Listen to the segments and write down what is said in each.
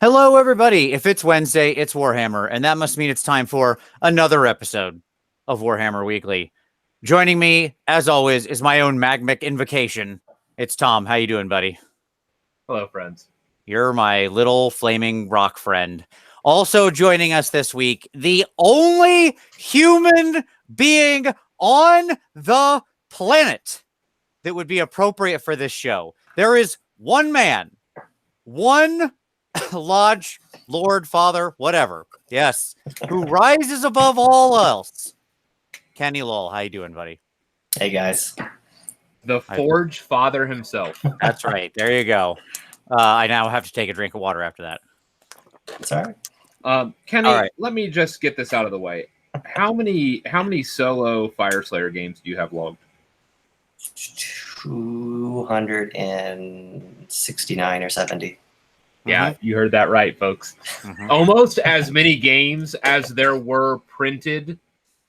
Hello, everybody. If it's Wednesday, it's Warhammer, and that must mean it's time for another episode of Warhammer Weekly. Joining me, as always, is my own magmic invocation. It's Tom. How you doing, buddy? Hello, friends. You're my little flaming rock friend. Also joining us this week, the only human being on the planet that would be appropriate for this show. There is one man, one lodge, lord, father, whatever. Yes, who rises above all else. Kenny Lull, how you doing, buddy? Hey, guys. The Forge Father himself. That's right. There you go. I now have to take a drink of water after that. It's all right. Kenny, All right. let me just get this out of the way. How many solo Fyreslayer games do you have logged? 269 or 70. Yeah, you heard that right, folks. Almost as many games as there were printed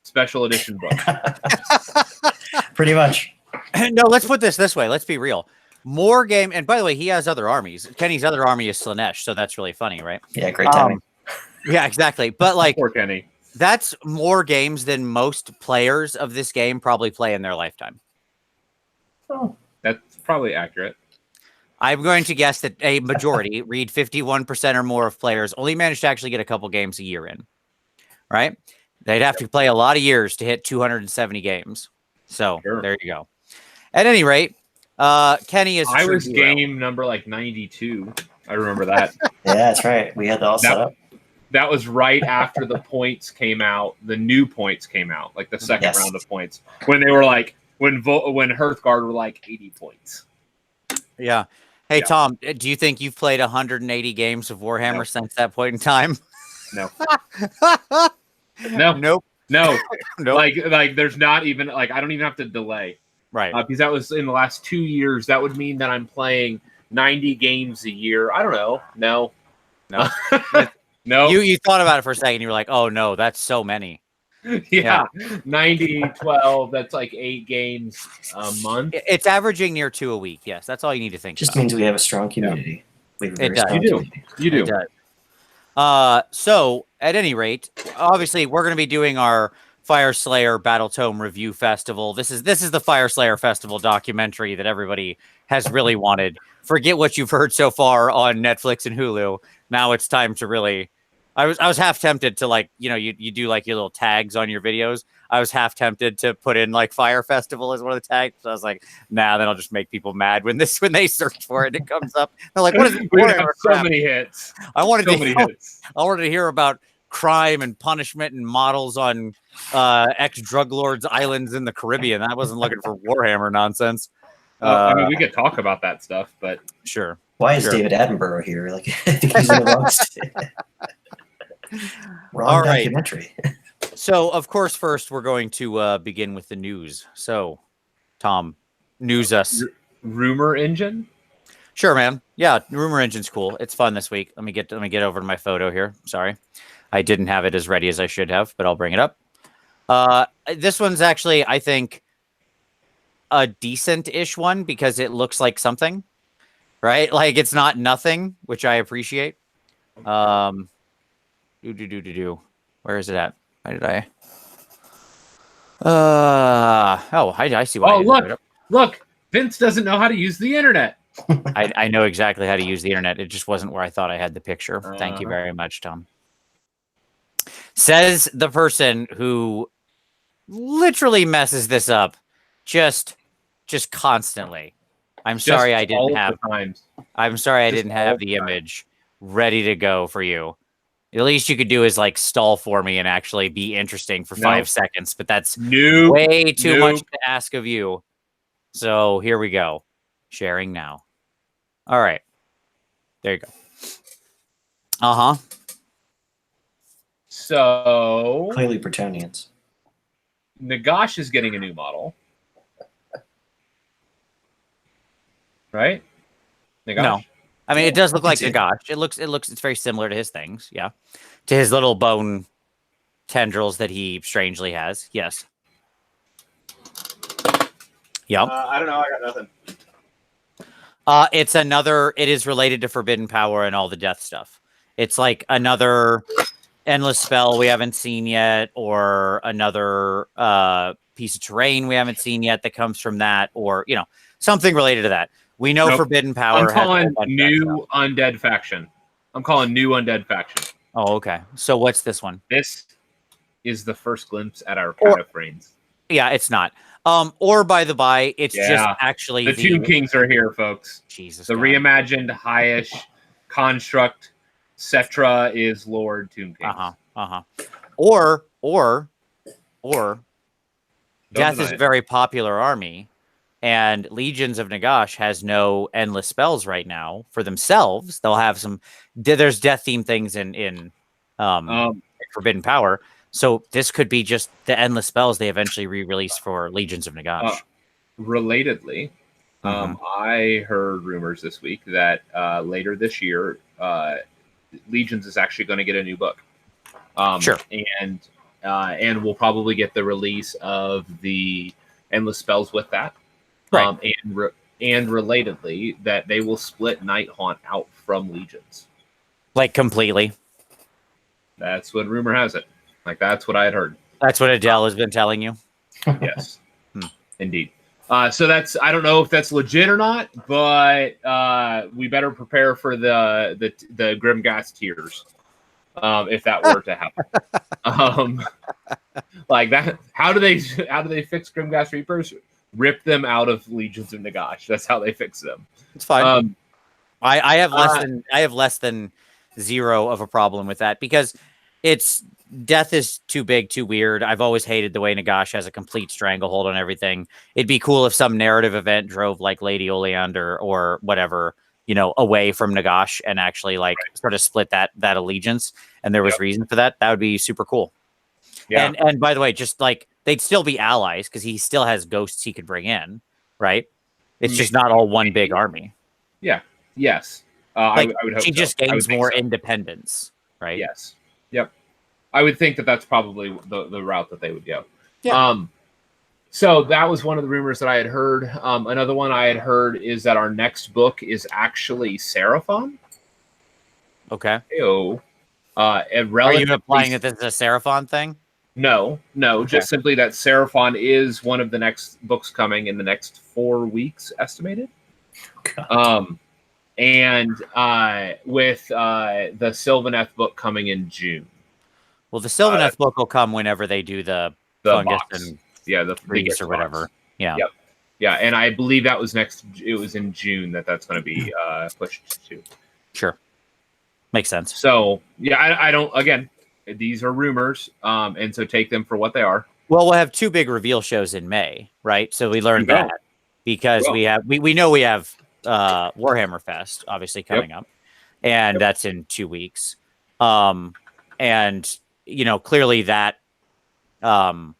special edition books. Pretty much. No, let's put this way. Let's be real. More game, and by the way, he has other armies. Kenny's other army is Slanesh, so that's really funny, right? Yeah, great timing. Yeah, exactly. But like, Poor Kenny. That's more games than most players of this game probably play in their lifetime. Oh, that's probably accurate. I'm going to guess that a majority, read 51% or more of players, only manage to actually get a couple games a year in, right? They'd have to play a lot of years to hit 270 games. So There you go. At any rate, Kenny is. I was game number like 92. I remember that. Yeah, that's right. We had that all set up. That was right after the points came out. The new points came out, like the second round of points, when they were like when Hearthguard were like 80 points. Yeah. Hey, yeah. Tom, do you think you've played 180 games of Warhammer since that point in time? No. Nope. No. Like there's not even like I don't even have to delay. Right. Because that was in the last 2 years. That would mean that I'm playing 90 games a year. I don't know. No. No. You thought about it for a second. You were like, oh, no, that's so many. Yeah. 90, 12. That's like 8 games a month. It's averaging near 2 a week. Yes, that's all you need to think. Just means we have a strong community. Yeah. It does. You do. It does. So, at any rate, obviously, we're going to be doing our Fyreslayer Battle Tome Review Festival. This is the Fyreslayer Festival documentary that everybody has really wanted. Forget what you've heard so far on Netflix and Hulu. Now it's time to really. I was half tempted to you do like your little tags on your videos. I was half tempted to put in like Fire Festival as one of the tags. So I was like, nah, then I'll just make people mad when they search for it. It comes up. They're like, what is it? We have so many hits. I wanted to hear about crime and punishment and models on ex-drug lords' islands in the Caribbean. I wasn't looking for Warhammer nonsense. I mean, we could talk about that stuff, but sure. Why is David Attenborough here? Like, he's in the wrong state. Wrong documentary. So, of course, first we're going to begin with the news. So, Tom, news us. Rumor engine? Sure, man. Yeah, rumor engine's cool. It's fun this week. Let me get over to my photo here. Sorry, I didn't have it as ready as I should have, but I'll bring it up. This one's actually, I think, a decent-ish one because it looks like something, right? Like it's not nothing, which I appreciate. Where is it at? Why did I? I see why. Oh, look! Vince doesn't know how to use the internet. I know exactly how to use the internet. It just wasn't where I thought I had the picture. Thank you very much, Tom. Says the person who literally messes this up just constantly. I'm sorry I didn't have the image ready to go for you. The least you could do is like stall for me and actually be interesting for 5 seconds, but that's way too much to ask of you. So here we go. Sharing now. All right. There you go. Uh-huh. So clearly Bretonians. Nagash is getting a new model. Right? Nagash? No. I mean, it does look like Nagash. It's very similar to his things, yeah. To his little bone tendrils that he strangely has, yes. Yep. I don't know. I got nothing. It is related to Forbidden Power and all the death stuff. It's like another endless spell we haven't seen yet, or another piece of terrain we haven't seen yet that comes from that, or something related to that. We know Nope. Forbidden Power. I'm has a whole calling bunch of that new stuff. undead faction. I'm calling new undead faction. Oh, okay. So what's this one? This is the first glimpse at our kind of brains. Yeah, it's not. Or by the by, it's just actually the Tomb Kings are here, folks. Jesus. The God. reimagined highish construct Cetra is Lord Tomb King. Or Death is a it. very popular army, and Legions of Nagash has no endless spells right now for themselves. They'll have some. There's death themed things in Forbidden Power. So this could be just the endless spells they eventually re-release for Legions of Nagash. Relatedly, I heard rumors this week that later this year, Legions is actually going to get a new book. Sure. And we'll probably get the release of the endless spells with that. Right. And relatedly, that they will split Night Haunt out from Legions. Like completely. That's what rumor has it. Like, that's what I had heard. That's what Adele has been telling you? Yes. Indeed. So that's, I don't know if that's legit or not, but we better prepare for the Grimghast tears. If that were to happen. Like that, how do they fix Grimghast Reapers? Rip them out of Legions of Nagash. That's how they fix them. It's fine. I have less than zero of a problem with that, because death is too big, too weird. I've always hated the way Nagash has a complete stranglehold on everything. It'd be cool if some narrative event drove like Lady Oleander or whatever, away from Nagash and actually sort of split that allegiance. And there was reason for that. That would be super cool. Yeah. And by the way, just they'd still be allies because he still has ghosts he could bring in, right? It's just not all one big army. Yeah. Yes. I would hope she just gains more independence, right? Yes. Yep. I would think that that's probably the route that they would go. Yeah. So that was one of the rumors that I had heard. Another one I had heard is that our next book is actually Seraphon. Okay. Ew. Are you implying that this is a Seraphon thing? No, just simply that Seraphon is one of the next books coming in the next 4 weeks, estimated. And with the Sylvaneth book coming in June. Well, the Sylvaneth book will come whenever they do the fungus box. and the Reese or whatever. Yeah. Yep. Yeah, and I believe that was it was in June that's going to be pushed to. Sure. Makes sense. So, yeah, I don't, again, these are rumors, and so take them for what they are. Well, we'll have 2 big reveal shows in May, right? So we learned that because we know we have Warhammer Fest obviously coming up, and that's in 2 weeks. And clearly that has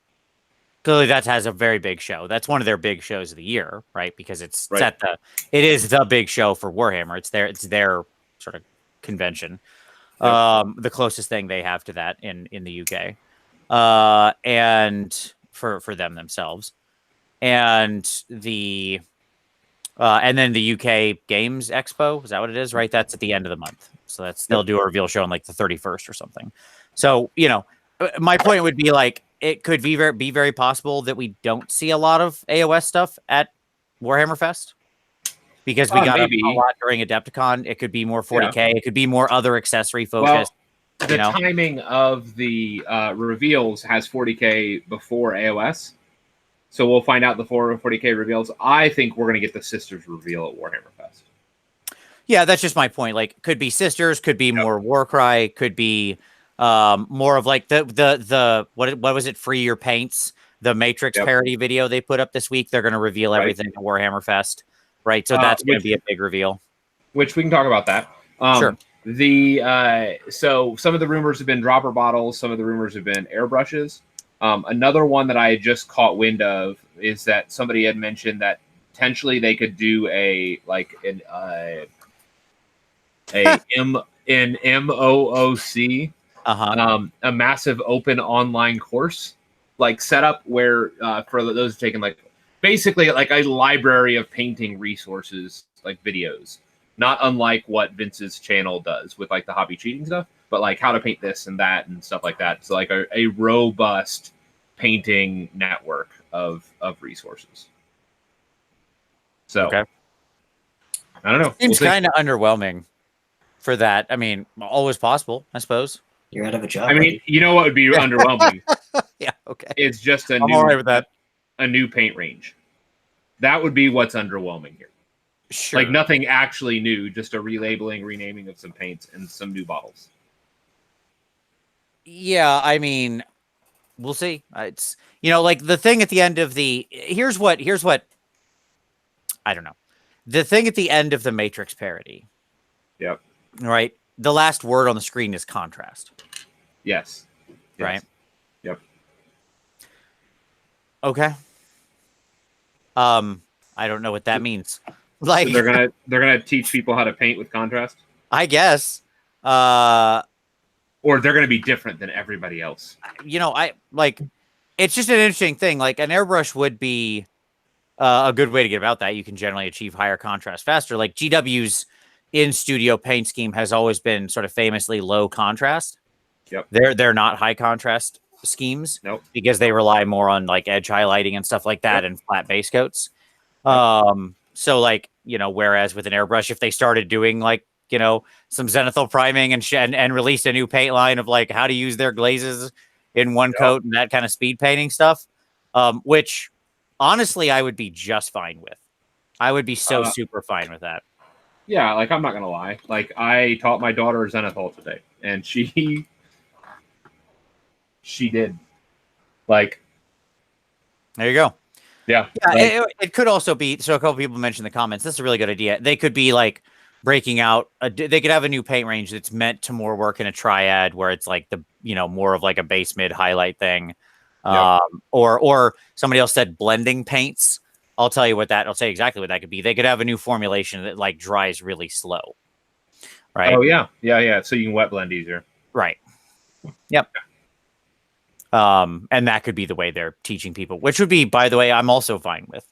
a very big show. That's one of their big shows of the year, right? Because it is the big show for Warhammer. It's their sort of convention. The closest thing they have to that in the UK. And for them themselves. And and then the UK Games Expo, is that what it is? Right? That's at the end of the month. So they'll do a reveal show on the 31st or something. So, my point would be it could be very possible that we don't see a lot of AOS stuff at Warhammer Fest because we got a lot during Adepticon. It could be more 40K. Yeah. It could be more other accessory focused. Well, the timing of the reveals has 40K before AOS. So we'll find out the 40K reveals. I think we're going to get the Sisters reveal at Warhammer Fest. Yeah, that's just my point. Could be Sisters, could be more Warcry, could be more of the what was it? Free Your Paints, the Matrix parody video they put up this week. They're going to reveal everything at Warhammer Fest, right? So that's going to be a big reveal. Which we can talk about that. Sure. So some of the rumors have been dropper bottles. Some of the rumors have been airbrushes. Another one that I just caught wind of is that somebody had mentioned that potentially they could do an MOOC, a massive open online course setup where for those taking basically a library of painting resources, videos not unlike what Vince's channel does with like the hobby cheating stuff, but like how to paint this and that and stuff like that. So like a robust painting network of resources. So Okay. I don't know. Seems kind of underwhelming for that. I mean, always possible, I suppose. You're out of a job. I mean, you know what would be underwhelming? Yeah, okay. It's just I'm all right with that. A new paint range. That would be what's underwhelming here. Sure. Like nothing actually new, just a relabeling, renaming of some paints and some new bottles. Yeah, I mean, we'll see. It's, you know, like the thing at the end of the here's what I don't know. The thing at the end of the Matrix parody. Yep. Right? The last word on the screen is contrast. Yes. Right? Yep. Okay. I don't know what that means. Like so they're gonna teach people how to paint with contrast? I guess. Or they're gonna be different than everybody else. You know, I like it's just an interesting thing. Like an airbrush would be a good way to get about that. You can generally achieve higher contrast faster. Like GW's in-studio paint scheme has always been sort of famously low contrast. Yep. They're not high contrast schemes. Nope. Because they rely more on like edge highlighting and stuff like that and flat base coats. So like, you know, whereas with an airbrush, if they started doing like, you know, some zenithal priming and released a new paint line of like how to use their glazes in one coat and that kind of speed painting stuff, which honestly, I would be just fine with. I would be so super fine with that. Yeah, like I'm not gonna lie. Like I taught my daughter zenithal today, and she did. Like, there you go. Yeah. It could also be. So a couple people mentioned in the comments. This is a really good idea. They could be like breaking out. They could have a new paint range that's meant to more work in a triad, where it's like the, you know, more of like a base mid highlight thing. Or somebody else said blending paints. I'll tell you what that. I'll say exactly what that could be. They could have a new formulation that like dries really slow. Right. Oh yeah. So you can wet blend easier. Right. Yep. And that could be the way they're teaching people, which would be, by the way, I'm also fine with.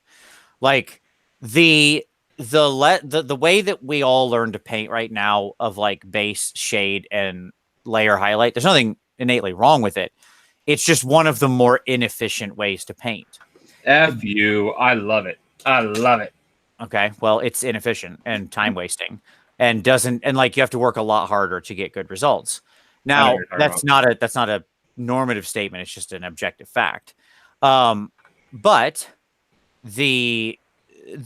Like the way that we all learn to paint right now of like base, shade, and layer highlight. There's nothing innately wrong with it. It's just one of the more inefficient ways to paint. F you. I love it. I love it. Okay. Well, it's inefficient and time wasting and like you have to work a lot harder to get good results. Now, that's not a normative statement. It's just an objective fact. But the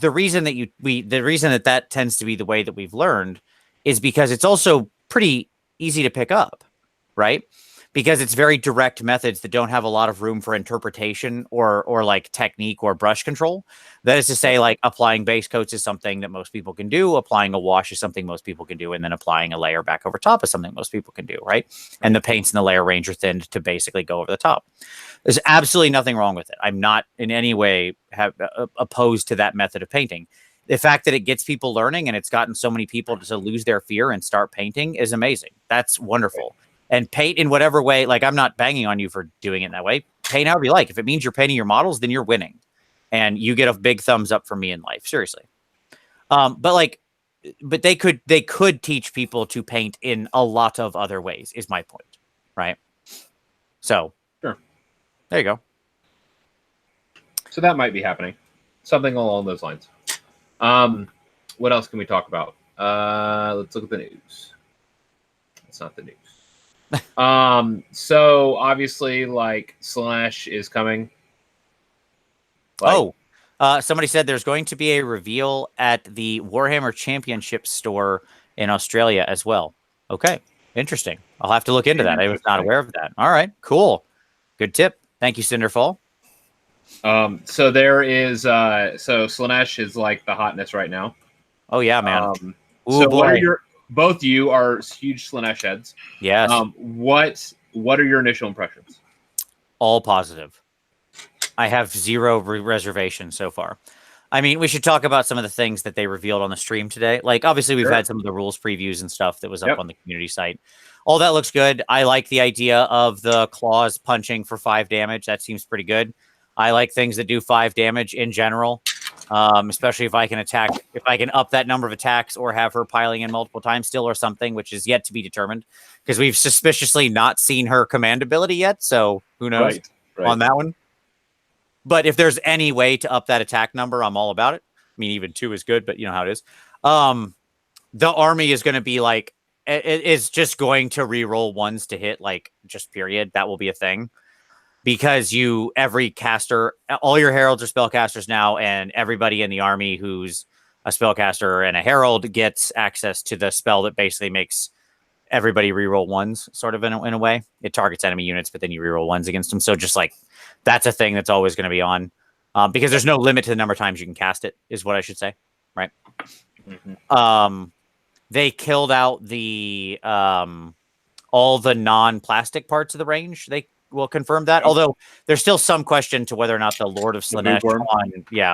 reason that tends to be the way that we've learned is because it's also pretty easy to pick up, right? Because it's very direct methods that don't have a lot of room for interpretation or like technique or brush control. That is to say, like applying base coats is something that most people can do. Applying a wash is something most people can do. And then applying a layer back over top is something most people can do, right? And the paints in the layer range are thinned to basically go over the top. There's absolutely nothing wrong with it. I'm not in any way opposed to that method of painting. The fact that it gets people learning and it's gotten so many people to lose their fear and start painting is amazing. That's wonderful. And paint in whatever way, like I'm not banging on you for doing it that way. Paint however you like. If it means you're painting your models, then you're winning. And you get a big thumbs up from me in life. Seriously. But they could teach people to paint in a lot of other ways, is my point. Right. So sure. There you go. So that might be happening. Something along those lines. What else can we talk about? Let's look at the news. That's not the news. So obviously, like Slash is coming. Somebody said there's going to be a reveal at the Warhammer Championship store in Australia as well. Okay, interesting. I'll have to look into that. I was not aware of that. All right, cool. Good tip. Thank you, Cinderfall. So there is so Slanesh is like the hotness right now. Oh yeah, man. So what are both you are huge Slanesh heads. Yes. What are your initial impressions? All positive. I have zero reservations so far. I mean, we should talk about some of the things that they revealed on the stream today. Like, obviously, we've had some of the rules previews and stuff that was up on the community site. All that looks good. I like the idea of the claws punching for 5 damage. That seems pretty good. I like things that do 5 damage in general. Especially if I can up that number of attacks or have her piling in multiple times still or something, which is yet to be determined because we've suspiciously not seen her command ability yet. So who knows on that one. But if there's any way to up that attack number, I'm all about it. I mean, even 2 is good, but you know how it is. The army is going to be like, it is just going to reroll 1s to hit, like, just period. That will be a thing. Because every caster, all your heralds are spellcasters now, and everybody in the army who's a spellcaster and a herald gets access to the spell that basically makes everybody reroll 1s, sort of in a way. It targets enemy units, but then you reroll 1s against them. So just like that's a thing that's always going to be on, because there's no limit to the number of times you can cast it, is what I should say, right? Mm-hmm. They killed out the all the non-plastic parts of the range. They will confirm that. Although there's still some question to whether or not the Lord of Slaanesh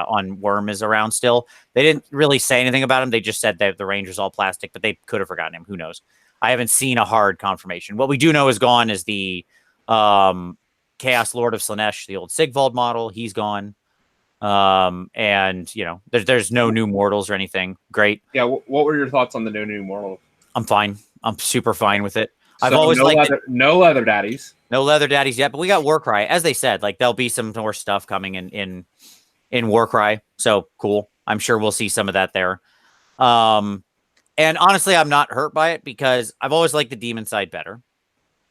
on Worm is around still. They didn't really say anything about him. They just said that the range was all plastic, but they could have forgotten him. Who knows? I haven't seen a hard confirmation. What we do know is gone is the Chaos Lord of Slaanesh, the old Sigvald model. He's gone. And you know, there's no new mortals or anything. Great. Yeah. What were your thoughts on the no new mortals? I'm fine. I'm super fine with it. So I've always liked no leather daddies. No leather daddies yet, but we got Warcry. As they said, like there'll be some more stuff coming in Warcry. So cool. I'm sure we'll see some of that there. And honestly, I'm not hurt by it because I've always liked the demon side better.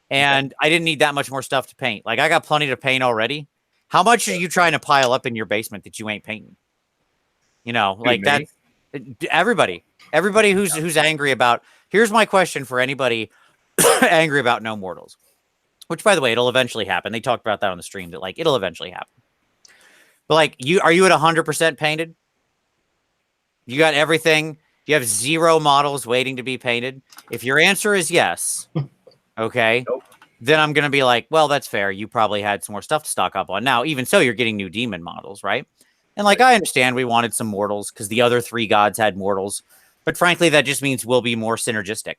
And I didn't need that much more stuff to paint. Like I got plenty to paint already. How much are you trying to pile up in your basement that you ain't painting? You know, like that. Everybody who's angry about. Here's my question for anybody angry about no mortals. Which, by the way, it'll eventually happen. They talked about that on the stream, that like it'll eventually happen. But like, are you at 100% painted? You got everything. You have 0 models waiting to be painted. If your answer is yes, okay, then I'm gonna be like, well, that's fair. You probably had some more stuff to stock up on. Now, even so, you're getting new demon models, right? And like, I understand we wanted some mortals because the other 3 gods had mortals, but frankly, that just means we'll be more synergistic.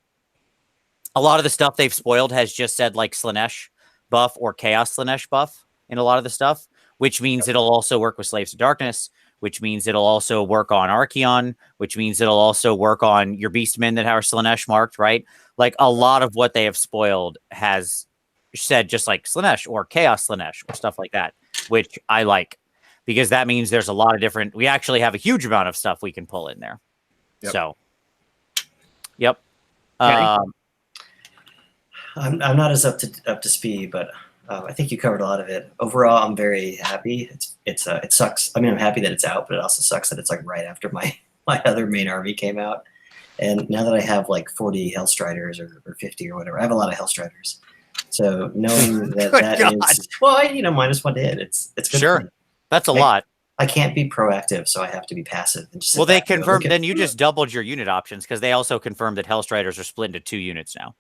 A lot of the stuff they've spoiled has just said like Slaanesh buff or Chaos Slaanesh buff in a lot of the stuff, which means it'll also work with Slaves of Darkness, which means it'll also work on Archeon, which means it'll also work on your Beastmen that are Slaanesh marked, right? Like a lot of what they have spoiled has said just like Slaanesh or Chaos Slaanesh or stuff like that, which I like because that means there's a lot of different, we actually have a huge amount of stuff we can pull in there. Yep. So, yep. I'm not as up to speed, but I think you covered a lot of it. Overall, I'm very happy. It sucks. I mean, I'm happy that it's out, but it also sucks that it's like right after my other main army came out. And now that I have like 40 Hellstriders or 50 or whatever, I have a lot of Hellstriders. So knowing that that is, well, you know, -1 to hit, it's good. Sure, that's a lot. I can't be proactive, so I have to be passive. And just well, they confirmed. Then you just doubled your unit options because they also confirmed that Hellstriders are split into 2 units now.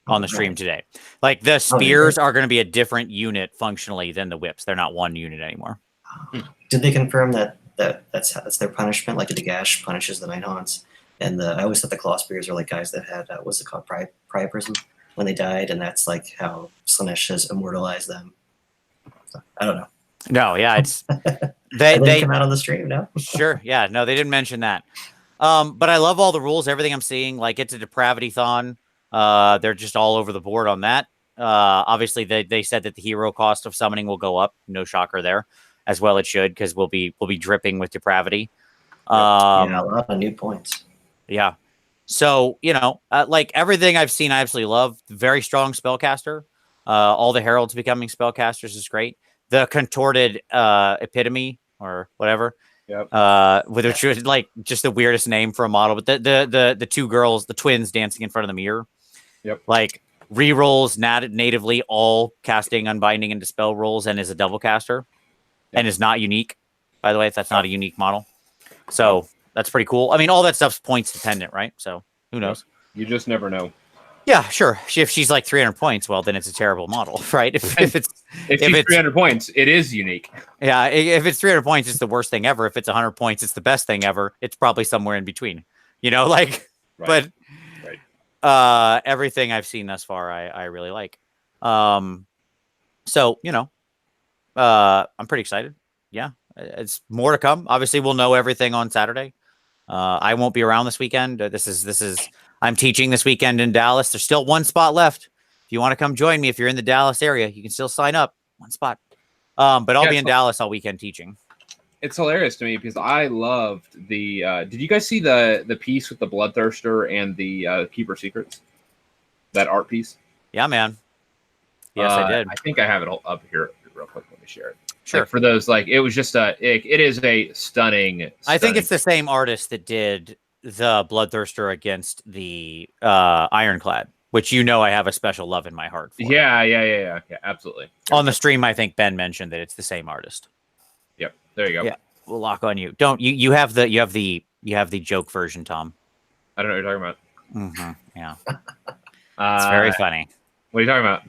On the stream today. Like the spears are going to be a different unit functionally than the whips. They're not 1 unit anymore. Did they confirm that's their punishment? Like the gash punishes the Night Haunts, and I always thought the claw spears are like guys that had what's it called, priapism when they died, and that's like how Slaanesh has immortalized them. So, I don't know. No, yeah, it's they come out on the stream. No, sure, yeah, no, they didn't mention that. But I love all the rules. Everything I'm seeing, like it's a depravity-thon. They're just all over the board on that. Obviously, they said that the hero cost of summoning will go up. No shocker there, as well it should, because we'll be dripping with depravity. Yeah, a lot of new points. Yeah. So, you know, like everything I've seen, I absolutely love. Very strong spellcaster. All the heralds becoming spellcasters is great. The contorted epitome or whatever. Yep. Which was like just the weirdest name for a model, but the 2 girls, the twins dancing in front of the mirror. Yep. Like rerolls natively all casting, unbinding, and dispel rolls, and is a double caster, and is not unique. By the way, that's not a unique model. So that's pretty cool. I mean, all that stuff's points dependent, right? So who knows? You just never know. Yeah, sure. If she's like 300 points, well, then it's a terrible model, right? If she's 300 points, it is unique. Yeah, if it's 300 points, it's the worst thing ever. If it's 100 points, it's the best thing ever. It's probably somewhere in between, you know, like, right. But everything I've seen thus far, I really like. So, you know, I'm pretty excited. Yeah. it's more to come. Obviously, we'll know everything on Saturday. I won't be around this weekend. I'm teaching this weekend in Dallas. There's still one spot left. If you want to come join me, if you're in the Dallas area, you can still sign up. One spot. But I'll be in Dallas all weekend teaching. It's hilarious to me because I loved the. Did you guys see the piece with the Bloodthirster and the Keeper Secrets? That art piece. Yeah, man. Yes, I did. I think I have it up here real quick. Let me share it. Sure. Like for those, like it was just it is a stunning. I think it's the same artist that did the Bloodthirster against the Ironclad, which I have a special love in my heart for. Yeah, absolutely. On the stream, I think Ben mentioned that it's the same artist. Yep, there you go. Yeah, we'll lock on you. Don't you have the joke version, Tom? I don't know what you're talking about. Mm-hmm. Yeah, it's very funny. What are you talking about?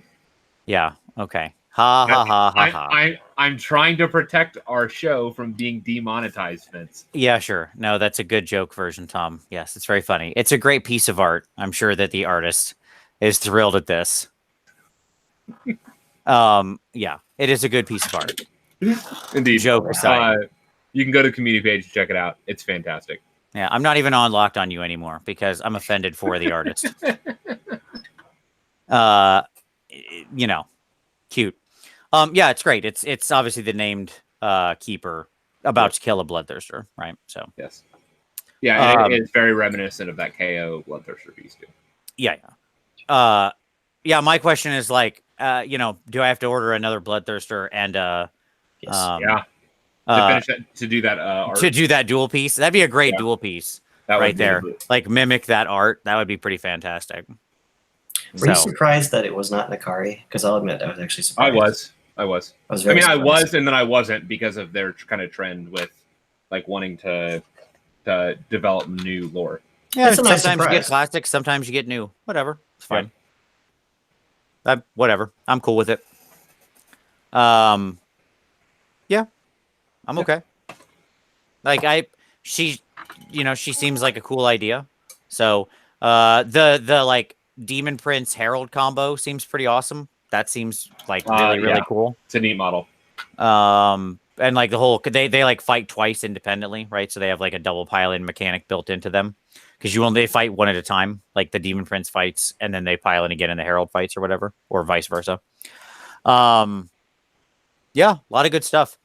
Yeah. Okay. Ha ha ha ha ha. I'm trying to protect our show from being demonetized, Vince. Yeah, sure. No, that's a good joke version, Tom. Yes, it's very funny. It's a great piece of art. I'm sure that the artist is thrilled at this. Yeah, it is a good piece of art. Indeed. Joke aside. You can go to the community page and check it out. It's fantastic. Yeah, I'm not even on Locked On You anymore because I'm offended for the artist. Cute. Yeah, it's great. It's obviously the named keeper about to kill a Bloodthirster, right? So yes, yeah, it's very reminiscent of that KO Bloodthirster piece too. Yeah. Yeah. My question is like, do I have to order another Bloodthirster and yes. To finish that, to do that art. To do that dual piece? That'd be a great dual piece that right there. Like mimic that art. That would be pretty fantastic. Were you surprised that it was not Nakari? Because I'll admit I was actually surprised. I was. Surprised. I was, and then I wasn't because of their kind of trend with like wanting to develop new lore. Yeah, sometimes you get classics, sometimes you get new. Whatever, it's fine. Whatever, I'm cool with it. Yeah, I'm okay. Like she seems like a cool idea. So the like Demon Prince Herald combo seems pretty awesome. That seems like really cool. It's a neat model. And like the whole they like fight twice independently, right? So they have like a double pilot mechanic built into them because they fight one at a time. Like the Demon Prince fights and then they pilot again in the Herald fights or whatever, or vice versa. Yeah, a lot of good stuff.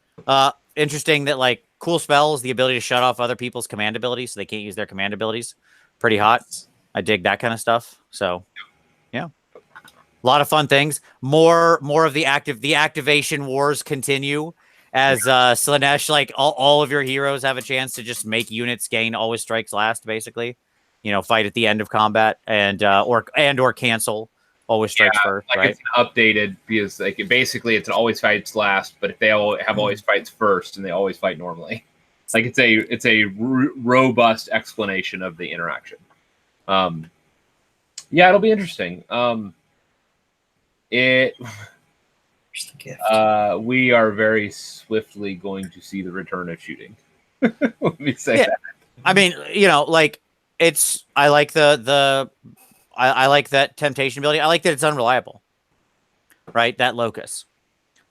Interesting that like cool spells, the ability to shut off other people's command abilities so they can't use their command abilities. Pretty hot. I dig that kind of stuff. So yeah. A lot of fun things. More of the activation wars continue as Slaanesh, like all of your heroes have a chance to just make units gain always strikes last, basically. Fight at the end of combat and or cancel always strikes first. Like right? It's updated because like basically it's an always fights last, but if they all have always fights first and they always fight normally, like it's a robust explanation of the interaction. Yeah, it'll be interesting. We are very swiftly going to see the return of shooting. Let me say that. I mean, like I like I like that temptation ability. I like that it's unreliable. Right? That locus.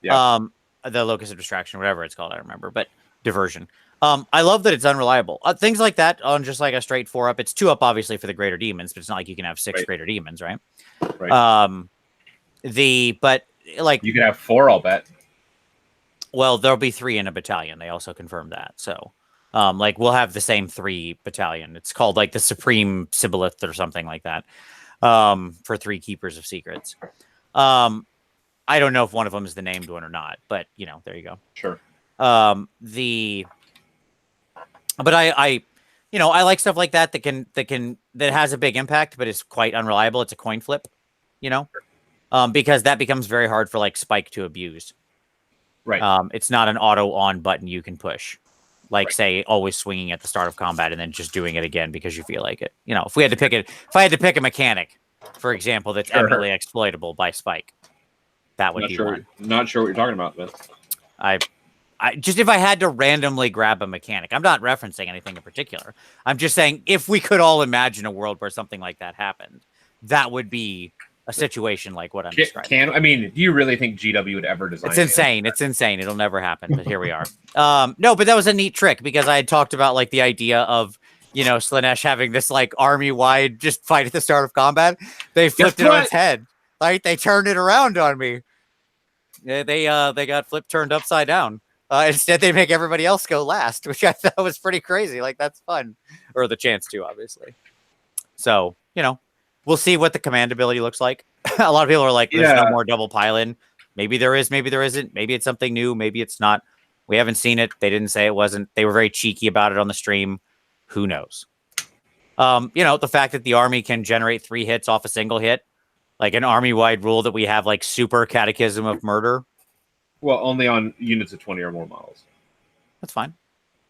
Yeah. The locus of distraction, whatever it's called, I remember, but diversion. I love that it's unreliable. Things like that on just like a straight 4-up. It's 2-up obviously for the greater demons, but it's not like you can have 6 greater demons, right? Right. But like you could have 4, I'll bet. Well, there'll be 3 in a battalion. They also confirmed that. So like we'll have the same 3 battalion. It's called like the Supreme Sibboleth or something like that. For 3 Keepers of Secrets. I don't know if one of them is the named one or not, but there you go. Sure. But I like stuff like that that has a big impact, but is quite unreliable. It's a coin flip, because that becomes very hard for like Spike to abuse. Right. It's not an auto on button you can push, like say always swinging at the start of combat and then just doing it again because you feel like it. If I had to pick a mechanic, for example, that's eminently exploitable by Spike, that would be one. Not sure what you're talking about, but I just if I had to randomly grab a mechanic, I'm not referencing anything in particular. I'm just saying if we could all imagine a world where something like that happened, that would be a situation like what I'm describing. Do you really think GW would ever design? It's insane. It's insane. It'll never happen. But here we are. No, but that was a neat trick because I had talked about like the idea of Slaanesh having this like army-wide just fight at the start of combat. They flipped it on its head. Like they turned it around on me. They got flipped, turned upside down. Instead, they make everybody else go last, which I thought was pretty crazy. Like that's fun, or the chance to, obviously. So we'll see what the command ability looks like. A lot of people are like, "There's no more double pile-in." Maybe there is. Maybe there isn't. Maybe it's something new. Maybe it's not. We haven't seen it. They didn't say it wasn't. They were very cheeky about it on the stream. Who knows? The fact that the army can generate 3 hits off a single hit, like an army-wide rule that we have, like super Catechism of Murder. Well, only on units of 20 or more models. That's fine.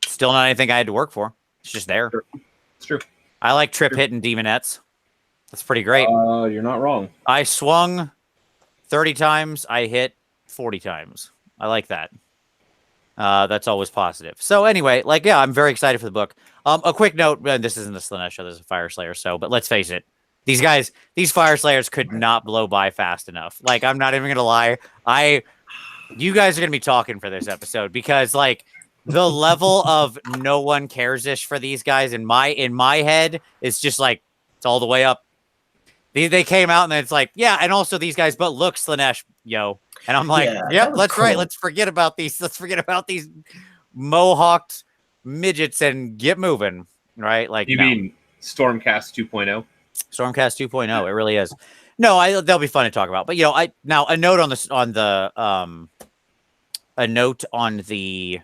Still not anything I had to work for. It's just there. It's true. I like trip hitting demonettes. That's pretty great. You're not wrong. I swung 30 times. I hit 40 times. I like that. That's always positive. So anyway, I'm very excited for the book. A quick note, this isn't the Slaanesh show, this is a Fyreslayer, but let's face it. These Fyreslayers could not blow by fast enough. Like, I'm not even going to lie. You guys are going to be talking for this episode because, like, the level of no one cares-ish for these guys in my head is just, like, it's all the way up. They came out and it's like, yeah, and also these guys, but look, Slaanesh, yo. And I'm like, yeah, that's cool. Right. Let's forget about these mohawked midgets and get moving, right? Like, you mean Stormcast 2.0? Stormcast 2.0, it really is. No, they'll be fun to talk about. But a note on the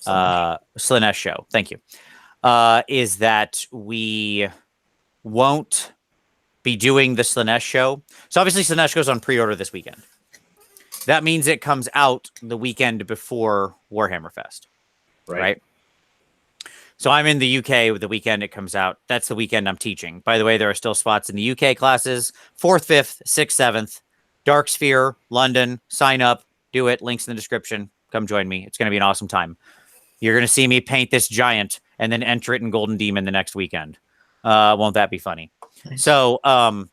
Slaanesh show. Thank you. Is that we won't be doing the Slaanesh show. So obviously Slaanesh goes on pre-order this weekend. That means it comes out the weekend before Warhammer Fest. Right? So I'm in the UK the weekend it comes out. That's the weekend I'm teaching. By the way, there are still spots in the UK classes. 4th, 5th, 6th, 7th. Dark Sphere, London. Sign up. Do it. Links in the description. Come join me. It's going to be an awesome time. You're going to see me paint this giant and then enter it in Golden Demon the next weekend. Won't that be funny? Nice. So, but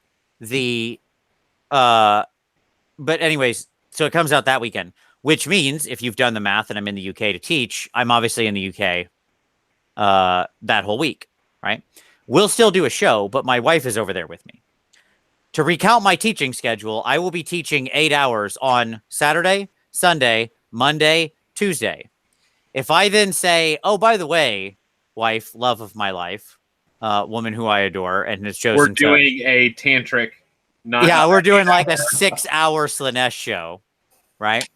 anyways, so it comes out that weekend, which means if you've done the math and I'm in the UK to teach, I'm obviously in the UK that whole week, right? We'll still do a show, but my wife is over there with me. To recount my teaching schedule, I will be teaching 8 hours on Saturday, Sunday, Monday, Tuesday. If I then say, oh, by the way, wife, love of my life, woman who I adore and has chosen we're doing a tantric. We're doing like a 6-hour Slaanesh show, right?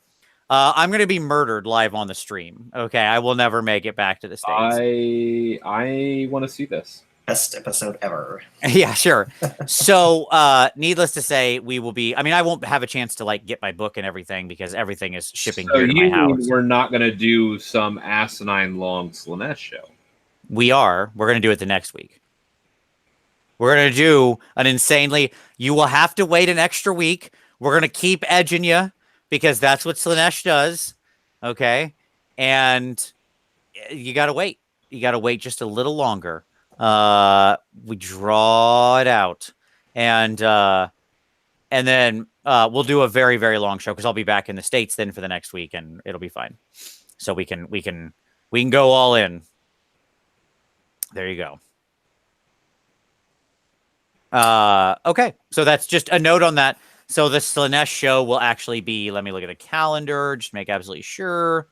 I'm going to be murdered live on the stream. Okay, I will never make it back to the States. I want to see this. Best episode ever. Yeah, sure. So, needless to say, we will be. I mean, I won't have a chance to like get my book and everything because everything is shipping here to my house. We're not going to do some asinine long Slaanesh show. We're going to do it the next week. We're going to do an insanely. You will have to wait an extra week. We're going to keep edging you because that's what Slaanesh does. Okay, and you got to wait. You got to wait just a little longer. We draw it out, and then we'll do a very, very long show because I'll be back in the States then for the next week, and it'll be fine. So we can go all in. There you go. Okay, so that's just a note on that. So the Slaanesh show will actually be. Let me look at the calendar. Just make absolutely sure.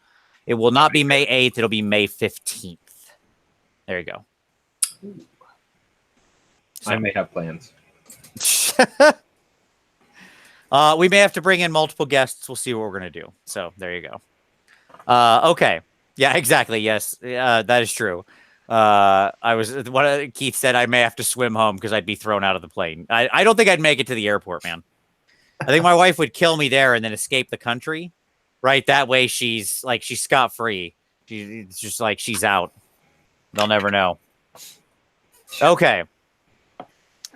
It will not be May 8th. It'll be May 15th. There you go. I may have plans. We may have to bring in multiple guests. We'll see what we're going to do. So there you go. Okay. Yeah, exactly. Yes, that is true. What Keith said, I may have to swim home because I'd be thrown out of the plane. I don't think I'd make it to the airport, man. I think my wife would kill me there and then escape the country. Right. That way she's scot-free. It's just like she's out. They'll never know. Okay.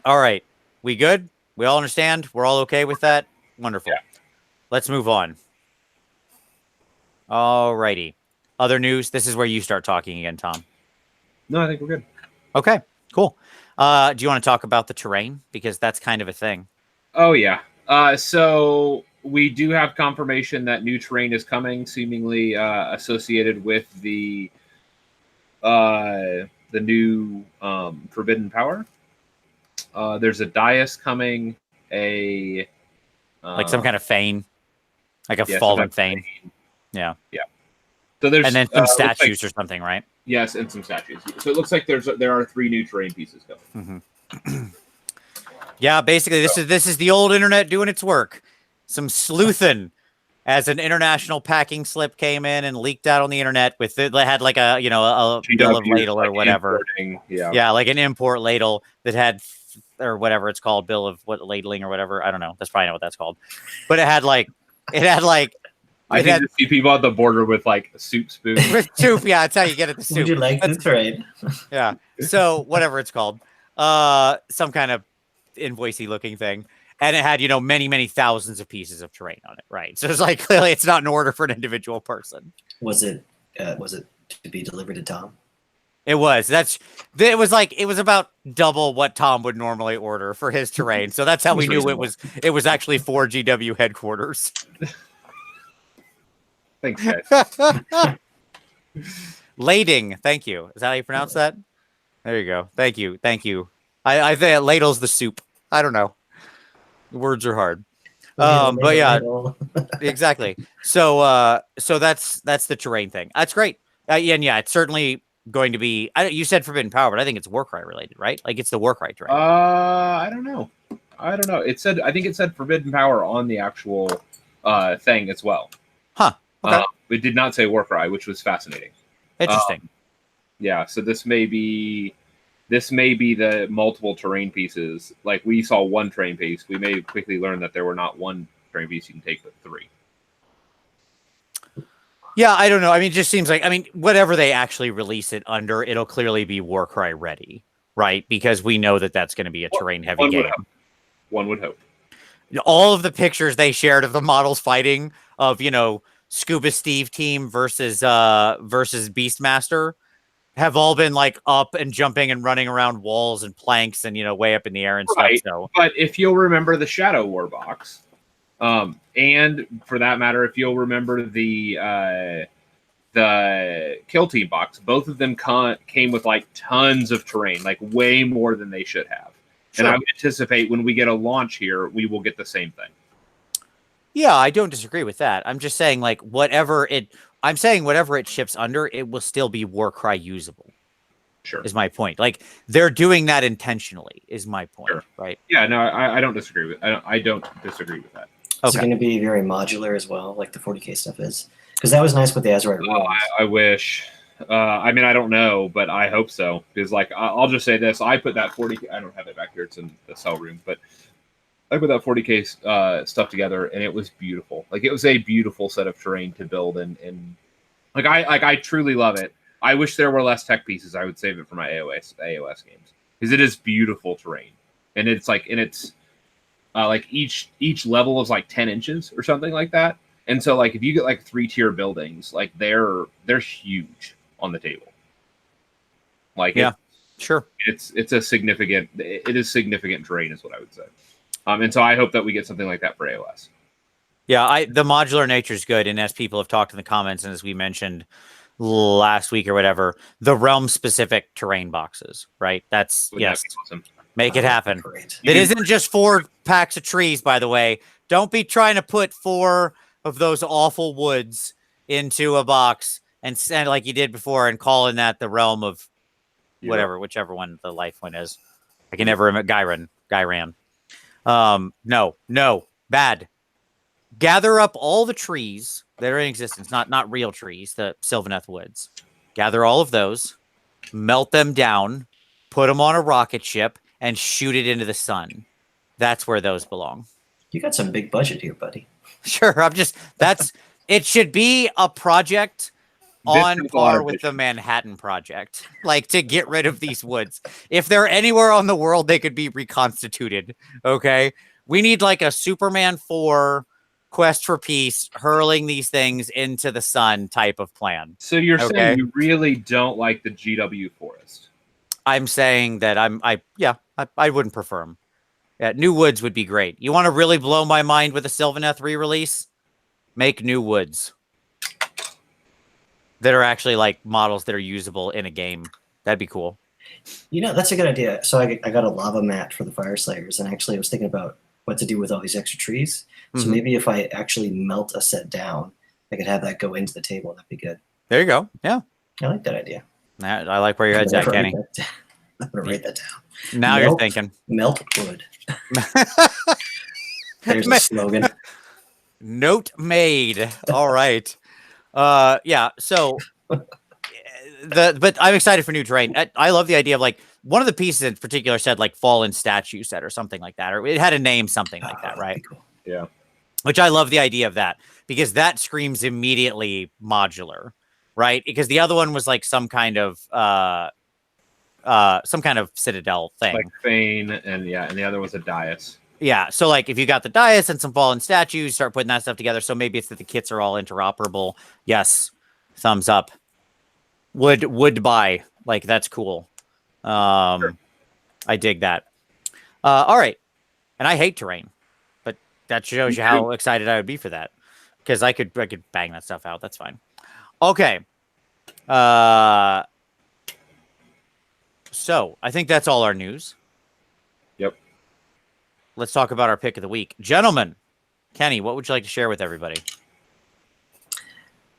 All right. We good? We all understand? We're all okay with that? Wonderful. Yeah. Let's move on. All righty. Other news? This is where you start talking again, Tom. No, I think we're good. Okay, cool. Do you want to talk about the terrain? Because that's kind of a thing. Oh yeah. So we do have confirmation that new terrain is coming, seemingly associated with the new Forbidden Power. There's a dais coming, like some kind of fane, like a yeah, fallen fane. Yeah. So there's And then some looks statues or something, right? yes, and some statues. So it looks like there are 3 new terrain pieces coming. Yeah, basically this is the old internet doing its work. Some sleuthing as an international packing slip came in and leaked out on the internet with it had like a a bill of ladle or whatever. Yeah, like an import ladle that had or whatever it's called, bill of what ladling or whatever. I don't know. That's probably not what that's called. But it had like I think to see people at the border with like a soup spoon. with soup, yeah, that's how you get at the soup. Would you like this, right? Yeah. So whatever it's called, some kind of invoicey looking thing, and it had many thousands of pieces of terrain on it, right? So it's like clearly it's not an order for an individual person. Was it to be delivered to Tom? It was. It was about double what Tom would normally order for his terrain. So that's how we knew it was actually for GW headquarters. Thanks, guys. Lading, thank you. Is that how you pronounce that? There you go. Thank you. I think ladle's the soup. I don't know. Words are hard. But yeah, exactly. So that's the terrain thing. That's great. And yeah, it's certainly going to be. You said Forbidden Power, but I think it's Warcry related, right? Like it's the Warcry terrain. I don't know. I think it said Forbidden Power on the actual thing as well. Huh. Okay. It did not say Warcry, which was fascinating. Interesting. Yeah. So this may be the multiple terrain pieces. Like we saw 1 terrain piece. We may quickly learn that there were not 1 terrain piece you can take, but 3. Yeah, I don't know. I mean, it just seems like, whatever they actually release it under, it'll clearly be Warcry ready, right? Because we know that that's going to be a terrain heavy game. One would hope. All of the pictures they shared of the models fighting of, Scuba Steve team versus Beastmaster have all been like up and jumping and running around walls and planks and way up in the air and right. stuff. So, but if you'll remember the Shadow War box, and for that matter, if you'll remember the Kill Team box, both of them came with like tons of terrain, like way more than they should have. Sure. And I would anticipate when we get a launch here, we will get the same thing. Yeah, I don't disagree with that. I'm just saying, like, whatever it ships under, it will still be Warcry usable. Sure. Is my point. Like, they're doing that intentionally, is my point. Sure. Right? Yeah, no, I don't disagree with I don't disagree with that. Okay. Is it going to be very modular as well, like the 40K stuff is? Because that was nice with the Azerite rules. I wish. I don't know, but I hope so. Because, like, I'll just say this. I put that 40K... I don't have it back here. It's in the cell room. But I put that 40K stuff together, and it was beautiful. Like, it was a beautiful set of terrain to build. And I truly love it. I wish there were less tech pieces. I would save it for my AOS games. Because it is beautiful terrain. And it's like... And it's... like each level is like 10 inches or something like that. And so like if you get like 3-tier buildings, like they're huge on the table. Like yeah, sure. It is significant terrain is what I would say. And so I hope that we get something like that for AOS. Yeah, the modular nature is good. And as people have talked in the comments, and as we mentioned last week or whatever, the realm specific terrain boxes, right? That's yes. Awesome. Make it happen. It isn't just 4 packs of trees, by the way. Don't be trying to put 4 of those awful woods into a box and send like you did before and calling that the realm of whatever, whichever one the life one is. I can never remember. Gyran. No, bad. Gather up all the trees that are in existence, not real trees, the Sylvaneth woods. Gather all of those, melt them down, put them on a rocket ship, and shoot it into the sun. That's where those belong. You got some big budget here, buddy. Sure, it should be a project on par with the Manhattan Project. Like, to get rid of these woods. If they're anywhere on the world, they could be reconstituted, okay? We need, like, a Superman 4 Quest for Peace, hurling these things into the sun type of plan. So you're saying you really don't like the GW Forest? I'm saying that I wouldn't prefer them. Yeah, New Woods would be great. You want to really blow my mind with a Sylvaneth re-release? Make New Woods that are actually like models that are usable in a game. That'd be cool. That's a good idea. So I got a lava mat for the Fyreslayers, and actually I was thinking about what to do with all these extra trees. So maybe if I actually melt a set down, I could have that go into the table. That'd be good. There you go. Yeah. I like that idea. I like where your head's at, Kenny. I'm going to write that down. Now you're thinking. Melt wood. There's a slogan. Note made. All right. Yeah. So, but I'm excited for new terrain. I love the idea of like one of the pieces in particular said like fallen statue set or something like that, or it had a name, something like that, right? Cool. Yeah. Which I love the idea of that because that screams immediately modular, right? Because the other one was like some kind of citadel thing, like Fane, and the other was a dais. Yeah, so like if you got the dais and some fallen statues, start putting that stuff together. So maybe it's that the kits are all interoperable. Yes, thumbs up. Would buy. Like that's cool. Sure. I dig that. All right, and I hate terrain, but that shows you how excited I would be for that because I could bang that stuff out. That's fine. Okay. So I think that's all our news. Yep. Let's talk about our pick of the week. Gentlemen, Kenny, what would you like to share with everybody?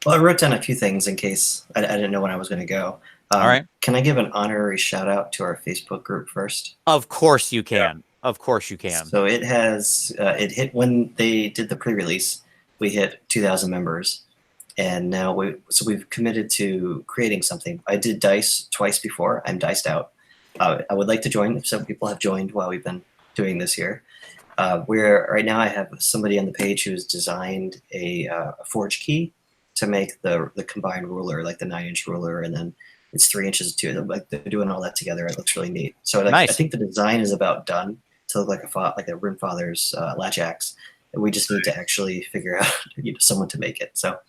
Well, I wrote down a few things in case I didn't know when I was going to go. All right. Can I give an honorary shout out to our Facebook group first? Of course you can. Yeah. Of course you can. So it has, it hit when they did the pre-release, we hit 2,000 members. And now we've committed to creating something. I did dice twice before. I'm diced out. I would like to join. Some people have joined while we've been doing this here. Where right now I have somebody on the page who's designed a forge key to make the combined ruler, like the 9-inch ruler, and then it's 3 inches too. Like they're doing all that together. It looks really neat. So nice. I think the design is about done to look like a Rim Father's latch axe. And we just need to actually figure out someone to make it. So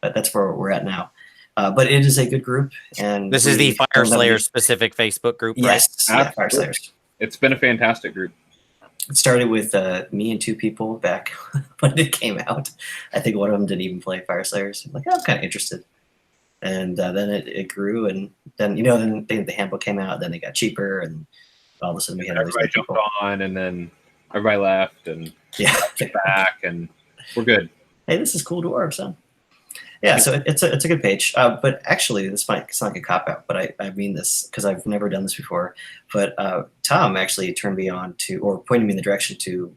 that's where we're at now. But it is a good group, and this is the Fyreslayer specific Facebook group, right? Yes, yeah, Fyreslayers. It's been a fantastic group. It started with me and 2 people back when it came out. I think one of them didn't even play Fyreslayers. I'm like, I'm kind of interested. And then it grew, and then then the handbook came out. Then it got cheaper, and all of a sudden we had everybody jumped on, and then everybody left, and back, and we're good. Hey, this is cool dwarves, huh? Yeah, so it's a good page. But actually, this might sound like a cop-out, but I mean this because I've never done this before. But Tom actually turned me on to, or pointed me in the direction to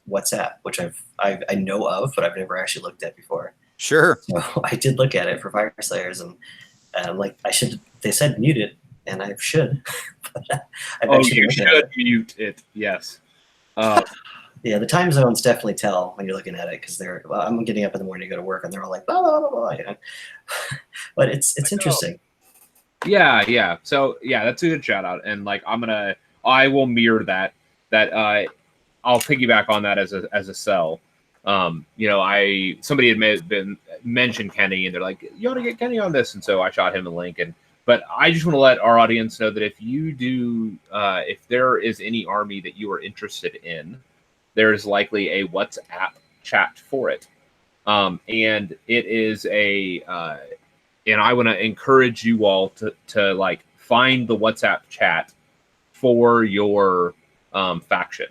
WhatsApp, which I know of, but I've never actually looked at before. Sure. So I did look at it for Fyreslayers, and like I should. They said mute it, and I should. But you should mute it. Yes. Yeah, the time zones definitely tell when you're looking at it because I'm getting up in the morning to go to work, and they're all like blah blah blah blah. But it's interesting. Yeah. So yeah, that's a good shout out, and like I will mirror that. I'll piggyback on that as a sell. Somebody had mentioned Kenny, and they're like, you ought to get Kenny on this, and so I shot him a link. But I just want to let our audience know that if you do, if there is any army that you are interested in, there is likely a WhatsApp chat for it. And it is and I want to encourage you all to like find the WhatsApp chat for your faction.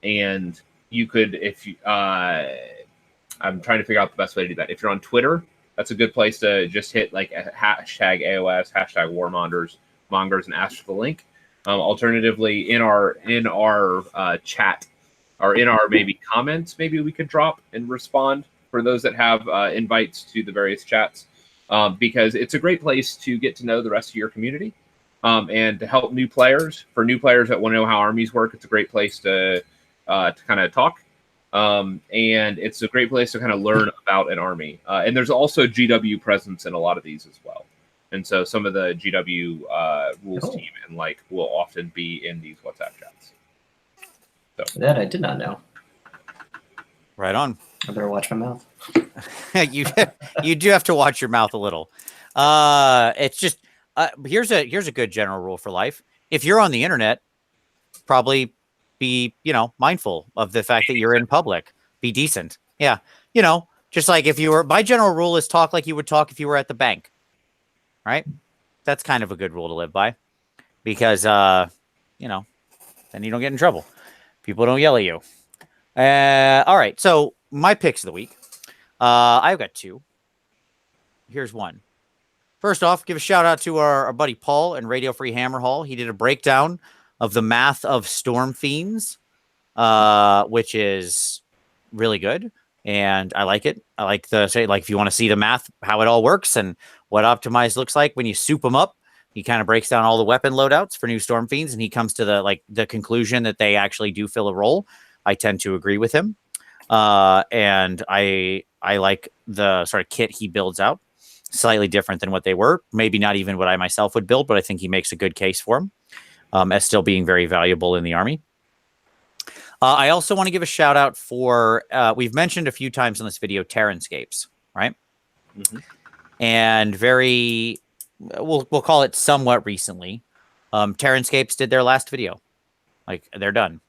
And you could, if you, I'm trying to figure out the best way to do that. If you're on Twitter, that's a good place to just hit like a hashtag AOS, hashtag warmongers, and ask for the link. Alternatively, in our chat, or in our maybe comments, maybe we could drop and respond for those that have invites to the various chats, because it's a great place to get to know the rest of your community, and to help new players. For new players that want to know how armies work, it's a great place to kind of talk, and it's a great place to kind of learn about an army. And there's also GW presence in a lot of these as well. And so some of the GW rules team and like will often be in these WhatsApp chats. So. That I did not know. Right on. I better watch my mouth. You do have to watch your mouth a little. It's just here's a good general rule for life. If you're on the internet, probably be, you know, mindful of the fact that you're in public. Be decent. Yeah. You know, just like if you were, my general rule is talk like you would talk if you were at the bank. Right? That's kind of a good rule to live by because, you know, then you don't get in trouble. People don't yell at you. All right. So my picks of the week. I've got two. Here's one. First off, give a shout out to our buddy Paul and Radio Free Hammer Hall. He did a breakdown of the math of Storm Fiends, which is really good. And I like it. I like if you want to see the math, how it all works and what optimized looks like when you soup them up. He kind of breaks down all the weapon loadouts for new Storm Fiends, and he comes to the conclusion that they actually do fill a role. I tend to agree with him. And I like the sort of kit he builds out. Slightly different than what they were. Maybe not even what I myself would build, but I think he makes a good case for them as still being very valuable in the army. I also want to give a shout out for, we've mentioned a few times in this video, Terranscapes, right? Mm-hmm. And we'll call it somewhat recently. Terranscapes did their last video. Like, they're done.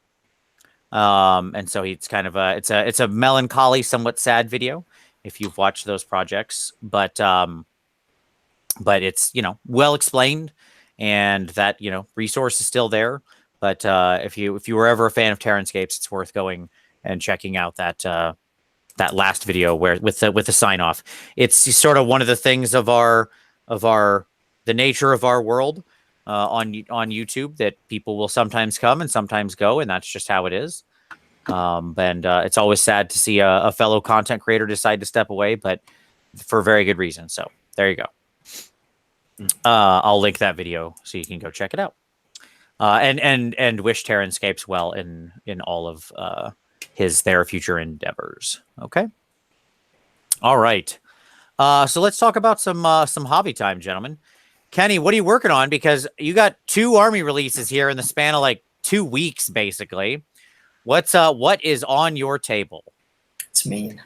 And so it's kind of it's a melancholy, somewhat sad video if you've watched those projects, but it's, you know, well explained, and that, you know, resource is still there. But if you were ever a fan of Terranscapes, it's worth going and checking out that last video where with the sign off. It's sort of one of the things of the nature of our world on YouTube, that people will sometimes come and sometimes go, and that's just how it is. And it's always sad to see a fellow content creator decide to step away, but for very good reason. So there you go. I'll link that video so you can go check it out. And wish Terranscapes well in all of their future endeavors. Okay. All right. So let's talk about some hobby time, gentlemen. Kenny, what are you working on? Because you got 2 army releases here in the span of like 2 weeks, basically. What is on your table? It's mean.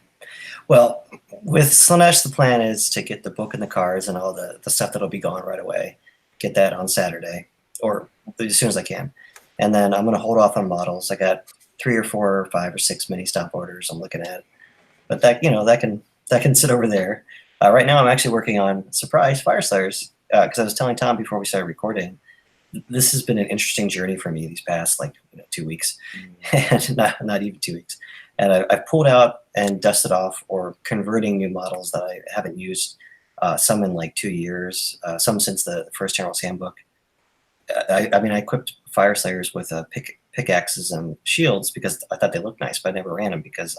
Well, with Slanesh, the plan is to get the book and the cards and all the stuff that'll be gone right away. Get that on Saturday, or as soon as I can. And then I'm going to hold off on models. I got 3 or 4 or 5 or 6 mini stop orders I'm looking at. But that can sit over there. Right now I'm actually working on surprise Fyreslayers, because I was telling Tom before we started recording, this has been an interesting journey for me these past 2 weeks, and not even 2 weeks. And I've pulled out and dusted off or converting new models that I haven't used, some in like 2 years, some since the first General's Handbook. I equipped Fyreslayers with pickaxes and shields because I thought they looked nice, but I never ran them because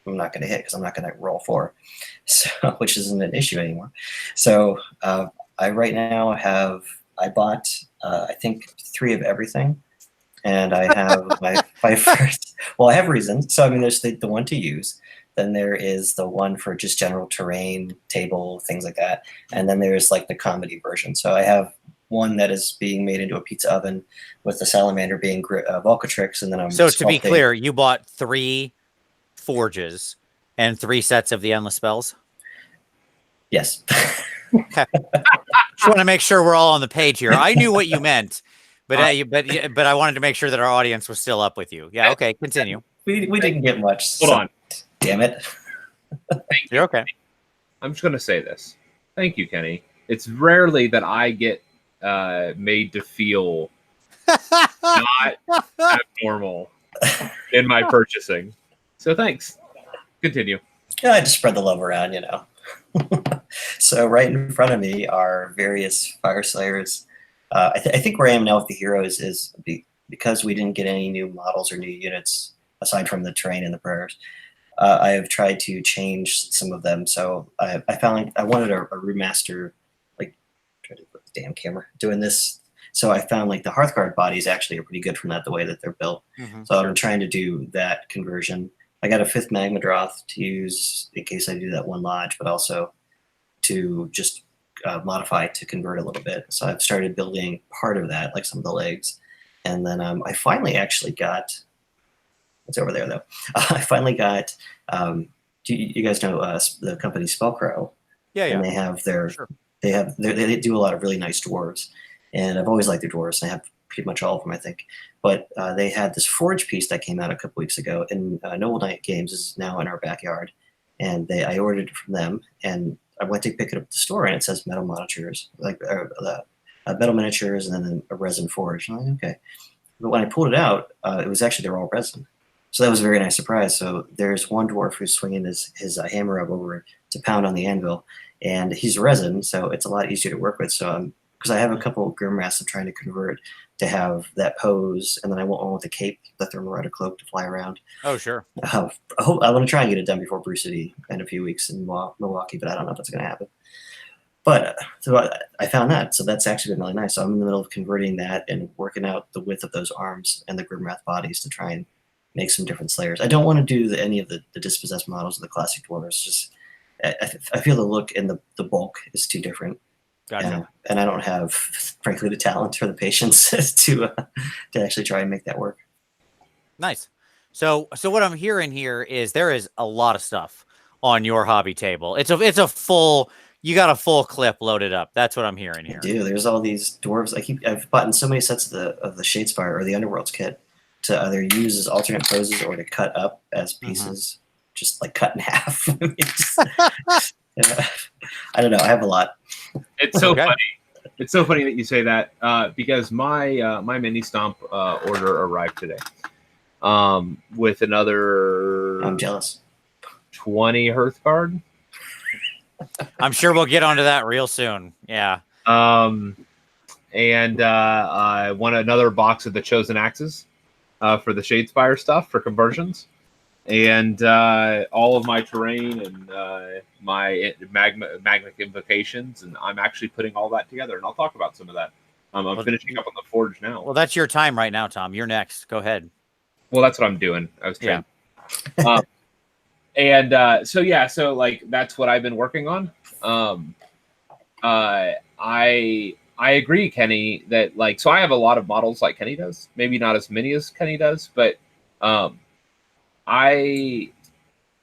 I'm not going to hit, because I'm not going to roll 4, so, which isn't an issue anymore. So I right now I bought I think 3 of everything, and I have my first. Well, I have reasons. So there's the one to use. Then there is the one for just general terrain, table, things like that. And then there's like the comedy version. So I have one that is being made into a pizza oven with the salamander being Volcatrix, and then I'm. So to be clear, you bought 3 forges and 3 sets of the endless spells. Yes. Okay. Just want to make sure we're all on the page here. I knew what you meant, but I wanted to make sure that our audience was still up with you. Yeah. Okay. Continue. We didn't get much. Hold on. Damn it. You're okay. I'm just going to say this. Thank you, Kenny. It's rarely that I get made to feel not abnormal in my purchasing. So thanks. Continue. Yeah, I just spread the love around, So right in front of me are various Fyreslayers. I think where I am now with the heroes is because we didn't get any new models or new units aside from the terrain and the prayers. I have tried to change some of them. So I found I wanted a remaster, try to put the damn camera doing this. So I found the Hearthguard bodies actually are pretty good from that, the way that they're built. Mm-hmm. So I'm trying to do that conversion. I got a 5th Magmadroth to use in case I do that one lodge, but also to just modify to convert a little bit. So I've started building part of that, like some of the legs. And then I finally actually got, it's over there though. I finally got, do you guys know the company Spellcrow? Yeah. And they have they do a lot of really nice dwarves. And I've always liked the dwarves, and I have pretty much all of them, I think. but they had this forge piece that came out a couple weeks ago, and Noble Knight Games is now in our backyard, and I ordered it from them, and I went to pick it up at the store, and it says metal miniatures, like metal miniatures, and then a resin forge. I'm like, okay. But when I pulled it out, it was actually, they're all resin. So that was a very nice surprise. So there's one dwarf who's swinging his hammer up over to pound on the anvil, and he's resin, so it's a lot easier to work with. So because I have a couple of Grimrats I'm trying to convert to have that pose, and then I want one with a cape, the Thermorata cloak to fly around. Oh, sure. I want to try and get it done before Brew City in a few weeks in Milwaukee, but I don't know if that's going to happen. But so I found that, so that's actually been really nice. So I'm in the middle of converting that and working out the width of those arms and the Grimwrath bodies to try and make some different Slayers. I don't want to do any of the dispossessed models of the classic dwarves. Just I feel the look and the bulk is too different. Gotcha. And I don't have, frankly, the talent or the patience to actually try and make that work. Nice. So what I'm hearing here is there is a lot of stuff on your hobby table. It's a full. You got a full clip loaded up. That's what I'm hearing here. I do. There's all these dwarves. I've bought in so many sets of the Shadespire or the Underworlds kit to either use as alternate poses or to cut up as pieces, just like cut in half. I don't know. I have a lot. It's so funny. It's so funny that you say that because my mini stomp order arrived today with another. I'm jealous. 20 Hearthguard. I'm sure we'll get onto that real soon. Yeah. And I want another box of the Chosen Axes for the Shadespire stuff for conversions, and all of my terrain and my magma invocations, and I'm actually putting all that together, and I'll talk about some of that. I'm finishing up on the forge now. Well, that's your time right now, Tom. You're next. Go ahead. Well, that's what I'm doing. I was trying. Yeah. So like that's what I've been working on. I agree, Kenny, that like, so I have a lot of models like Kenny does, maybe not as many as Kenny does, but I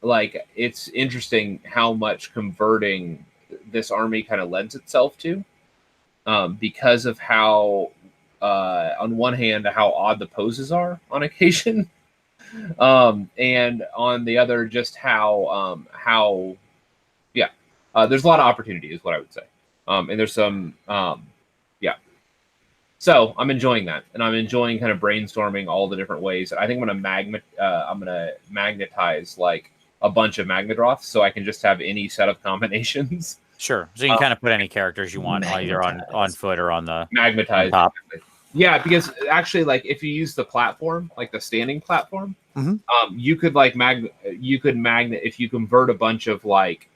like, it's interesting how much converting this army kind of lends itself to, because of how, on one hand, how odd the poses are on occasion. And on the other, just how there's a lot of opportunity is what I would say. And there's some, So I'm enjoying that, and I'm enjoying kind of brainstorming all the different ways. I think I'm gonna magnetize like a bunch of Magnadroths, so I can just have any set of combinations. Sure. So you can kind of put any characters you want, either on foot or on the magnetize. Top. Yeah, because actually, like if you use the platform, like the standing platform, you could like if you convert a bunch of like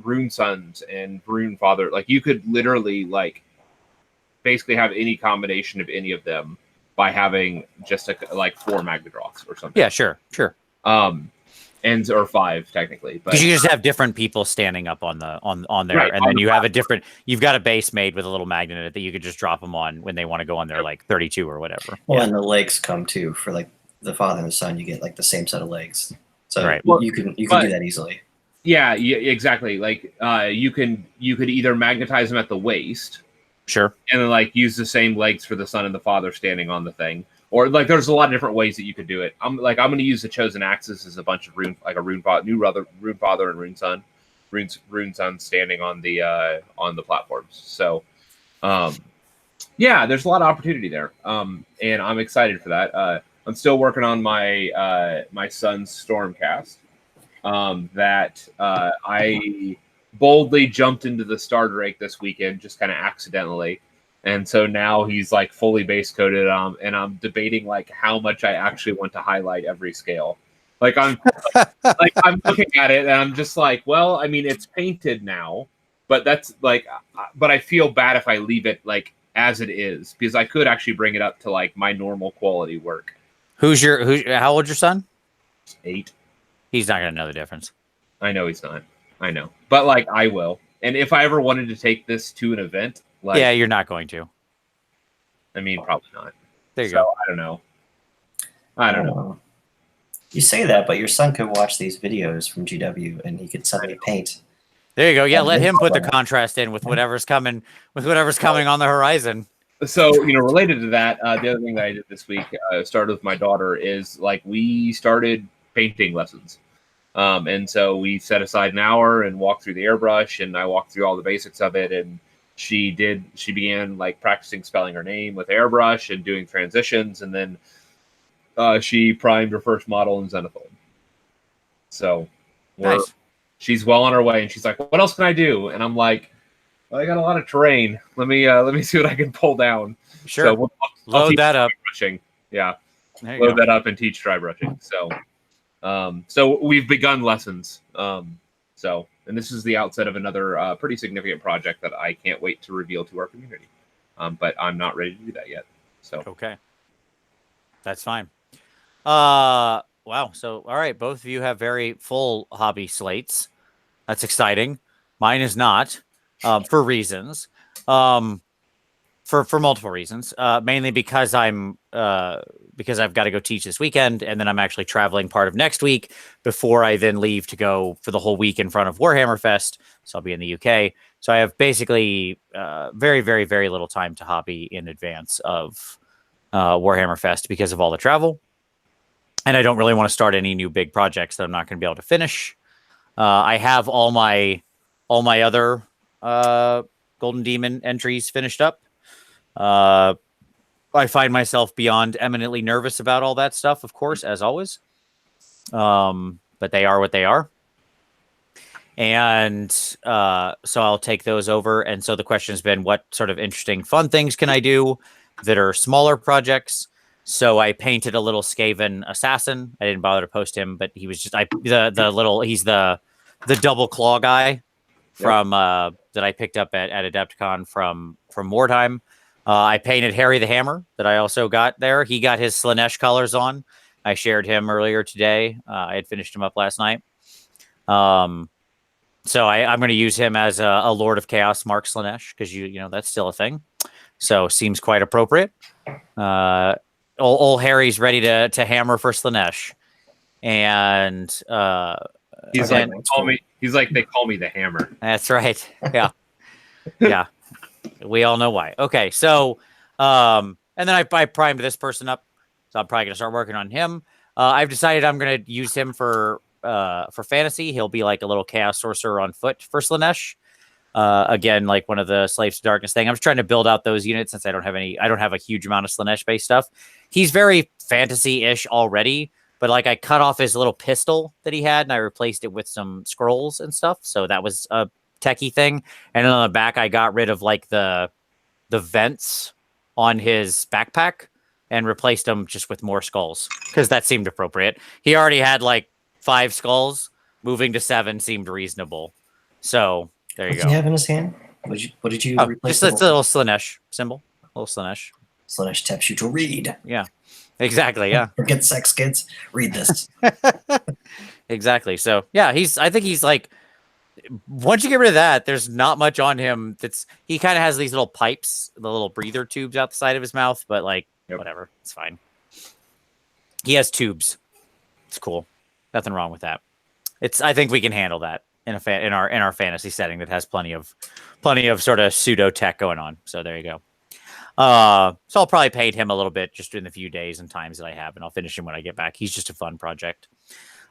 Rune Sons and Rune Father, like you could literally like basically have any combination of any of them by having just like 4 Magnadroths or something. Yeah, sure. Or 5 technically, but because you just have different people standing up on there, right, and then you have you've got a base made with a little magnet in it that you could just drop them on when they want to go on their like 32 or whatever. Well, and the legs come too for like the father and the son. You get like the same set of legs, so right. you can do that easily. Yeah, exactly. Like you could either magnetize them at the waist, sure, and then like use the same legs for the son and the father standing on the thing. Or like, there's a lot of different ways that you could do it. I'm going to use the Chosen Axes as a bunch of Rune Father and Rune Son standing on the platforms. So, there's a lot of opportunity there, and I'm excited for that. I'm still working on my son's Stormcast. That I boldly jumped into the starter rake this weekend, just kind of accidentally. And so now he's like fully base coded, and I'm debating like how much I actually want to highlight every scale. Like I'm looking at it and I'm just like, well, I mean, it's painted now, but that's like, but I feel bad if I leave it like as it is, because I could actually bring it up to like my normal quality work. How old's your son? 8. He's not gonna know the difference. I know he's not. I know, but like I will. And if I ever wanted to take this to an event. Like, yeah, you're not going to. I mean, probably not. There you go. I don't know. I don't know. You say that, but your son could watch these videos from GW, and he could suddenly paint. There you go. Yeah, let him put the contrast in with whatever's coming on the horizon. So, related to that, the other thing that I did this week, started with my daughter, is like we started painting lessons. And so we set aside an hour and walked through the airbrush, and I walked through all the basics of it. And she began like practicing spelling her name with airbrush and doing transitions. And then she primed her first model in Zenithal. So Nice. she's well on her way, and she's like, "What else can I do?" And I'm like, well, I got a lot of terrain. Let me see what I can pull down. Sure. So I'll Load teach that up. dry brushing. Yeah. There you Load go. that up and teach dry brushing. So we've begun lessons. And this is the outset of another pretty significant project that I can't wait to reveal to our community. But I'm not ready to do that yet. So Okay. That's fine. Wow. So, all right. Both of you have very full hobby slates. That's exciting. Mine is not, for reasons. For multiple reasons. Mainly because because I've got to go teach this weekend, and then I'm actually traveling part of next week before I then leave to go for the whole week in front of Warhammer Fest. So I'll be in the UK. So I have basically very, very, very little time to hobby in advance of Warhammer Fest because of all the travel. And I don't really want to start any new big projects that I'm not going to be able to finish. I have all my other Golden Demon entries finished up. I find myself beyond eminently nervous about all that stuff, of course, as always. But they are what they are. And so I'll take those over. And so the question has been, what sort of interesting, fun things can I do that are smaller projects? So I painted a little Skaven assassin. I didn't bother to post him, but he was just he's the double claw guy from that I picked up at Adepticon from Wartime. I painted Harry the Hammer that I also got there. He got his Slanesh colors on. I shared him earlier today. I had finished him up last night. So I'm going to use him as a Lord of Chaos Mark Slanesh because you know that's still a thing. So seems quite appropriate. Old Harry's ready to hammer for Slanesh, and he's like, they call me the Hammer. That's right. Yeah, yeah. We all know why. Okay, so and then I primed this person up, so I'm probably gonna start working on him. I've decided I'm gonna use him for fantasy. He'll be like a little chaos sorcerer on foot for Slanesh. Again, like one of the Slaves to Darkness thing. I'm just trying to build out those units since I don't have a huge amount of Slanesh based stuff. He's very fantasy-ish already, but like I cut off his little pistol that he had and I replaced it with some scrolls and stuff. So that was a techie thing. And then on the back, I got rid of like the vents on his backpack and replaced them just with more skulls because that seemed appropriate. He already had like 5 skulls. Moving to 7 seemed reasonable. So there you go. What did he have in his hand? What did you replace? Just a little Slanesh symbol. A little Slanesh. Slanesh taps you to read. Yeah, exactly. Yeah. Forget sex, kids. Read this. Exactly. So yeah, I think he's like, once you get rid of that, there's not much on him. He kind of has these little pipes, the little breather tubes out the side of his mouth, but like whatever, it's fine. He has tubes. It's cool. Nothing wrong with that. I think we can handle that in our fantasy setting that has plenty of sort of pseudo tech going on. So there you go. So I'll probably paint him a little bit just in the few days and times that I have, and I'll finish him when I get back. He's just a fun project.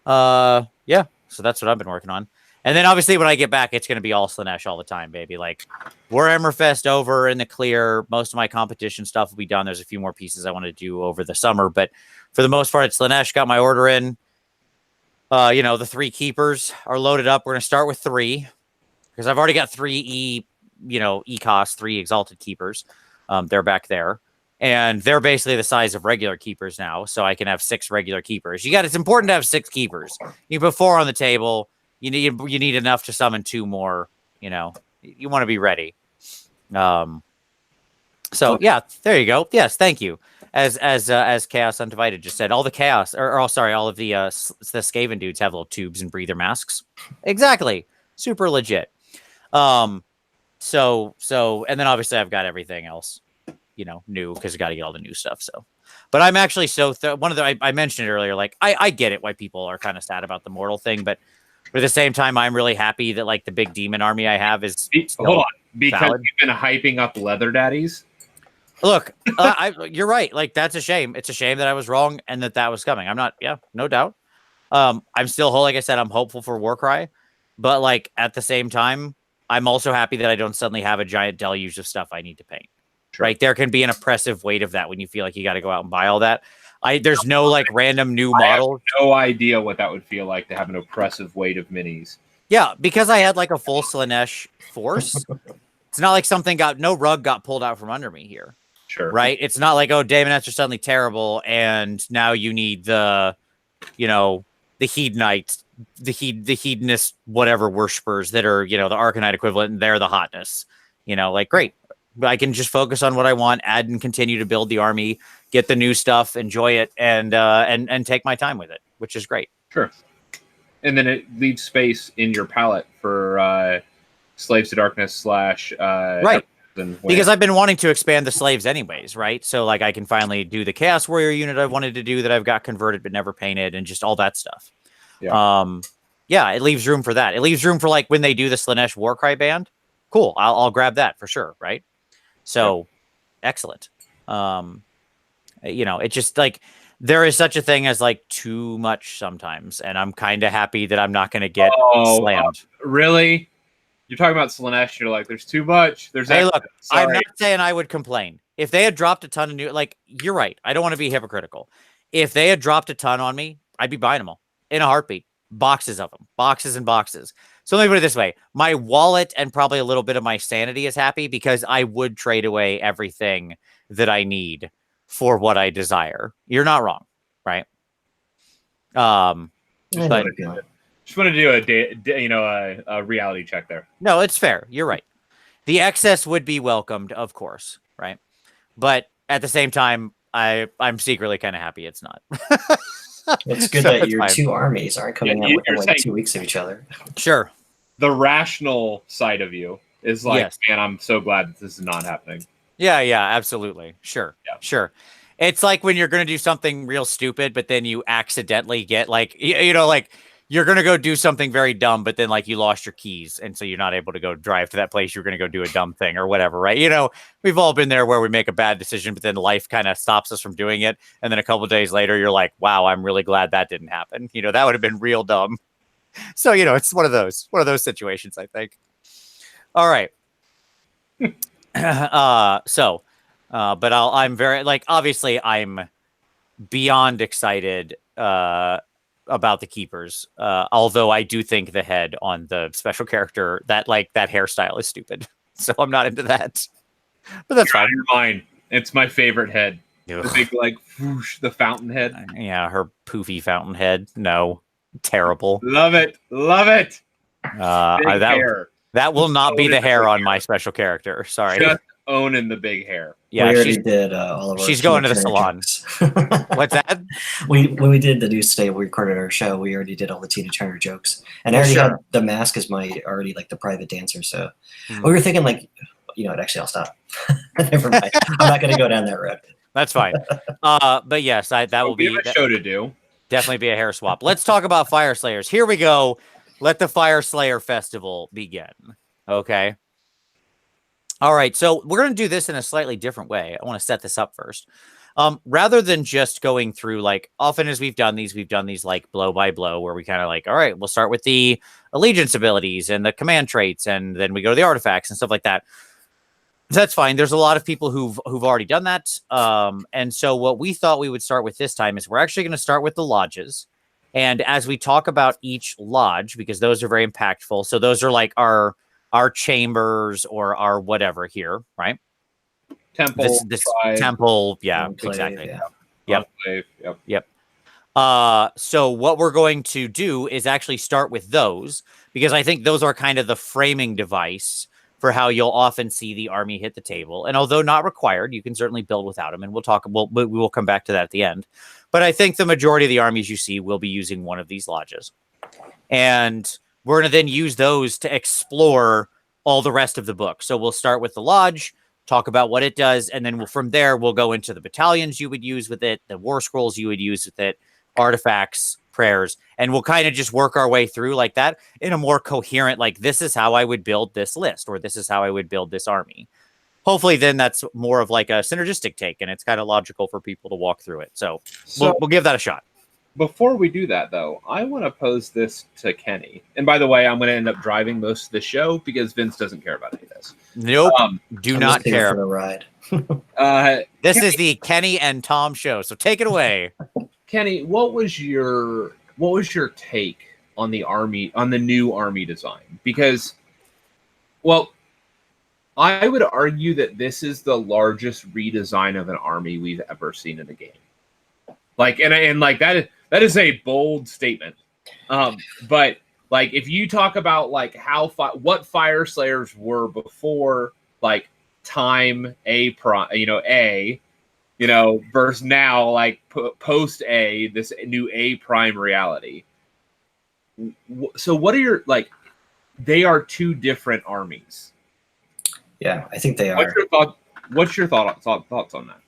Yeah. So that's what I've been working on. And then obviously when I get back, it's going to be all Slanesh all the time, baby. Like Warhammer Fest over in the clear. Most of my competition stuff will be done. There's a few more pieces I want to do over the summer, but for the most part, it's Slanesh. Got my order in. The 3 keepers are loaded up. We're going to start with 3 because I've already got 3 ECOS, 3 exalted keepers. They're back there. And they're basically the size of regular keepers now. So I can have 6 regular keepers. It's important to have 6 keepers. You put 4 on the table. You need enough to summon 2 more. You want to be ready. So yeah, there you go. Yes, thank you. As Chaos Undivided just said, all the Chaos, all of the Skaven dudes have little tubes and breather masks. Exactly, super legit. So and then obviously I've got everything else, new because I got to get all the new stuff. So, but I'm actually I mentioned it earlier. Like I get it why people are kind of sad about the mortal thing, but at the same time, I'm really happy that like the big demon army I have is hold on because valid. you've been hyping up leather daddies. Look, you're right. Like, that's a shame. It's a shame that I was wrong and that was coming. I'm not, no doubt. I'm still, like I said, I'm hopeful for Warcry, but like at the same time, I'm also happy that I don't suddenly have a giant deluge of stuff I need to paint. Sure. Right? There can be an oppressive weight of that when you feel like you got to go out and buy all that. There's no like random new model. No idea what that would feel like to have an oppressive weight of minis. Yeah, because I had like a full Slanesh force. It's not like no rug got pulled out from under me here. Sure. Right? It's not like, oh, Daemonettes are suddenly terrible, and now you need the Hedonites, the hedonist whatever worshippers that are, the Arcanite equivalent, and they're the hotness. Like, great. I can just focus on what I want, add and continue to build the army, get the new stuff, enjoy it, and take my time with it, which is great. Sure. And then it leaves space in your palette for Slaves to Darkness / right. Because I've been wanting to expand the slaves anyways, right? So like I can finally do the Chaos Warrior unit I wanted to do that I've got converted but never painted, and just all that stuff. Yeah. It leaves room for that. It leaves room for like when they do the Slanesh Warcry band. Cool. I'll grab that for sure, right? So excellent. It's just like there is such a thing as like too much sometimes, and I'm kind of happy that I'm not going to get slammed. Really? You're talking about Slanesh, you're like, there's too much. Hey, look, I'm not saying I would complain. If they had dropped a ton of new, like, you're right. I don't want to be hypocritical. If they had dropped a ton on me, I'd be buying them all in a heartbeat. Boxes of them. Boxes and boxes. So let me put it this way. My wallet and probably a little bit of my sanity is happy because I would trade away everything that I need for what I desire. You're not wrong, right? But just want to do a reality check there. No, it's fair. You're right. The excess would be welcomed, of course, right? But at the same time, I'm secretly kind of happy it's not. It's good that your two armies aren't coming out within like 2 weeks of each other. Sure. The rational side of you is like, yes. Man, I'm so glad that this is not happening. Yeah, absolutely. Sure. Yeah. Sure. It's like when you're going to do something real stupid, but then you accidentally get like, like you're going to go do something very dumb, but then like you lost your keys. And so you're not able to go drive to that place. You're going to go do a dumb thing or whatever, right? We've all been there where we make a bad decision, but then life kind of stops us from doing it. And then a couple of days later, you're like, wow, I'm really glad that didn't happen. That would have been real dumb. So, it's one of those situations, I think. All right. But I'm very, like, obviously I'm beyond excited, about the keepers. Although I do think the head on the special character, that hairstyle is stupid. So I'm not into that. But that's fine. Mine. It's my favorite head. Ugh. The big whoosh, the fountain head. Yeah, her poofy fountain head. No. Terrible. Love it. That will not be the hair on my special character. Sorry. Just owning the big hair. Yeah, we already did all of our. She's going to the salon. What's that? When we did the news today, we recorded our show. We already did all the Tina Turner jokes, and I already had the mask as my the private dancer. So we were thinking actually I'll stop. Never mind. I'm not going to go down that road. That's fine. But yes, that will be a show to do. Definitely be a hair swap. Let's talk about Fyreslayers. Here we go. Let the Fyreslayer festival begin. Okay. All right. So we're going to do this in a slightly different way. I want to set this up first. Rather than just going through, like, often as we've done these like blow by blow, where we kind of like, all right, we'll start with the allegiance abilities and the command traits, and then we go to the artifacts and stuff like that. That's fine. There's a lot of people who've already done that. And so what we thought we would start with this time is we're actually going to start with the lodges. And as we talk about each lodge, because those are very impactful. So those are like our chambers or our whatever here, right? Temple. This temple. Yeah, exactly. Yeah. Yep. So what we're going to do is actually start with those, because I think those are kind of the framing device for how you'll often see the army hit the table. And although not required, you can certainly build without them. And we will come back to that at the end. But I think the majority of the armies you see will be using one of these lodges. And we're going to then use those to explore all the rest of the book. So we'll start with the lodge, talk about what it does, and then from there, we'll go into the battalions you would use with it, the war scrolls you would use with it, artifacts, prayers, and we'll kind of just work our way through like that in a more coherent, like, this is how I would build this list, or this is how I would build this army. hopefully then that's more of like a synergistic take, and it's kind of logical for people to walk through it. So we'll give that a shot. Before we do that, though, I want to pose this to Kenny. And by the way, I'm going to end up driving most of the show because Vince doesn't care about any of this. Nope, do I'm not just here care. for the ride. This is the Kenny and Tom show, so take it away. Kenny, what was your take on the new army design? Because, well, I would argue that this is the largest redesign of an army we've ever seen in a game. Like, and like that is a bold statement. But like, if you talk about like what Fyreslayers were before, like time versus now, like post A, this new A prime reality. So what are your, like, they are two different armies. Yeah, I think they are. What's your thoughts on that?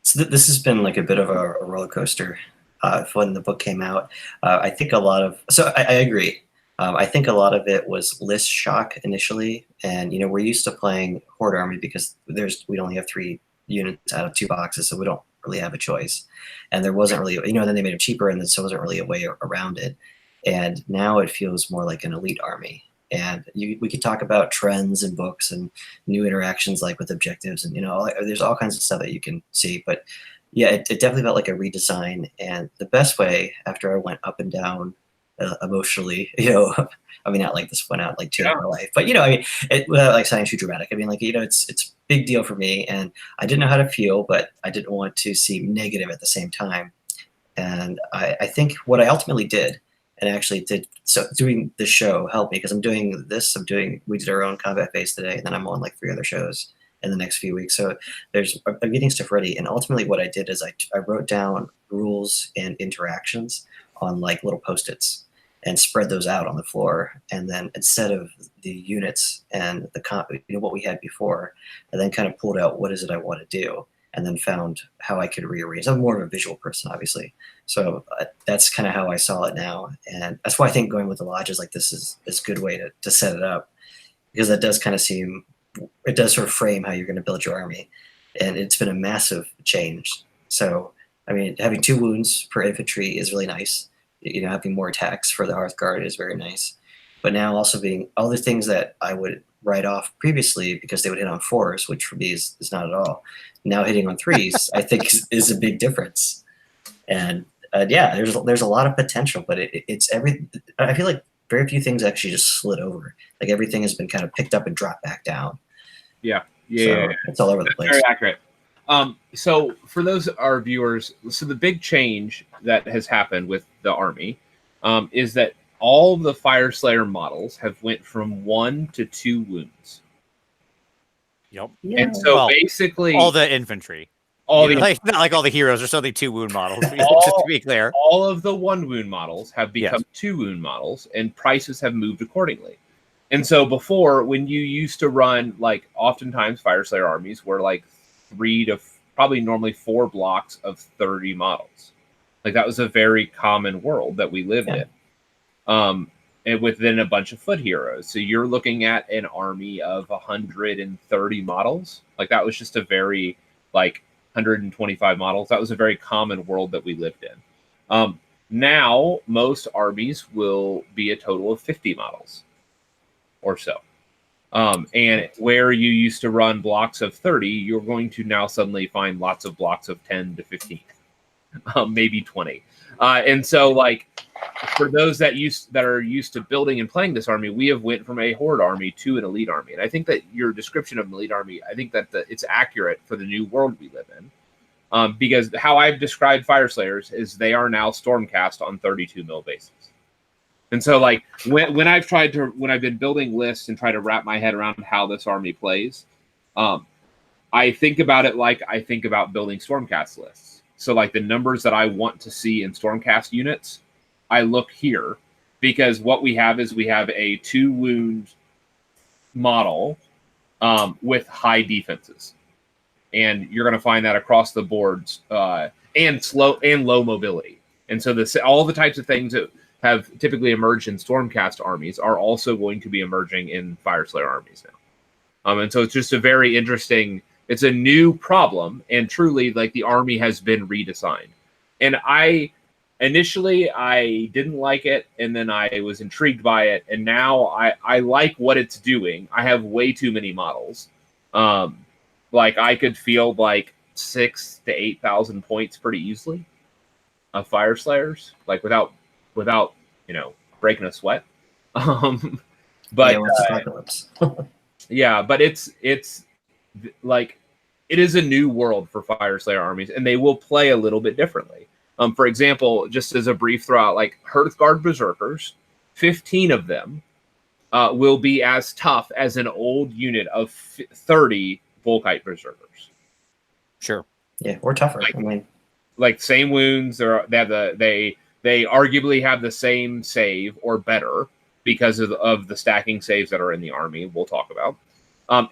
So this has been like a bit of a roller coaster when the book came out. I think a lot of, I agree. I think a lot of it was list shock initially, and we're used to playing Horde Army because we only have 3 units out of 2 boxes, so we don't really have a choice. And there wasn't really, then they made it cheaper, and then so wasn't really a way around it. And now it feels more like an elite army. And we could talk about trends in books and new interactions, like with objectives, and there's all kinds of stuff that you can see. But yeah, it definitely felt like a redesign. And the best way, after I went up and down emotionally, I mean, not like this went out like changed my life, but without like sounding too dramatic, I mean, like it's a big deal for me, and I didn't know how to feel, but I didn't want to seem negative at the same time. And I think what I ultimately did. And actually doing this show helped me because we did our own combat phase today, and then I'm on like 3 other shows in the next few weeks. So I'm getting stuff ready. And ultimately what I did is I wrote down rules and interactions on like little Post-its and spread those out on the floor. And then instead of the units and what we had before, I then kind of pulled out what is it I want to do, and then found how I could rearrange. I'm more of a visual person, obviously. So that's kind of how I saw it now. And that's why I think going with the lodges like this is a good way to set it up, because that does kind of it does sort of frame how you're going to build your army. And it's been a massive change. So, I mean, having 2 wounds per infantry is really nice. Having more attacks for the Hearthguard is very nice. But now also being all the things that I would write off previously because they would hit on 4s, which for me is not at all. Now hitting on 3s, I think is a big difference. And yeah, there's a lot of potential, but it's I feel like very few things actually just slid over. Like everything has been kind of picked up and dropped back down. Yeah. It's all over the place. Very accurate. So for those our viewers, so the big change that has happened with the army is that all of the Fyreslayer models have went from 1 to 2 wounds. Yep. Yeah. And so basically all the infantry. Not like all the heroes. There's only 2 wound models. Just to be clear, all of the 1 wound models have become 2 wound models, and prices have moved accordingly. And so before, when you used to run, like oftentimes Fyreslayer armies were like 3 to probably normally 4 blocks of 30 models. Like that was a very common world that we lived in. And within a bunch of foot heroes. So you're looking at an army of 130 models. Like that was just a very 125 models. That was a very common world that we lived in. Now most armies will be a total of 50 models or so. And where you used to run blocks of 30, you're going to now suddenly find lots of blocks of 10 to 15, maybe 20. And so for those that are used to building and playing this army, we have went from a horde army to an elite army. And I think that your description of an elite army, I think that it's accurate for the new world we live in. Because how I've described Fyreslayers is they are now Stormcast on 32 mil bases. And so when I've been building lists and try to wrap my head around how this army plays, I think about it like I think about building Stormcast lists. So the numbers that I want to see in Stormcast units, I look here, because what we have is we have a 2 wound model with high defenses. And you're going to find that across the boards and low mobility. And so all the types of things that have typically emerged in Stormcast armies are also going to be emerging in Fyreslayer armies now. And so it's just a very interesting. It's a new problem, and truly, like, the army has been redesigned. And initially I didn't like it, and then I was intrigued by it, and now I like what it's doing. I have way too many models. Like, I could field like 6,000 to 8,000 points pretty easily of Fyreslayers, like without breaking a sweat. But Apocalypse. yeah, but it's like, it is a new world for Fyreslayer armies, and they will play a little bit differently. For example, just as a brief throw, like Hearthguard Berserkers, 15 of them will be as tough as an old unit of 30 Volkite Berserkers. Sure. Yeah, or tougher. Like same wounds. They arguably have the same save or better because of the stacking saves that are in the army. We'll talk about,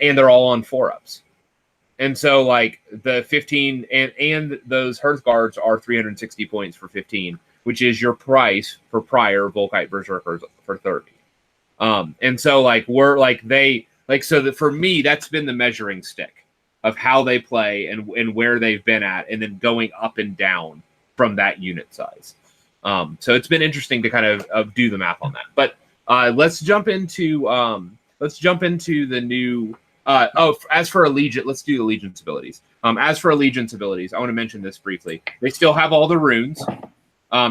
and they're all on 4-ups. And so, like, the 15 and those Hearthguards are 360 points for 15, which is your price for prior Volkite Berserkers for 30. And so, like, for me, that's been the measuring stick of how they play and where they've been at, and then going up and down from that unit size. So it's been interesting to kind of do the math on that. But let's jump into the new. As for Allegiance, let's do Allegiance abilities. As for Allegiance abilities, I want to mention this briefly. They still have all the runes.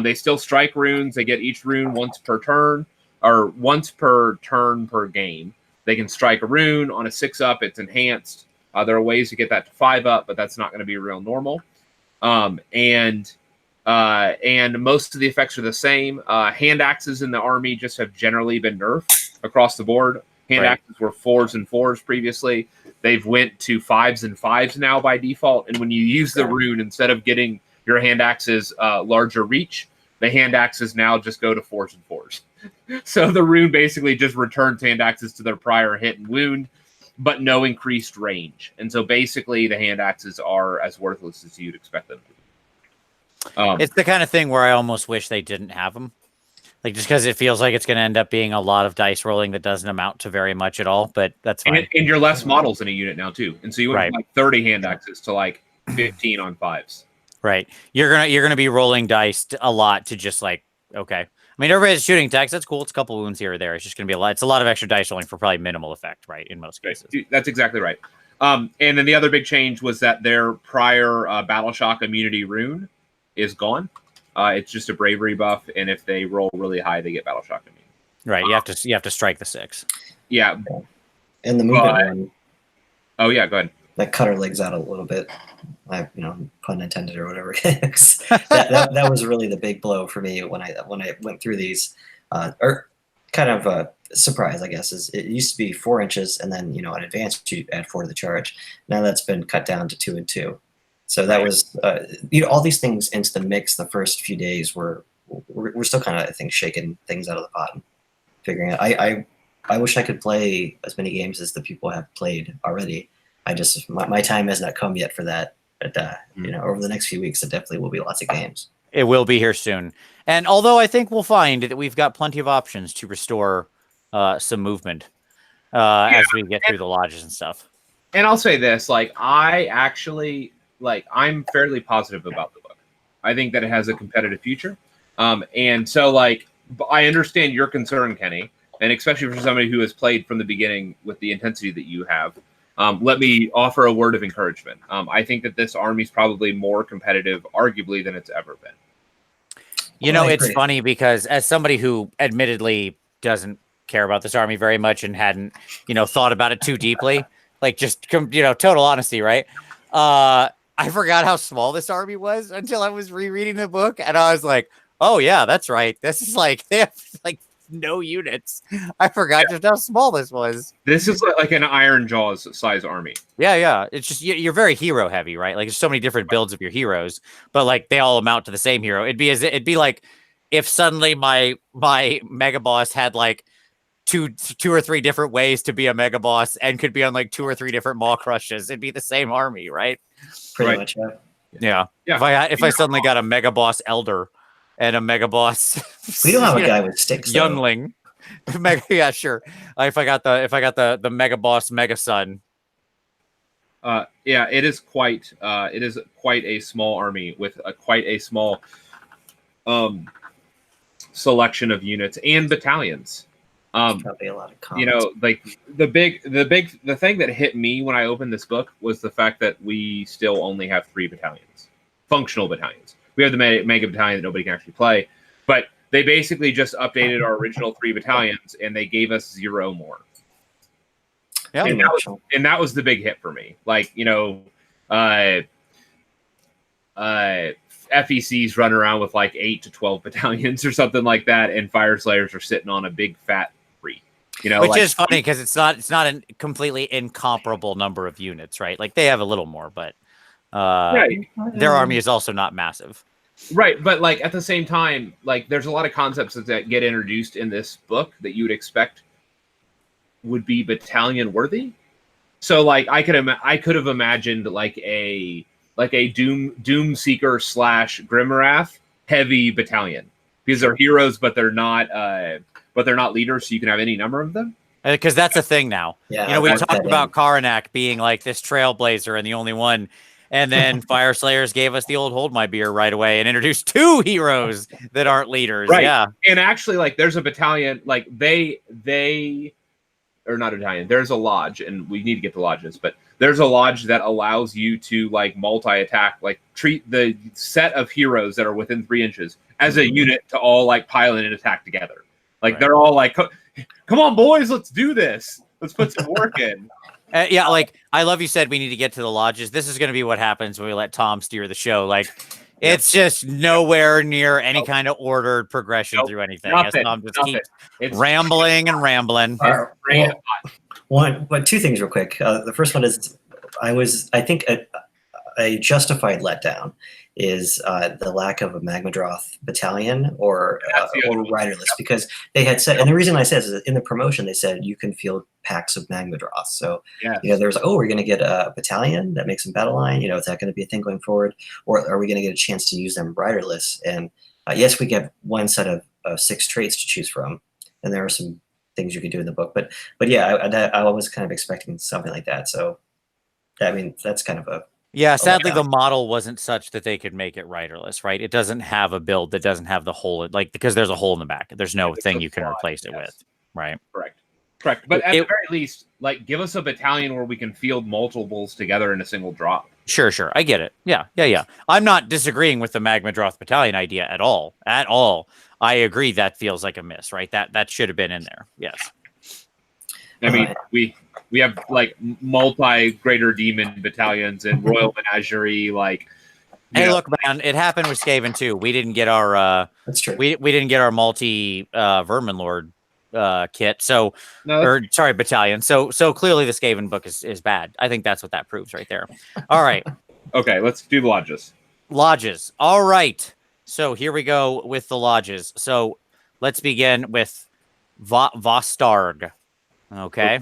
They still strike runes. They get each rune once per turn, or once per turn per game. They can strike a rune on a 6-up. It's enhanced. There are ways to get that to 5-up, but that's not going to be real normal. And most of the effects are the same. Hand axes in the army just have generally been nerfed across the board. Hand axes were 4s and 4s previously. They've went to 5s and 5s now by default. And when you use the rune, instead of getting your hand axes larger reach, the hand axes now just go to 4s and 4s. So the rune basically just returns hand axes to their prior hit and wound, but no increased range. And so basically the hand axes are as worthless as you'd expect them to be. It's the kind of thing where I almost wish they didn't have them. Like, just because it feels like it's going to end up being a lot of dice rolling that doesn't amount to very much at all, but that's fine. And you're less models in a unit now too, and so you went from like 30 hand axes to like 15 on 5s. Right. You're gonna be rolling dice a lot to just like, okay. I mean, everybody's shooting attacks. That's cool. It's a couple wounds here or there. It's just gonna be a lot. It's a lot of extra dice rolling for probably minimal effect, right? In most cases. That's exactly right. And then the other big change was that their prior Battle Shock immunity rune is gone. It's just a bravery buff, and if they roll really high, they get Battle Shock immunity. Right, you have to strike the 6. Yeah, and the movement one. Oh yeah, go ahead. That cut our legs out a little bit. Pun intended or whatever. that was really the big blow for me when I went through these. Or kind of a surprise, I guess, is it used to be 4 inches, and then in advanced you add 4 to the charge. Now that's been cut down to 2 and 2. So that was, all these things into the mix. The first few days we're still kind of, I think, shaking things out of the pot and figuring it. I wish I could play as many games as the people have played already. My time has not come yet for that. But over the next few weeks, there definitely will be lots of games. It will be here soon. And although I think we'll find that we've got plenty of options to restore some movement as we get through the lodges and stuff. And I'll say this, like, I'm fairly positive about the book. I think that it has a competitive future. And so, like, I understand your concern, Kenny, and especially for somebody who has played from the beginning with the intensity that you have. Let me offer a word of encouragement. I think that this army's probably more competitive, arguably, than it's ever been. It's funny because as somebody who admittedly doesn't care about this army very much and hadn't, thought about it too deeply, like, just, total honesty, right? I forgot how small this army was until I was rereading the book, and I was like, oh yeah, that's right. This is like, they have like no units. I forgot just how small this was. This is like an Iron Jaws size army. Yeah. It's just, you're very hero heavy, right? Like, there's so many different builds of your heroes, but like they all amount to the same hero. It'd be like if suddenly my mega boss had like two or three different ways to be a mega boss and could be on like 2 or 3 different maw crushes. It'd be the same army, right? Pretty much, yeah. If I suddenly got a mega boss elder and a mega boss, we don't have a guy with sticks. youngling. Mega, yeah, sure. If I got the mega boss, mega son. Yeah, it is quite a small army with quite a small selection of units and battalions. Probably a lot of comments. You know, like the thing that hit me when I opened this book was the fact that we still only have 3 battalions, functional battalions. We have the mega battalion that nobody can actually play, but they basically just updated our original 3 battalions and they gave us 0 more. Yeah, and that was the big hit for me. Like, you know, FECs run around with like 8 to 12 battalions or something like that, and Fyreslayers are sitting on a big fat 3. You know, which like, is funny because it's not a completely incomparable number of units, right? Like they have a little more, but right. Their army is also not massive. Right, but like at the same time, like there's a lot of concepts that get introduced in this book that you would expect would be battalion worthy. So like I could have imagined like a Doom Seeker / Grimwrath heavy battalion, because they're heroes but they're not leaders, so you can have any number of them. Because that's a thing now. Yeah, you know, we talked about Karnak being like this trailblazer and the only one. And then Fyreslayers gave us the old hold my beer right away and introduced 2 heroes that aren't leaders. Right. Yeah. And actually, like, there's a battalion, like they or not a battalion, there's a lodge, and we need to get the lodges, but there's a lodge that allows you to like multi-attack, like treat the set of heroes that are within 3 inches as a unit to all like pile in and attack together. Like right. They're all like, come on, boys, let's do this. Let's put some work in. Yeah, like I love you said we need to get to the lodges. This is going to be what happens when we let Tom steer the show. Like it's just nowhere near any kind of ordered progression through anything. Tom just keeps rambling and rambling. But 2 things real quick. The first one is I think a justified letdown is the lack of a Magmadroth battalion or riderless, because they had said, and the reason I said is in the promotion they said you can field packs of Magmadroth. So you know, there's we're going to get a battalion that makes some battle line. You know, is that going to be a thing going forward, or are we going to get a chance to use them riderless? And yes, we get one set of 6 traits to choose from, and there are some things you could do in the book. But yeah, I was kind of expecting something like that. So I mean, that's kind of a sadly, the model wasn't such that they could make it riderless, right? It doesn't have a build that doesn't have the hole, like because there's a hole in the back. There's no thing you can replace it with, right? Correct. But at the very least, like give us a battalion where we can field multiples together in a single drop. Sure. I get it. Yeah. I'm not disagreeing with the Magmadroth battalion idea at all. I agree that feels like a miss, right? That should have been in there. Yes. I mean, we have like multi Greater Demon battalions and Royal Menagerie. Like, hey, look, man, it happened with Skaven too. We didn't get our that's true. We didn't get our multi Vermin Lord kit. So, battalion. So clearly the Skaven book is bad. I think that's what that proves right there. All right. Okay, let's do the lodges. Lodges. All right. So here we go with the lodges. So let's begin with Vostarg. Okay.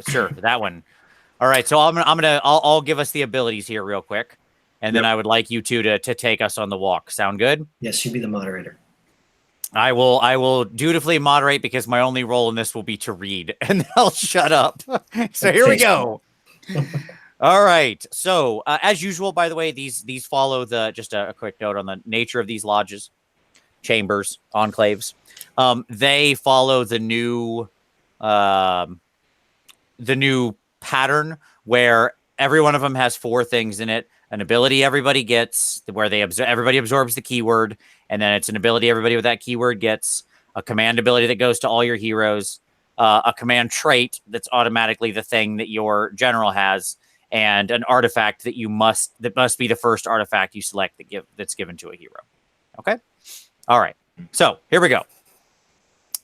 Sure, that one. All right, so I'll give us the abilities here real quick, and then I would like you two to take us on the walk. Sound good? Yes, you be the moderator. I will dutifully moderate because my only role in this will be to read, and then I'll shut up. So here we go. All right. So as usual, by the way, these follow just a quick note on the nature of these lodges, chambers, enclaves. They follow the new pattern where every one of them has 4 things in it. An ability everybody gets, where everybody absorbs the keyword, and then it's an ability everybody with that keyword gets, a command ability that goes to all your heroes, a command trait that's automatically the thing that your general has, and an artifact that must be the first artifact you select that's given to a hero. Okay? All right. So here we go.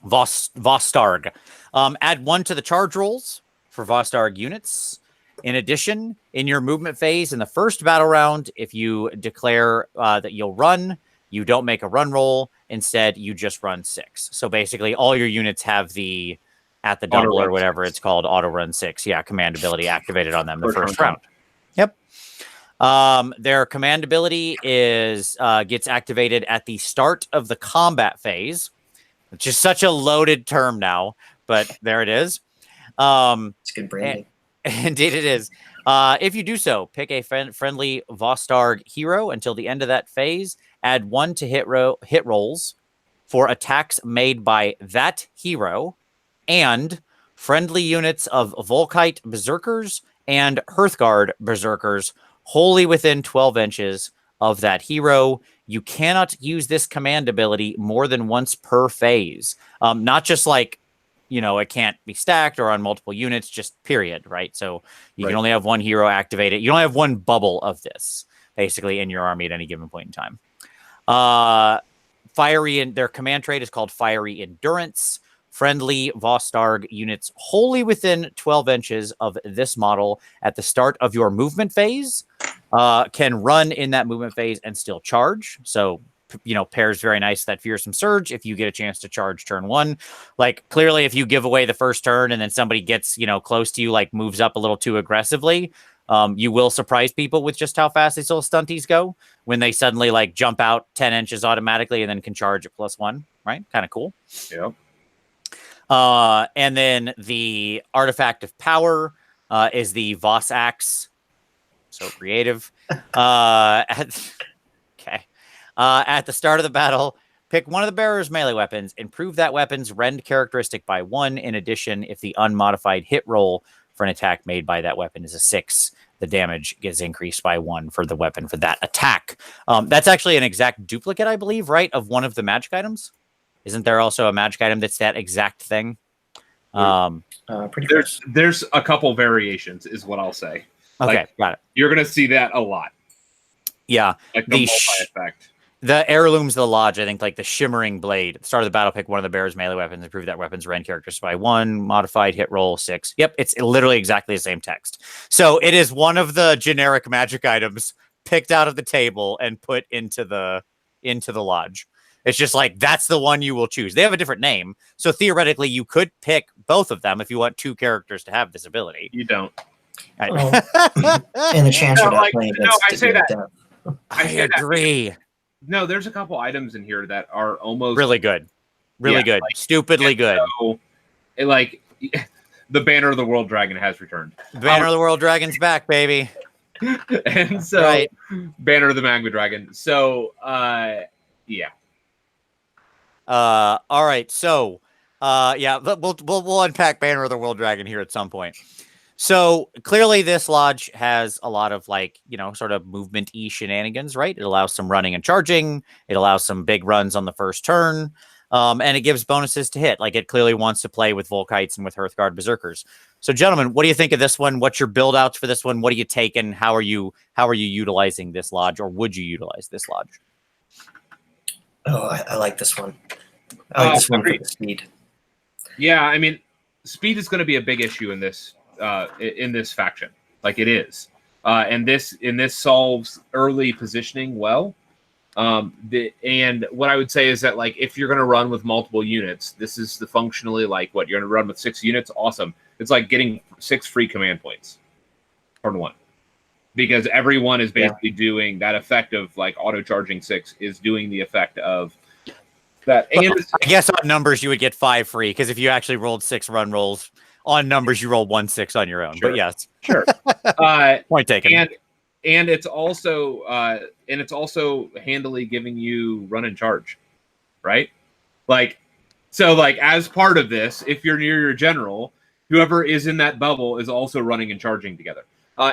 Vostarg. Add 1 to the charge rolls for Vostarg units. In addition, in your movement phase in the first battle round, if you declare that you'll run, you don't make a run roll. Instead, you just run 6. So basically, all your units have at the double or whatever it's called, auto run 6. Yeah, command ability activated on them the first round. Yep. Their command ability gets activated at the start of the combat phase. which is such a loaded term now, but there it is. It's good branding. Indeed it is. If you do so, pick a friendly Vostarg hero until the end of that phase. Add 1 to hit rolls for attacks made by that hero and friendly units of Volkite Berserkers and Hearthguard Berserkers wholly within 12 inches of that hero. You cannot use this command ability more than once per phase. Not just like, it can't be stacked or on multiple units, just period, right? So you can only have one hero activated. You only have one bubble of this, basically, in your army at any given point in time. Their command trait is called Fiery Endurance. Friendly Vostarg units wholly within 12 inches of this model at the start of your movement phase can run in that movement phase and still charge. So pairs very nice that Fearsome Surge if you get a chance to charge turn 1. Like, clearly, if you give away the first turn and then somebody gets, close to you, like moves up a little too aggressively, you will surprise people with just how fast these little stunties go when they suddenly like jump out 10 inches automatically and then can charge at +1, right? Kind of cool. Yep. And then the Artifact of Power is the Voss Axe. So creative. Okay. At the start of the battle, pick one of the bearer's melee weapons. Improve that weapon's rend characteristic by 1. In addition, if the unmodified hit roll for an attack made by that weapon is a 6, the damage gets increased by 1 for the weapon for that attack. That's actually an exact duplicate, I believe, right, of one of the magic items. Isn't there also a magic item that's that exact thing? Pretty close. There's a couple variations, is what I'll say. Okay, got it. You're gonna see that a lot. Yeah, like the multi-effect. The Heirlooms of the Lodge, I think, like the Shimmering Blade. At the start of the battle, pick one of the bearer's melee weapons. Improve that weapon's rend characteristics by 1. Modified hit roll 6. Yep, it's literally exactly the same text. So it is one of the generic magic items picked out of the table and put into the lodge. It's just like, that's the one you will choose. They have a different name. So theoretically, you could pick both of them if you want 2 characters to have this ability. You don't. And the chance for that playing I say that. I agree. No, there's a couple items in here that are almost really good. Really good. Like, stupidly good. So, the Banner of the World Dragon has returned. Banner of the World Dragon's back, baby. And so, Banner of the Magma Dragon. So, yeah. All right. So, we'll unpack Banner of the World Dragon here at some point. So clearly this lodge has a lot of sort of movement-y shenanigans, right? It allows some running and charging. It allows some big runs on the first turn. And it gives bonuses to hit. Like, it clearly wants to play with Volkites and with Hearthguard Berserkers. So gentlemen, what do you think of this one? What's your build outs for this one? What are you taking? How are you utilizing this lodge, or would you utilize this lodge? Oh, I like this one. I like this one for the speed. Yeah, I mean, speed is going to be a big issue in this faction, like it is, and this solves early positioning well. And what I would say is that, like, if you're going to run with multiple units, this is the functionally like what you're going to run with 6 units. Awesome. It's like getting 6 free command points turn 1, because everyone is basically doing that effect of like auto charging 6 is doing the effect of that. And I guess on numbers you would get 5 free, because if you actually rolled 6 run rolls on numbers, you roll 1/6 on your own. Sure. But yes, sure. Point taken. And it's also handily giving you run and charge, right? So as part of this, if you're near your general, whoever is in that bubble is also running and charging together.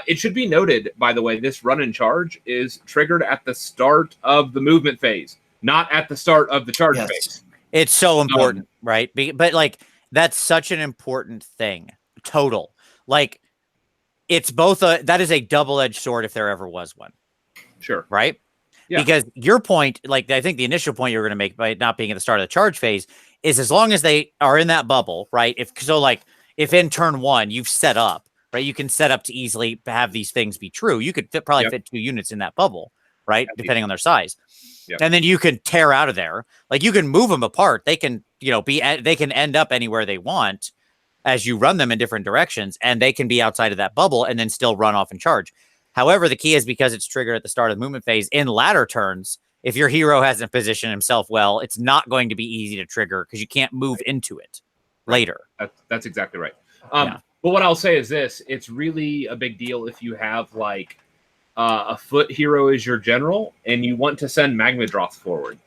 It should be noted, by the way, this run and charge is triggered at the start of the movement phase, not at the start of the charge phase. It's so important, right? But that's such an important thing. Total. Like, it's both that is a double-edged sword if there ever was one. Sure. Right? Yeah. Because your point, I think the initial point you were going to make by not being at the start of the charge phase is, as long as they are in that bubble, right? If in turn 1 you've set up, right? You can set up to easily have these things be true. You could probably fit 2 units in that bubble, right? Depending on their size. Yep. And then you can tear out of there. Like, you can move them apart. They can, they can end up anywhere they want as you run them in different directions, and they can be outside of that bubble and then still run off and charge. However, the key is, because it's triggered at the start of the movement phase, in latter turns, if your hero hasn't positioned himself well, it's not going to be easy to trigger because you can't move into it later. That's exactly right. Yeah. But what I'll say is this: it's really a big deal if you have like a foot hero as your general and you want to send Magmadroth forward.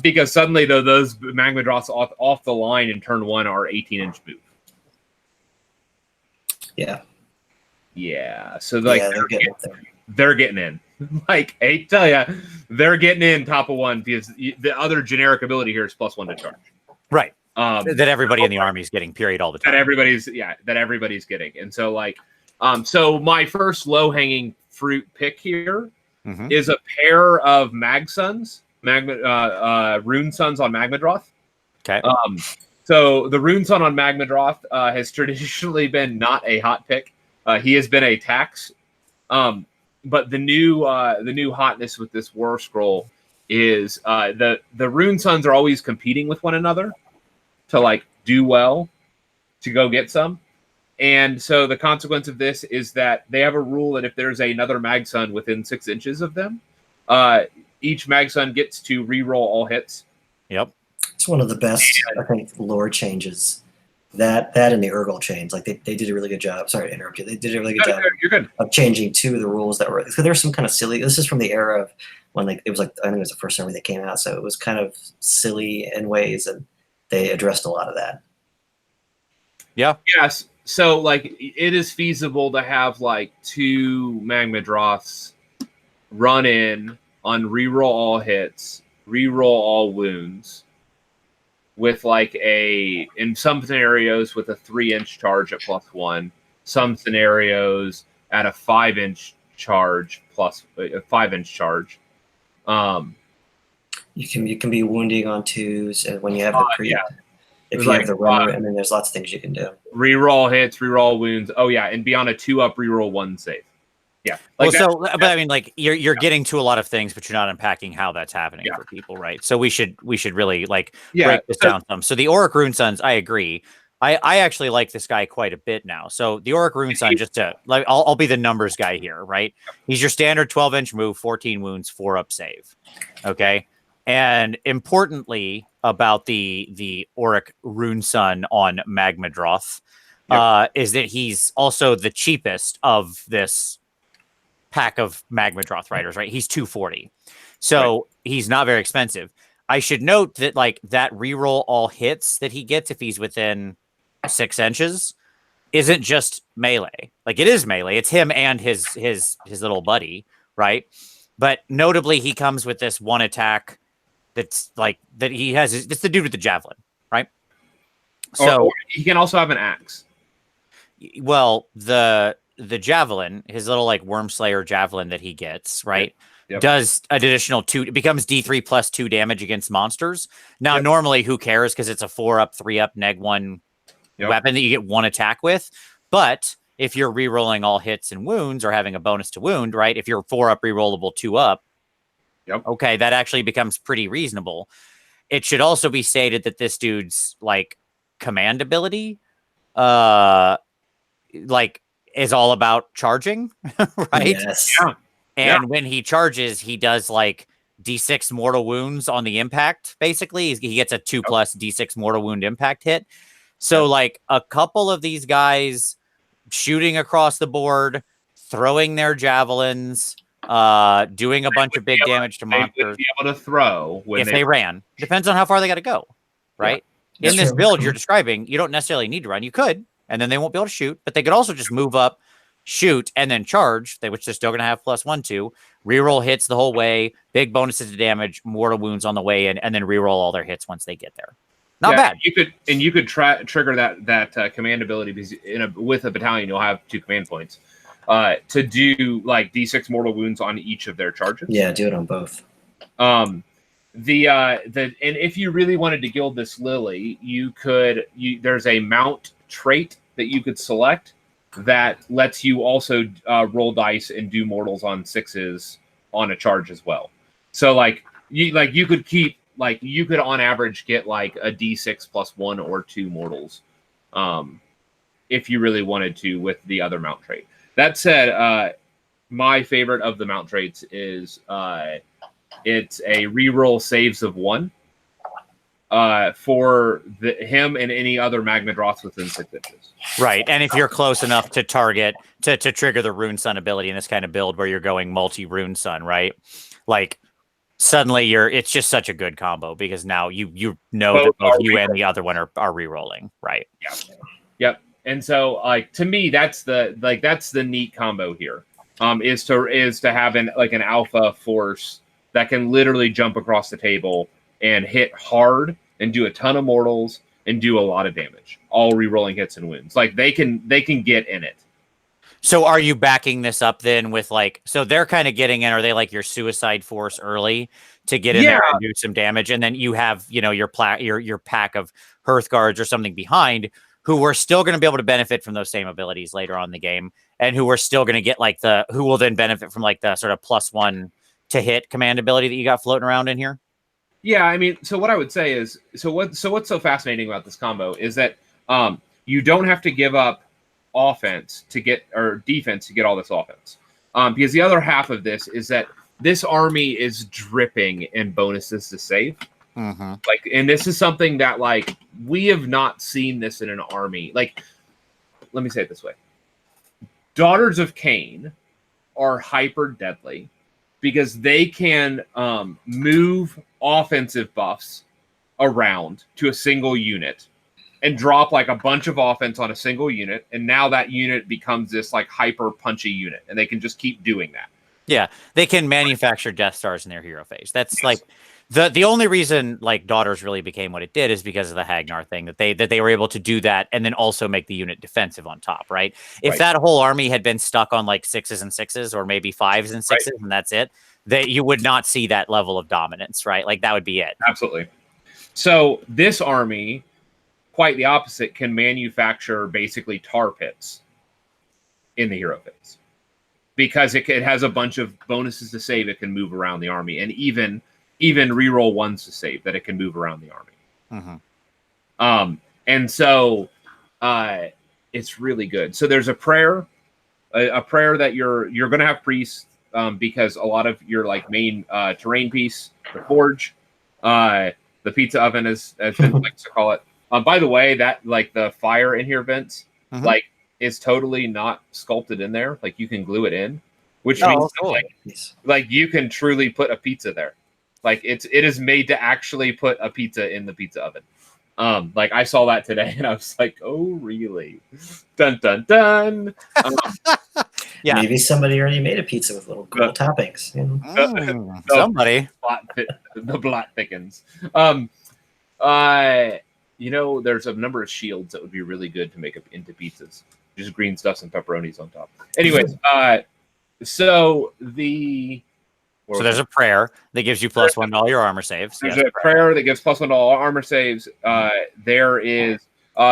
Because suddenly, though, those Magmadroths off the line in turn 1 are 18-inch move. Yeah. Yeah. So like they're getting in. Like, I hate to tell you, they're getting in top of 1 because the other generic ability here is +1 to charge. Right. That everybody in the army is getting, period, all the time. That everybody's getting. And so like, so my first low-hanging fruit pick here is a pair of Rune Suns on Magmadroth. Okay. So the Rune Sun on Magmadroth has traditionally been not a hot pick. He has been a tax. But the new hotness with this War Scroll is the Rune Suns are always competing with one another to like do well, to go get some. And so the consequence of this is that they have a rule that if there's another Mag Sun within 6 inches of them, each Mag Sun gets to re-roll all hits. Yep. It's one of the best, I think, lore changes. That and the Urgle change, like they did a really good job. Sorry to interrupt you. They did a really good job. You're good. Of changing 2 of the rules that were. Because there's some kind of silly. This is from the era of when like it was like I think it was the first army that came out, so it was kind of silly in ways, and they addressed a lot of that. Yeah. Yes. So like it is feasible to have like 2 Magmadroths run in on reroll all hits, reroll all wounds, with like in some scenarios with a 3-inch charge at +1, some scenarios at a 5-inch charge plus a 5-inch charge. You can be wounding on 2s, and when you have the creep, if you have the runner, and then there's lots of things you can do. Reroll hits, reroll wounds. Oh yeah, and be on a 2-up reroll 1 save. Yeah. Like but I mean, like you're getting to a lot lot, but you're not unpacking how that's happening for people, right? So we should really like break this down some. So the Orac Rune Suns, I agree. I actually like this guy quite a bit now. So the Orac Rune Sun, just to like, I'll be the numbers guy here, right? He's your standard 12-inch move, 14 wounds, 4-up save. Okay. And importantly about the Orac Rune Sun on Magmadroth is that he's also the cheapest of this pack of Magmadroth riders, right? He's 240. So he's not very expensive. I should note that like that reroll all hits that he gets if he's within 6 inches isn't just melee. Like it is melee. It's him and his little buddy, right? But notably he comes with this one attack that's like that he has. It's the dude with the javelin, right? So or he can also have an axe. Well, the javelin, his little like Wormslayer javelin that he gets, right? Yep. Does an additional 2. It becomes D3 plus 2 damage against monsters. Now, normally, who cares? Because it's a 4-up, 3-up, -1 weapon that you get 1 attack with. But if you're re-rolling all hits and wounds or having a bonus to wound, right? If you're 4-up, re-rollable, 2-up, okay, that actually becomes pretty reasonable. It should also be stated that this dude's like command ability, like is all about charging, right? Yes. Yeah. And when he charges, he does like D6 mortal wounds on the impact. Basically, he gets a 2+ D6 mortal wound impact hit. So like a couple of these guys shooting across the board, throwing their javelins, doing a bunch of big damage to monsters. They would be able to throw if they ran. Depends on how far they got to go, right? In this build you're describing, you don't necessarily need to run. You could, and then they won't be able to shoot, but they could also just move up, shoot, and then charge, which they're still going to have +1/+2, reroll hits the whole way, big bonuses to damage, mortal wounds on the way in, and then reroll all their hits once they get there. Not bad. You could trigger that command ability because with a battalion you'll have 2 command points to do like D6 mortal wounds on each of their charges. Yeah, do it on both. And if you really wanted to gild this lily, there's a mount trait that you could select that lets you also roll dice and do mortals on 6s on a charge as well. So you could on average get like a D6 +1 or 2 mortals if you really wanted to with the other mount trait. That said, my favorite of the mount traits is it's a reroll saves of 1 for him and any other Magmadroths within 6 inches. Right, and if you're close enough to target to trigger the Rune Sun ability in this kind of build where you're going multi-Rune Sun, right? Like suddenly it's just such a good combo because now you know that both you and the other one are re-rolling, right? Yeah. Yep. And so like to me that's the neat combo here. Is to have an alpha force that can literally jump across the table and hit hard and do a ton of mortals and do a lot of damage, all re-rolling hits and wounds. Like they can get in it. So are you backing this up then with so they're kind of getting in, are they like your suicide force early to get in there and do some damage? And then you have, your pack of Hearthguards or something behind who are still going to be able to benefit from those same abilities later on in the game and who are still going to get who will then benefit from the sort of +1 to hit command ability that you got floating around in here? Yeah, I mean, so what I would say is, what's so fascinating about this combo is that you don't have to give up offense to get or defense to get all this offense. Because the other half of this is that this army is dripping in bonuses to save. Mm-hmm. And this is something that we have not seen this in an army. Let me say it this way: Daughters of Cain are hyper deadly because they can move offensive buffs around to a single unit and drop a bunch of offense on a single unit, and now that unit becomes this hyper punchy unit, and they can just keep doing that. Yeah, they can manufacture Death Stars in their hero phase. That's the only reason Daughters really became what it did is because of the Hagnar thing, that they were able to do that and then also make the unit defensive on top, right? If that whole army had been stuck on 6s and 6s or maybe 5s and 6s and that's it, you would not see that level of dominance, right? That would be it. Absolutely. So this army, quite the opposite, can manufacture basically tar pits in the hero phase because it has a bunch of bonuses to save. It can move around the army and even reroll 1s to save that it can move around the army. Mm-hmm. And so it's really good. So there's a prayer that you're going to have priests because a lot of your main terrain piece, the forge, the pizza oven as Vince likes to call it. By the way, that the fire in here, Vince, mm-hmm. Is totally not sculpted in there. You can glue it in, which means cool. you can truly put a pizza there. It is made to actually put a pizza in the pizza oven. I saw that today and I was like, oh, really? Dun, dun, dun. Yeah. Maybe somebody already made a pizza with little cool toppings. Somebody. The blot thickens. There's a number of shields that would be really good to make up into pizzas. Just green stuff and pepperonis on top. Anyways, so there's a prayer that gives you +1 to all your armor saves. There's a prayer that gives +1 to all armor saves. There is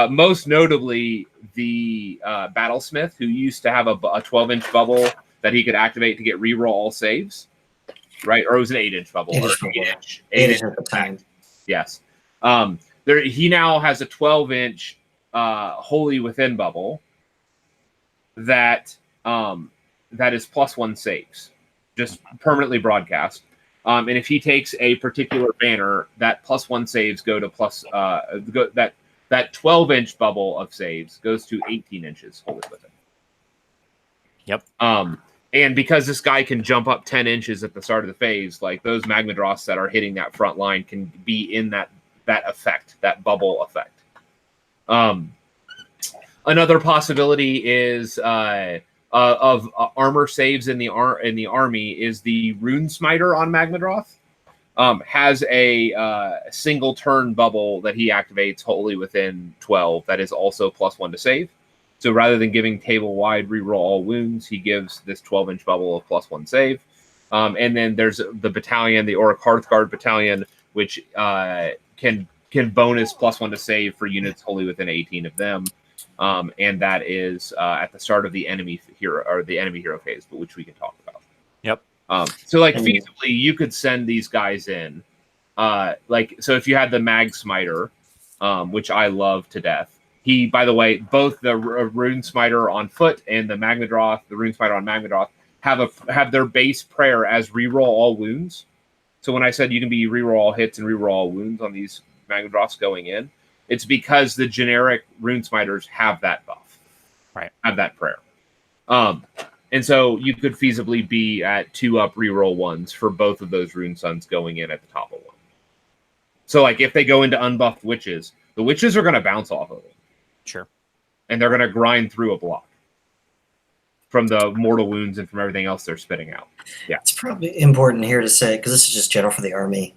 most notably the Battlesmith, who used to have a 12-inch bubble that he could activate to get reroll all saves, right? Or it was an 8-inch bubble. 8-inch at the time. Yes. He now has a 12-inch Holy Within bubble that is +1 saves, just permanently broadcast. And if he takes a particular banner, that +1 saves go to that 12-inch bubble of saves goes to 18 inches Holy Within. Yep. And because this guy can jump up 10 inches at the start of the phase, those Magmadroths that are hitting that front line can be in that effect, that bubble effect. Another possibility is of armor saves in the army is the Rune Smiter on Magmadroth. Has a single turn bubble that he activates wholly within 12 that is also +1 to save. So rather than giving table wide reroll all wounds, he gives this 12-inch bubble of +1 save. And then there's the battalion, the Orac Hearthguard battalion, which can bonus +1 to save for units wholly within 18 of them. And that is at the start of the enemy hero or the enemy hero phase, but which we can talk about. Yep. So feasibly, you could send these guys in. So if you had the Mag Smiter, which I love to death. He, by the way, both the Rune Smiter on foot and the Magmadroth, the Rune Smiter on Magmadroth, have their base prayer as reroll all wounds. So when I said you can be reroll all hits and reroll all wounds on these Magmadroths going in, it's because the generic Rune Smiters have that buff, right? Have that prayer. And so you could feasibly be at 2-up reroll ones for both of those Rune Suns going in at the top of one. So like if they go into unbuffed witches, the witches are going to bounce off of it. Sure. And they're going to grind through a block from the mortal wounds and from everything else they're spitting out. Yeah. It's probably important here to say, because this is just general for the army,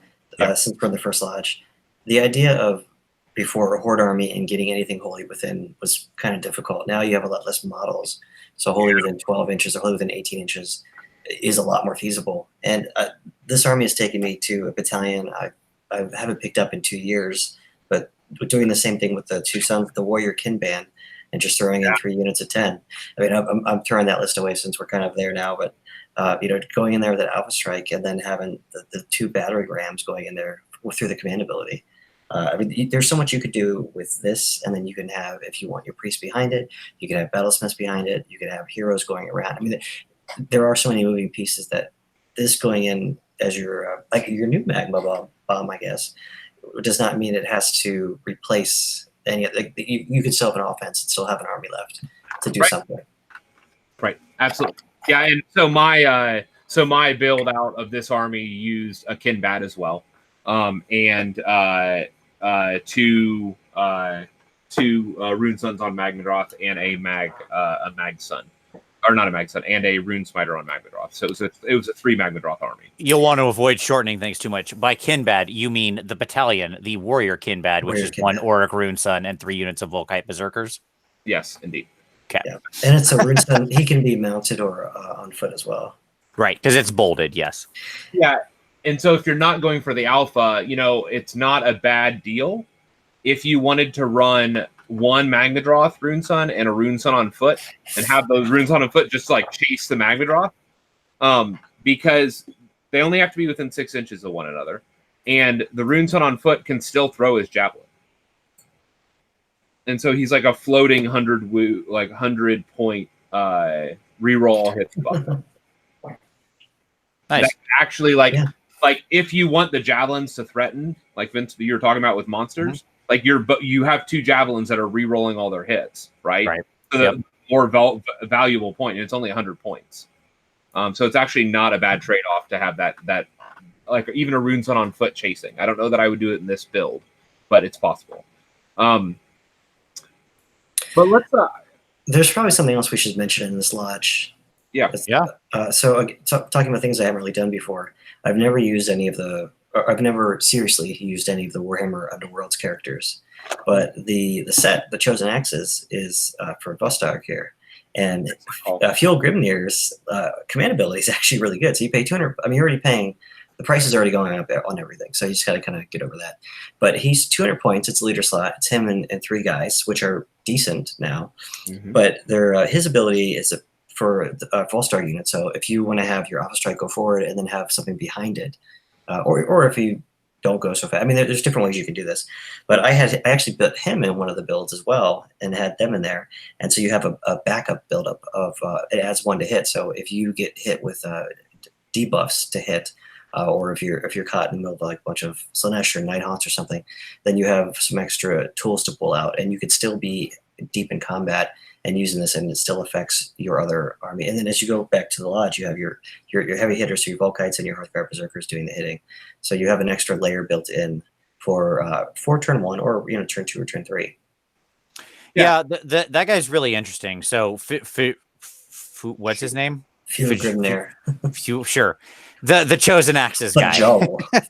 since we're in the first lodge, the idea of before a horde army and getting anything holy within was kind of difficult. Now you have a lot less models. So holy within 12 inches or holy within 18 inches is a lot more feasible. And this army has taken me to a battalion I haven't picked up in 2 years, but we're doing the same thing with the two sons, the warrior kin band, and just throwing in 3 units of 10. I mean, I'm throwing that list away since we're kind of there now, but going in there with that Alpha Strike and then having the 2 battering rams going in there through the command ability. I mean, there's so much you could do with this, and then you can have, if you want, your priest behind it. You can have battlesmiths behind it. You can have heroes going around. I mean, there are so many moving pieces that this going in as your like your new magma bomb, I guess, does not mean it has to replace any. Like, you could still have an offense and still have an army left to do something. Right. Absolutely. Yeah. And so my build out of this army used a kin bat as well, and two Rune Suns on Magmadroth and a Mag Sun, or not a Mag Sun, and a Rune Smiter on Magmadroth. So it was a 3 Magmadroth army. You'll want to avoid shortening things too much. By Kinbad, you mean the battalion, the Warrior Kinbad, which is 1 Orac Rune Sun and 3 units of Volkite Berserkers. Yes, indeed. Okay. Yeah. And it's a Rune Sun. He can be mounted or on foot as well. Right, because it's bolded, yes. Yeah. And so if you're not going for the alpha, it's not a bad deal if you wanted to run 1 Magmadroth Rune Sun and a Rune Sun on foot and have those Rune Sun on foot just like chase the Magmadroth, because they only have to be within 6 inches of one another, and the Rune Sun on foot can still throw his javelin, and so he's like a floating 100 point reroll all hits button. Nice. That actually, like if you want the javelins to threaten, like Vince, you were talking about with monsters. Like you have 2 javelins that are re-rolling all their hits, right? Right. So the more valuable point, and it's only 100 points. So it's actually not a bad trade-off to have that like even a Rune Sun on foot chasing. I don't know that I would do it in this build, but it's possible. But let's. There's probably something else we should mention in this lodge. Yeah. So talking about things I haven't really done before, I've never used any of the. I've never seriously used any of the Warhammer Underworlds characters, but the set, the Chosen Axes, is for Vostok here, and Fuel Grimnir's command ability is actually really good. So you pay 200. I mean, you're already paying. The price is already going up on everything, so you just got to kind of get over that. But he's 200 points. It's a leader slot. It's him and 3 guys, which are decent now. Mm-hmm. But his ability is for a Volstar unit. So if you want to have your Alpha Strike go forward and then have something behind it. Or if you don't go so fast. I mean, there's different ways you can do this. But I actually built him in one of the builds as well and had them in there. And so you have a backup buildup of it adds 1 to hit. So if you get hit with debuffs to hit, or if you're caught in the middle of like a bunch of Slanesh or Night Haunts or something, then you have some extra tools to pull out, and you could still be deep in combat and using this, and it still affects your other army. And then as you go back to the lodge, you have your heavy hitters, so your Volkites and your Hearthguard Berserkers doing the hitting. So you have an extra layer built in for turn 1 or turn 2 or turn 3. Yeah, that guy's really interesting. So what's his name? Grimnir. Sure. The Chosen Axes guy.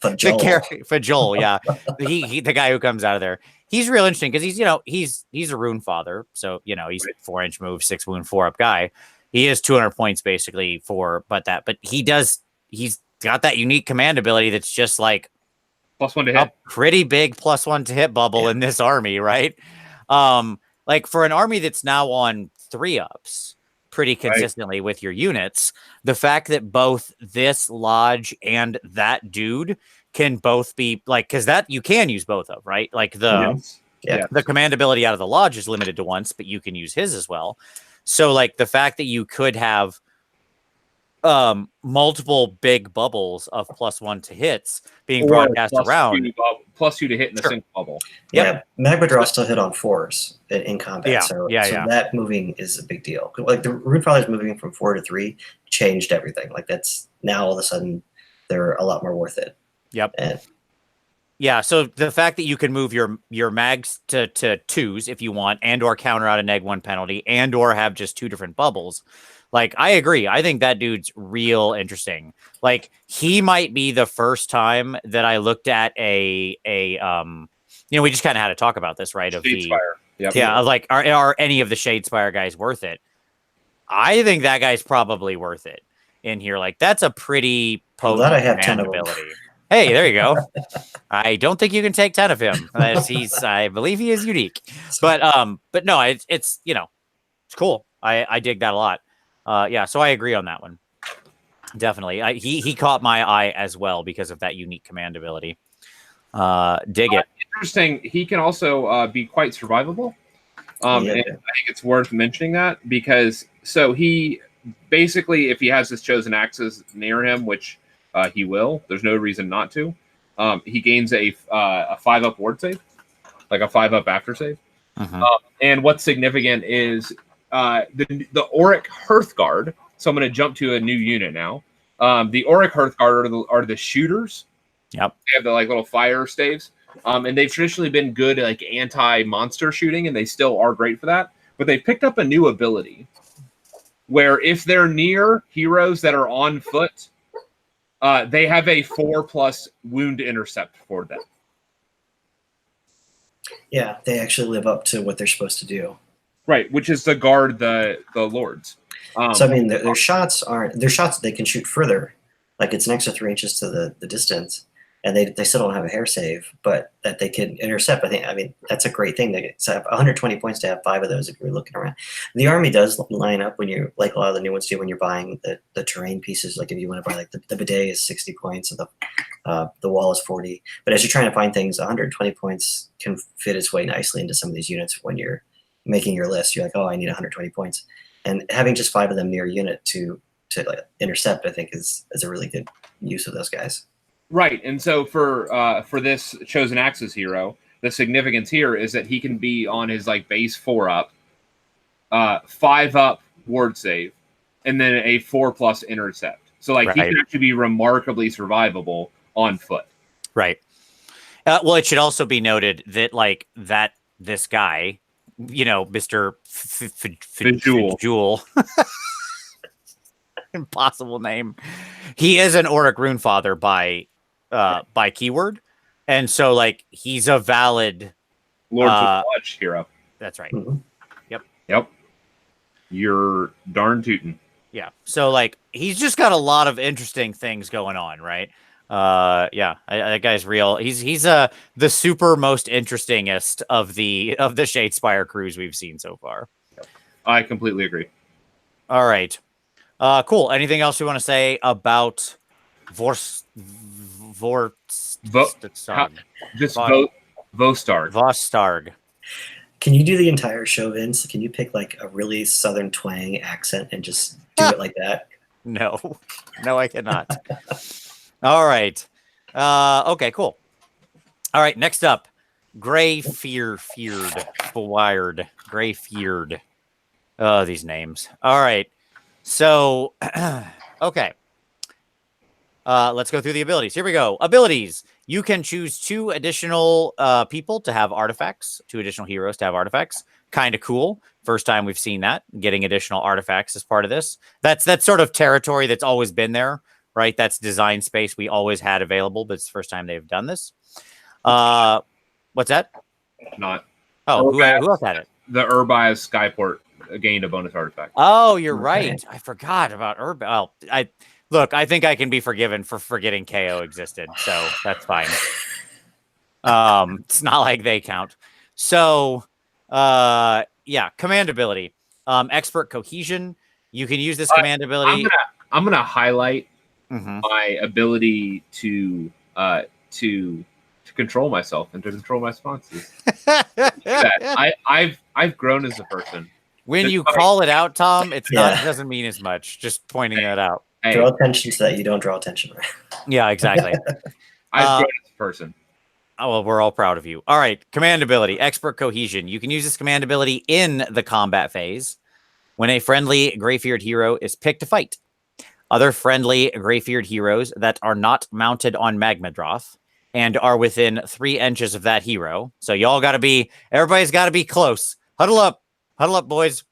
Fajol, yeah. He the guy who comes out of there. He's real interesting because he's a Rune Father. So, he's 4-inch move, 6 wound, 4-up guy. He is 200 points basically but he's got that unique command ability that's just like +1 to hit. A pretty big +1 to hit bubble in this army, right? Like for an army that's now on 3-ups pretty consistently with your units, the fact that both this lodge and that dude can both be like, because that you can use both of, right? Like the command ability out of the lodge is limited to once, but you can use his as well. So like the fact that you could have multiple big bubbles of +1 to hits being Or broadcast plus around. +2 to hit in a Sure. single bubble. Yeah, Magma Draw still hit on 4s in combat. Yeah, So yeah. that moving is a big deal. Like the Rune Fathers moving from 4 to 3 changed everything. Like that's now all of a sudden they're a lot more worth it. Yep. And yeah, so the fact that you can move your mags to 2s if you want, and or counter out a -1 penalty, and or have just 2 different bubbles. Like, I agree. I think that dude's real interesting. Like, he might be the first time that I looked at we just kind of had to talk about this, right? Of Shadespire. Yep. Yeah, like are any of the Shadespire guys worth it? I think that guy's probably worth it in here. Like, that's a pretty potent glad I have 10 command of them. ability. Hey, there you go. I don't think you can take 10 of him. I believe he is unique. But no, it's it's cool. I dig that a lot. Yeah, so I agree on that one. Definitely. He caught my eye as well because of that unique command ability. Dig it. Interesting. He can also be quite survivable. And I think it's worth mentioning that because he basically, if he has his chosen axes near him, which he will, there's no reason not to. He gains a 5-up ward save, like a 5-up after save. And what's significant is the Orac Hearthguard. So I'm going to jump to a new unit now. The Orac Hearthguard are the shooters. Yep. They have the little fire staves. And they've traditionally been good at anti-monster shooting, and they still are great for that. But they picked up a new ability where if they're near heroes that are on foot, they have a 4+ wound intercept for them. Yeah, they actually live up to what they're supposed to do. Right, which is to guard the lords. So I mean, their shots they can shoot further, like it's an extra 3 inches to the distance, and they still don't have a hair save, but that they can intercept. I mean that's a great thing. They have 120 points to have 5 of those if you're looking around. The army does line up when you're like a lot of the new ones do when you're buying the terrain pieces. Like if you want to buy like the bidet is 60 points, and the wall is 40. But as you're trying to find things, 120 points can fit its way nicely into some of these units when you're making your list. You're like, oh, I need 120 points. And having just 5 of them near a unit to intercept, I think, is a really good use of those guys. Right, and so for this chosen axis hero, the significance here is that he can be on his base 4-up, 5-up ward save, and then a 4+ intercept. So he can actually be remarkably survivable on foot. Right. Well, it should also be noted that this guy, Mr. Jewel. Impossible name. He is an Orac Runefather by keyword, and so he's a valid Lord of the Watch hero. That's right. Mm-hmm. Yep. You're darn tootin'. Yeah. So he's just got a lot of interesting things going on, right? That guy's real. He's the super most interestingest of the Shadespire crews we've seen so far. I completely agree. All right. Cool. Anything else you want to say about Vostarg? Can you do the entire show, Vince? Can you pick a really southern twang accent and just do it like that? No, I cannot. All right. Okay, cool. All right, next up, Greyfeared. Oh, these names. All right. So, okay. Let's go through the abilities. Here we go. Abilities. You can choose 2 additional people to have artifacts, 2 additional heroes to have artifacts. Kind of cool. First time we've seen that, getting additional artifacts as part of this. That's sort of territory that's always been there, right? That's design space we always had available, but it's the first time they've done this. What's that? Not. Oh, who else had it? The Urbias Skyport gained a bonus artifact. Oh, you're right. I forgot about Well, I think I can be forgiven for forgetting KO existed, so that's fine. It's not like they count. So, command ability. Expert Cohesion. You can use this command ability. I'm gonna highlight my ability to control myself and to control my responses. I've grown as a person. When you call it out, Tom, it doesn't mean as much. Just pointing that out. Hey, Draw attention so that you don't draw attention. Yeah, exactly. I've grown as a person. Oh, well, we're all proud of you. All right, command ability, expert cohesion. You can use this command ability in the combat phase when a friendly Greyfeared hero is picked to fight. Other friendly Greyfeared heroes that are not mounted on Magmadroth and are within 3 inches of that hero. So y'all got to be, everybody's got to be close. Huddle up, boys.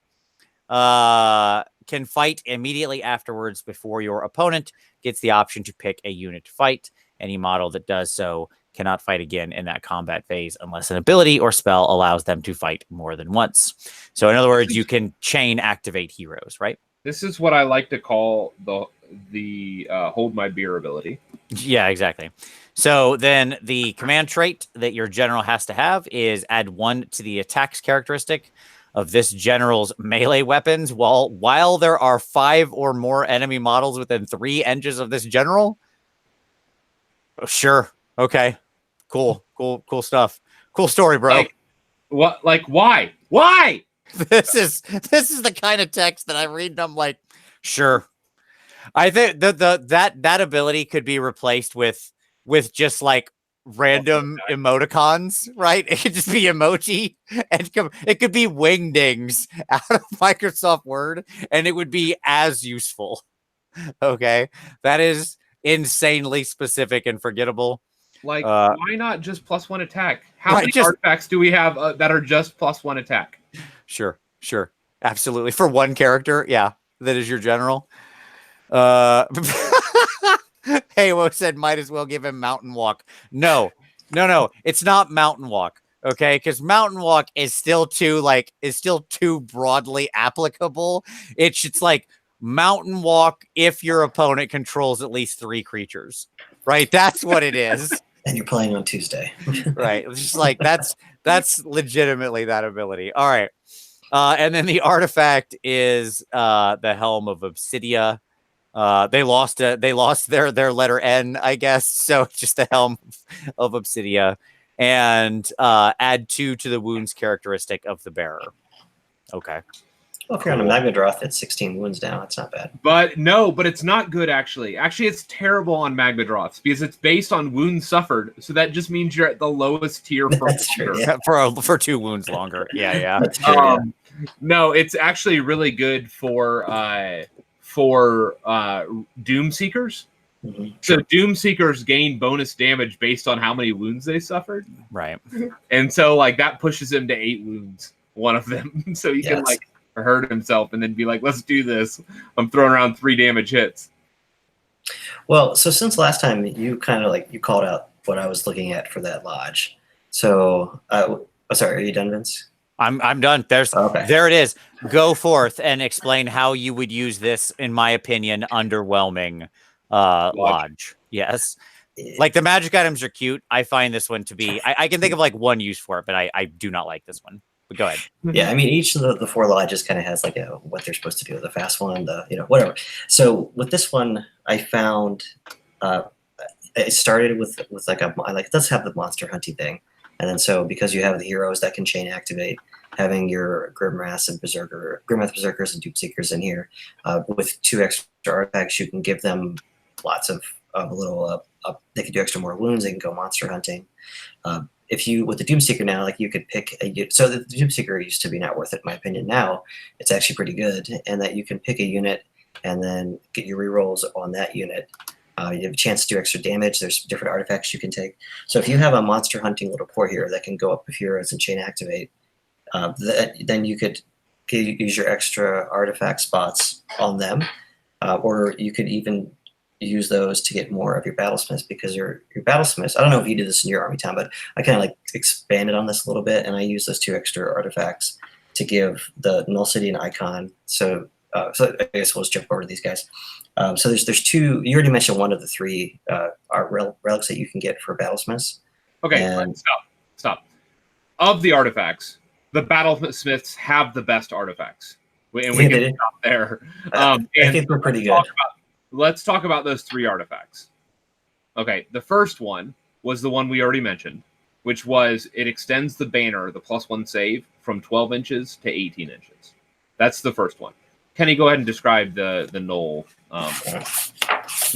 Can fight immediately afterwards before your opponent gets the option to pick a unit to fight. Any model that does so cannot fight again in that combat phase unless an ability or spell allows them to fight more than once. So in other words, you can chain activate heroes, right? This is what I like to call the hold my beer ability. Yeah, exactly. So then the command trait that your general has to have is add 1 to the attacks characteristic of this general's melee weapons while there are 5 or more enemy models within 3 inches of this general. Oh, sure. Okay. Cool stuff. Cool story, bro. Why? Why? This is the kind of text that I read and I'm like, sure. I think that ability could be replaced with just like random emoticons, right? It could just be emoji and it could be wingdings out of Microsoft Word and it would be as useful. Okay. That is insanely specific and forgettable. Why not just +1 attack? How many artifacts do we have that are just +1 attack? Sure. Absolutely. For one character, yeah, that is your general. Halo said might as well give him Mountain Walk. No. It's not Mountain Walk. Okay, because Mountain Walk is still too broadly applicable. It's like Mountain Walk if your opponent controls at least 3 creatures. Right? That's what it is. And you're playing on Tuesday. Right. It's just like that's legitimately that ability. All right. And then the artifact is the Helm of Obsidia. They lost their letter N, I guess. So it's just the Helm of Obsidia. And add 2 to the wounds characteristic of the bearer. Okay. Well, if you're on a Magmadroth, it's 16 wounds now. That's not bad. But it's not good, actually. Actually, it's terrible on Magmadroths because it's based on wounds suffered. So that just means you're at the lowest tier for That's true, yeah. for 2 wounds longer. Yeah. That's true, yeah. No, it's actually really good for Doom Seekers. Mm-hmm. So Doom Seekers gain bonus damage based on how many wounds they suffered. Right. And so like that pushes him to 8 wounds, one of them. So he can like hurt himself and then be like, let's do this. I'm throwing around 3 damage hits. Well, so since last time you kind of you called out what I was looking at for that lodge. So sorry, are you done, Vince? I'm done. There it is. Go forth and explain how you would use this, in my opinion, underwhelming lodge. Yes. Like the magic items are cute. I find this one to be I can think of like one use for it, but I do not like this one. But go ahead. Yeah, I mean each of the 4 lodges kind of has like what they're supposed to do. The fast one, whatever. So with this one, I found it started with like it does have the monster hunting thing. And then so because you have the heroes that can chain activate, having your Grimwraths and Grimwrath Berserkers and Doom Seekers in here, with 2 extra artifacts, you can give them lots of little. They can do extra more wounds. They can go monster hunting. If you with the Doom Seeker now, you could pick so the Doom Seeker used to be not worth it in my opinion. Now it's actually pretty good, and that you can pick a unit and then get your rerolls on that unit. You have a chance to do extra damage. There's different artifacts you can take. So if you have a monster hunting little poor hero that can go up with heroes and chain activate, then you could use your extra artifact spots on them, or you could even use those to get more of your battlesmiths, because your battlesmiths, I don't know if you did this in your army, Tom, but I kind of expanded on this a little bit, and I use those 2 extra artifacts to give the Null-Cidian icon. So I guess we'll just jump over to these guys. So there's 2. You already mentioned one of the 3 relics that you can get for battlesmiths. Okay, and stop. Of the artifacts, the battlesmiths have the best artifacts, and we can stop there. I think we're pretty good. Let's talk about those 3 artifacts. Okay, the first one was the one we already mentioned, which was it extends the banner, the +1 save, from 12 inches to 18 inches. That's the first one. Kenny, go ahead and describe the Null.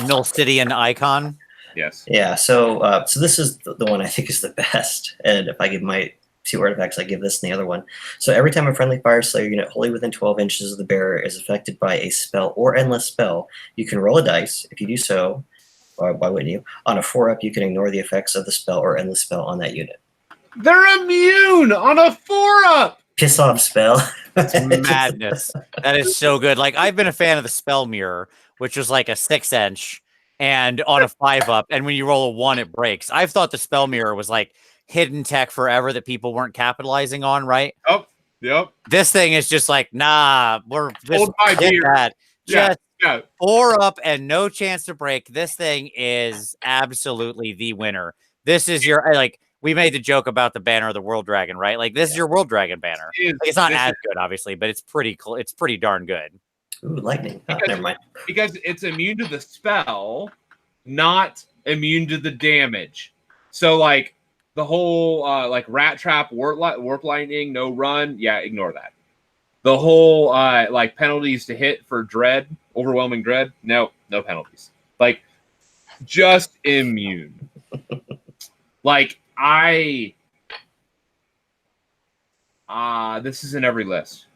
Null Cidian icon. Yes. Yeah. So this is the one I think is the best. And if I give my 2 artifacts, I give this and the other one. So every time a friendly Fyreslayer unit wholly within 12 inches of the bearer is affected by a spell or endless spell, you can roll a dice. If you do so, why wouldn't you? On a 4-up, you can ignore the effects of the spell or endless spell on that unit. They're immune on a 4-up. Piss off spell. It's madness. That is so good. Like, I've been a fan of the spell mirror, which was like a 6-inch and on a 5-up, and when you roll a 1, it breaks. I've thought the spell mirror was like hidden tech forever that people weren't capitalizing on, right? Oh, yep. This thing is just like, nah, we're just Hold my beer. that. Yeah, Just 4-up and no chance to break. This thing is absolutely the winner. This is your, like, we made the joke about the banner of the World Dragon, right? Like, this is your World Dragon banner. It's not as good, obviously, but it's pretty cool. It's pretty darn good. Ooh, lightning. Oh, never mind. Because it's immune to the spell, not immune to the damage. So, like, the whole, like, Rat Trap, Warp Lightning, no run, yeah, ignore that. The whole, like, penalties to hit for Dread, Overwhelming Dread, no penalties. Like, just immune. Like, this is in every list.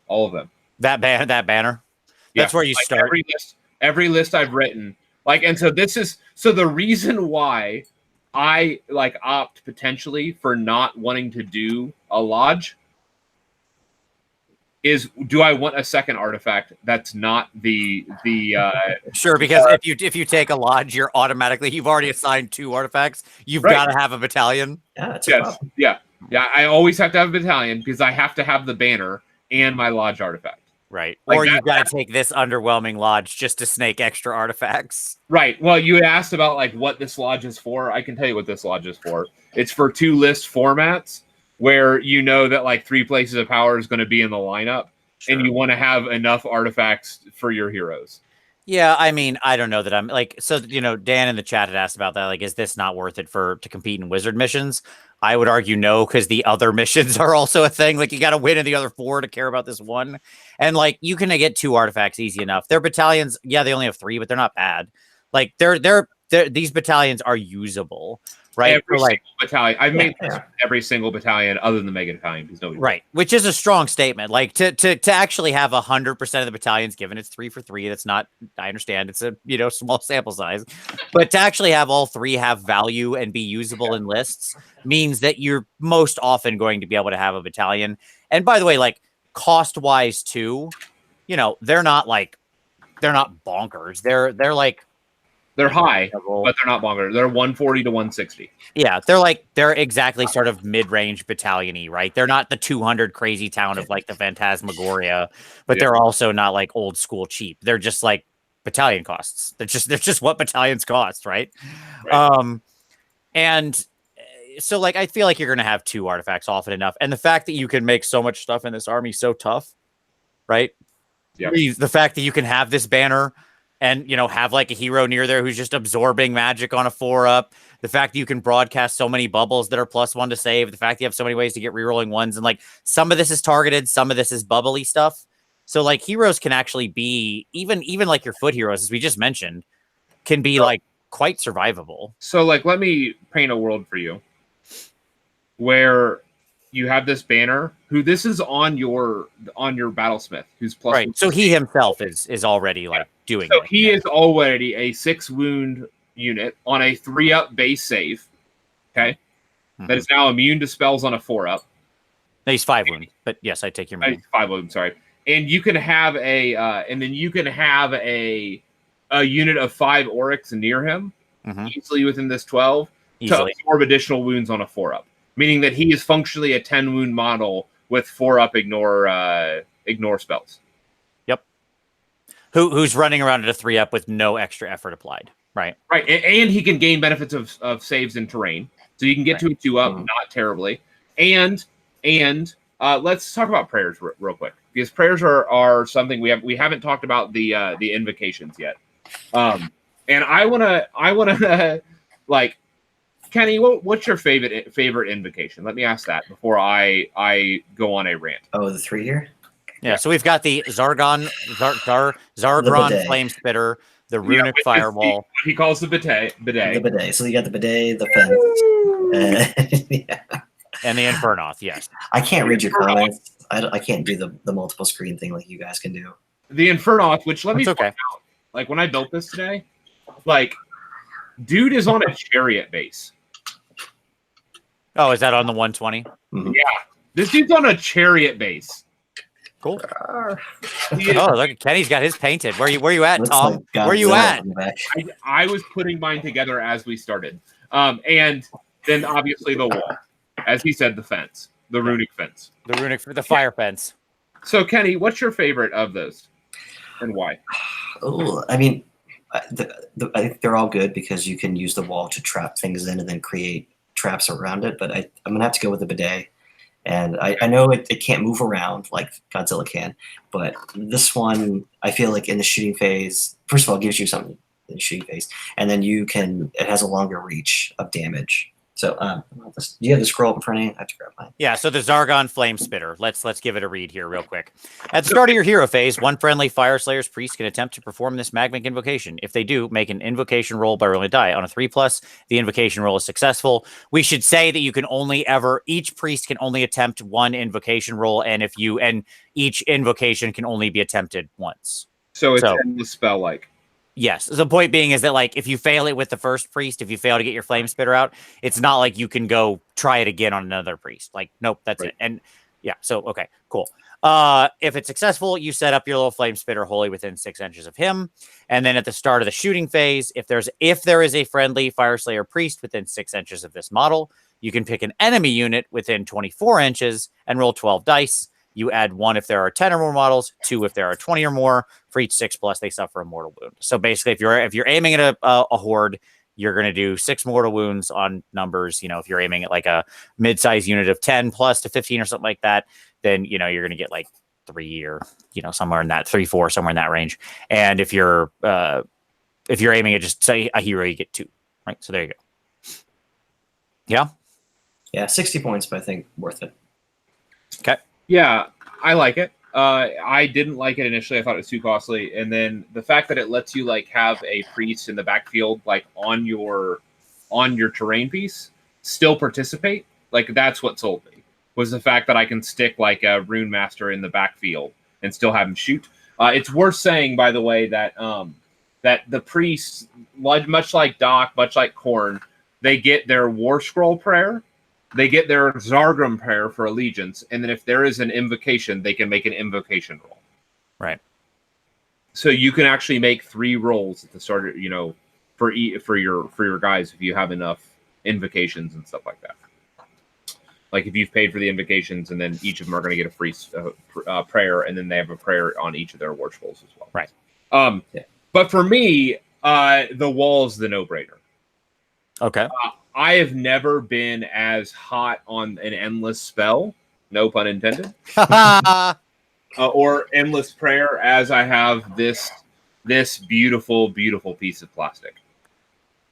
All of them. That banner. That's where you like start. Every list I've written. Like, and so the reason why I like opt potentially for not wanting to do a lodge is, do I want a second artifact that's not the sure, because if you take a lodge, you've already assigned 2 artifacts. You've got to have a battalion. Yeah, that's a problem. Yeah. I always have to have a battalion because I have to have the banner and my lodge artifact. Right. Like or you've got to take this underwhelming lodge just to snake extra artifacts. Right. Well, you asked about like what this lodge is for. I can tell you what this lodge is for. It's for 2 list formats where you know that like 3 places of power is going to be in the lineup, and you want to have enough artifacts for your heroes. Yeah, I mean, I don't know that I'm like, so, Dan in the chat had asked about that. Like, is this not worth it to compete in wizard missions? I would argue no, because the other missions are also a thing. Like, you got to win in the other 4 to care about this one. And like, you can get 2 artifacts easy enough. Their battalions, yeah, they only have 3, but they're not bad. Like, these battalions are usable, right? Every single battalion. I've made every single battalion other than the Mega Battalion. Right, which is a strong statement. Like, to actually have 100% of the battalions given, it's 3 for 3. That's not, I understand it's a small sample size, but to actually have all 3 have value and be usable in lists means that you're most often going to be able to have a battalion. And by the way, like, cost wise too, they're not bonkers. They're like, they're high, but they're not bonkers. They're 140 to 160. Yeah, they're exactly sort of mid-range battalion-y, right? They're not the 200 crazy town of like the Phantasmagoria, but they're also not like old school cheap. They're just like battalion costs. They're just what battalions cost, right? And so like I feel like you're gonna have 2 artifacts often enough, and the fact that you can make so much stuff in this army so tough, right? Yeah. The fact that you can have this banner and, have like a hero near there who's just absorbing magic on a 4-up. The fact that you can broadcast so many bubbles that are +1 to save. The fact that you have so many ways to get rerolling 1s. And like some of this is targeted, some of this is bubbly stuff. So like heroes can actually be, even like your foot heroes, as we just mentioned, can be like quite survivable. So like, let me paint a world for you where you have this banner who this is on your battlesmith who's plus right. So he himself is already like doing so it. He is already a 6 wound unit on a 3-up base save. Okay. Mm-hmm. That is now immune to spells on a 4-up. No, he's 5 wound, but yes, I take your meaning. 5 wound, sorry. And you can have a unit of 5 Oracs near him, easily within this 12 to absorb additional wounds on a 4-up. Meaning that he is functionally a 10 wound model with 4-up ignore spells. Yep. Who's running around at a 3-up with no extra effort applied. Right. Right. And he can gain benefits of saves in terrain. So you can get to a 2-up, not terribly. And let's talk about prayers real quick. Because prayers are something we haven't talked about the invocations yet. And I wanna like, Kenny, what's your favorite invocation? Let me ask that before I go on a rant. Oh, the 3 here? Yeah, so we've got the Zargron bidet. Flame Spitter, the Runic Firewall. What he calls the bidet. The bidet. So you got the bidet, the fence. Yeah. And the Infernoth, yes. I can't read your comments. I can't do the multiple screen thing like you guys can do. The Infernoth, which let me That's okay. point out, like when I built this today, like dude is on a chariot base. Oh, is that on the 120? Mhm. Yeah, this dude's on a chariot base. Cool. He is- Oh, look, Kenny's got his painted. Where you at, Looks Tom? like Where you Godzilla at? on the back. I was putting mine together as we started, and then obviously the wall, as he said, the fence, the runic fence, The fire fence. So Kenny, what's your favorite of those, and why? Oh, I mean, I think they're all good because you can use the wall to trap things in and then create traps around it. But I'm gonna have to go with the bidet. And I know it can't move around like Godzilla can, but this one, I feel like in the shooting phase, first of all, it gives you something in the shooting phase, and then it has a longer reach of damage. So, do you have the scroll up in front of you? I have to grab mine. Yeah, so the Zargon Flame Spitter. Let's give it a read here real quick. At the start of your hero phase, one friendly Fyreslayer's priest can attempt to perform this magmic invocation. If they do, make an invocation roll by rolling a die. On a 3+, the invocation roll is successful. We should say that you can each priest can only attempt one invocation roll, and each invocation can only be attempted once. So it's endless spell like. Yes. The point being is that, like, if you fail it with the first priest, if you fail to get your flame spitter out, it's not like you can go try it again on another priest. Like, nope, that's it. And yeah, so okay, cool. If it's successful, you set up your little flame spitter wholly within 6 inches of him. And then at the start of the shooting phase, if there is a friendly Fyreslayer priest within 6 inches of this model, you can pick an enemy unit within 24 inches and roll 12 dice. You add 1 if there are 10 or more models, 2 if there are 20 or more. For each 6+, they suffer a mortal wound. So basically, if you're aiming at a horde, you're going to do 6 mortal wounds on numbers. You know, if you're aiming at like a mid-size unit of 10+ to 15 or something like that, then you're going to get like 3 or somewhere in that 3-4, somewhere in that range. And if you're aiming at just say a hero, you get 2. Right. So there you go. Yeah. Yeah, 60 points, but I think worth it. Okay. Yeah, I like it. I didn't like it initially. I thought it was too costly. And then the fact that it lets you like have a priest in the backfield, like on your terrain piece, still participate. Like that's what sold me, was the fact that I can stick like a rune master in the backfield and still have him shoot. It's worth saying, by the way, that that the priests, much like Doc, much like Korn, they get their War Scroll prayer. They get their Zargrim prayer for allegiance, and then if there is an invocation, they can make an invocation roll. Right. So you can actually make 3 rolls at the start of, for your guys if you have enough invocations and stuff like that. Like if you've paid for the invocations, and then each of them are going to get a free prayer, and then they have a prayer on each of their war scrolls as well. Right. But for me, the wall is the no-brainer. Okay. I have never been as hot on an endless spell, no pun intended, or endless prayer as I have this beautiful, beautiful piece of plastic.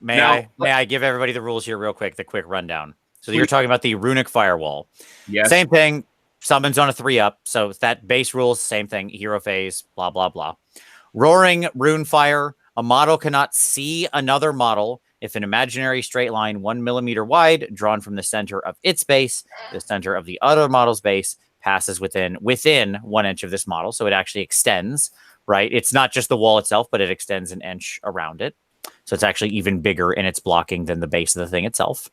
May I give everybody the rules here real quick, the quick rundown. So you're talking about the Runic Firewall. Yes. Same thing, summons on a 3-up. So that base rules, same thing, hero phase, blah, blah, blah. Roaring Rune Fire, a model cannot see another model if an imaginary straight line 1 millimeter wide, drawn from the center of its base, the center of the other model's base, passes within 1 inch of this model. So it actually extends, right? It's not just the wall itself, but it extends 1 inch around it. So it's actually even bigger in its blocking than the base of the thing itself.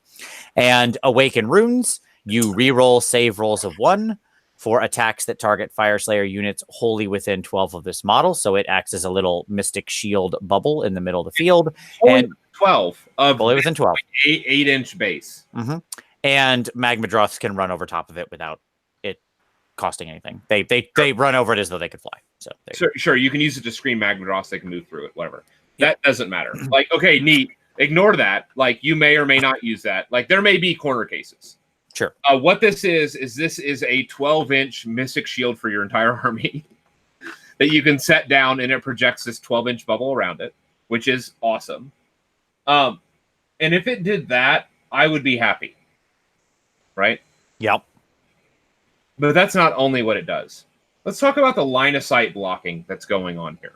And Awaken Runes, you reroll save rolls of 1 for attacks that target Fyreslayer units wholly within 12 of this model. So it acts as a little mystic shield bubble in the middle of the field. And 12 of fully within 12. 8-inch base. Mm-hmm. And Magmadroths can run over top of it without it costing anything. They run over it as though they could fly. So sure, you can use it to screen Magmadroths. They can move through it, whatever. That doesn't matter. Like, okay, neat. Ignore that. Like, you may or may not use that. Like, there may be corner cases. Sure. What this is a 12-inch mystic shield for your entire army that you can set down, and it projects this 12-inch bubble around it, which is awesome. And if it did that, I would be happy. Right? Yep. But that's not only what it does. let's talk about the line of sight blocking that's going on here.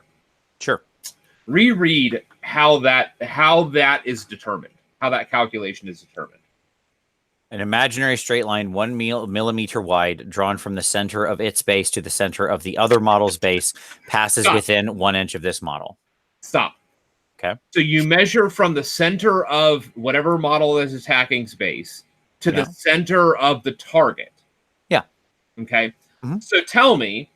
Sure. Reread how that is determined, how that calculation is determined. An imaginary straight line 1 millimeter wide, drawn from the center of its base to the center of the other model's base, passes within 1 inch of this model. Stop. Okay. So you measure from the center of whatever model is attacking's base to the center of the target. Yeah. Okay. So tell me,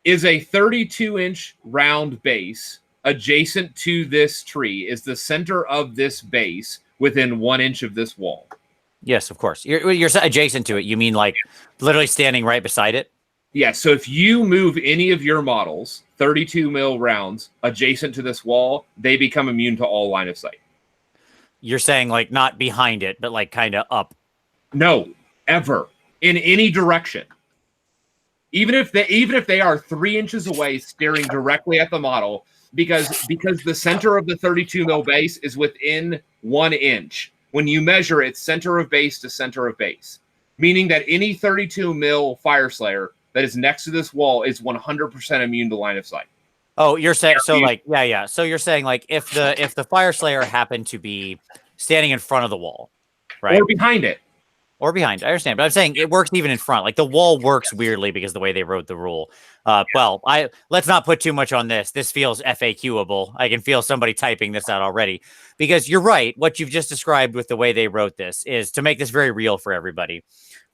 is a 32-inch round base adjacent to this tree? Is the center of this base within 1 inch of this wall? Yes, of course. You're adjacent to it. You mean like literally standing right beside it? Yeah. So if you move any of your models, 32 mil rounds, adjacent to this wall, they become immune to all line of sight. You're saying like not behind it, but like kind of up. No, ever in any direction. Even if they are 3 inches away, staring directly at the model, because the center of the 32 mil base is within 1 inch. When you measure it, center of base to center of base, meaning that any 32 mil Fyreslayer that is next to this wall is 100% immune to line of sight. Oh, you're saying so like yeah. So you're saying like if the Fyreslayer happened to be standing in front of the wall, right, or behind it. Or behind, I understand, but I'm saying it works even in front. Like the wall works weirdly because of the way they wrote the rule. Well, let's not put too much on this. This feels FAQable. I can feel somebody typing this out already because you're right. What you've just described with the way they wrote this is to make this very real for everybody,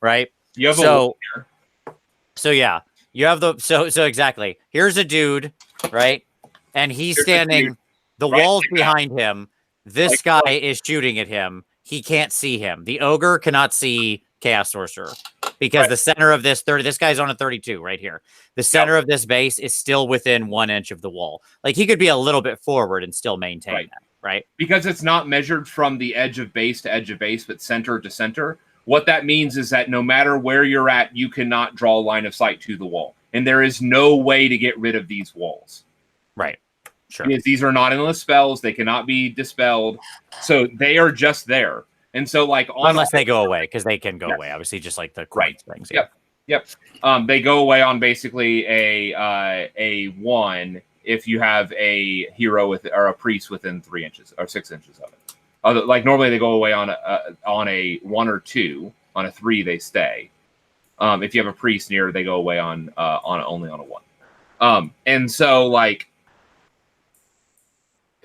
right? You have so yeah, you have so exactly. Here's a dude, right, and he's standing. The wall's behind him. This guy is shooting at him. He can't see him. The ogre cannot see Chaos Sorcerer because the center of this this guy's on a 32 right here. The center of this base is still within 1 inch of the wall. Like he could be a little bit forward and still maintain that, right? Because it's not measured from the edge of base to edge of base, but center to center. What that means is that no matter where you're at, you cannot draw a line of sight to the wall. And there is no way to get rid of these walls. Right. Sure. Because these are not endless spells. They cannot be dispelled. So they are just there. And so like unless they go away, because they can go away, obviously, just like the things. Yep. They go away on basically a 1 if you have a hero or a priest within 3 inches or 6 inches of it. Like normally they go away on a 1 or 2. On a 3 they stay. If you have a priest near, they go away on only on a 1. And so like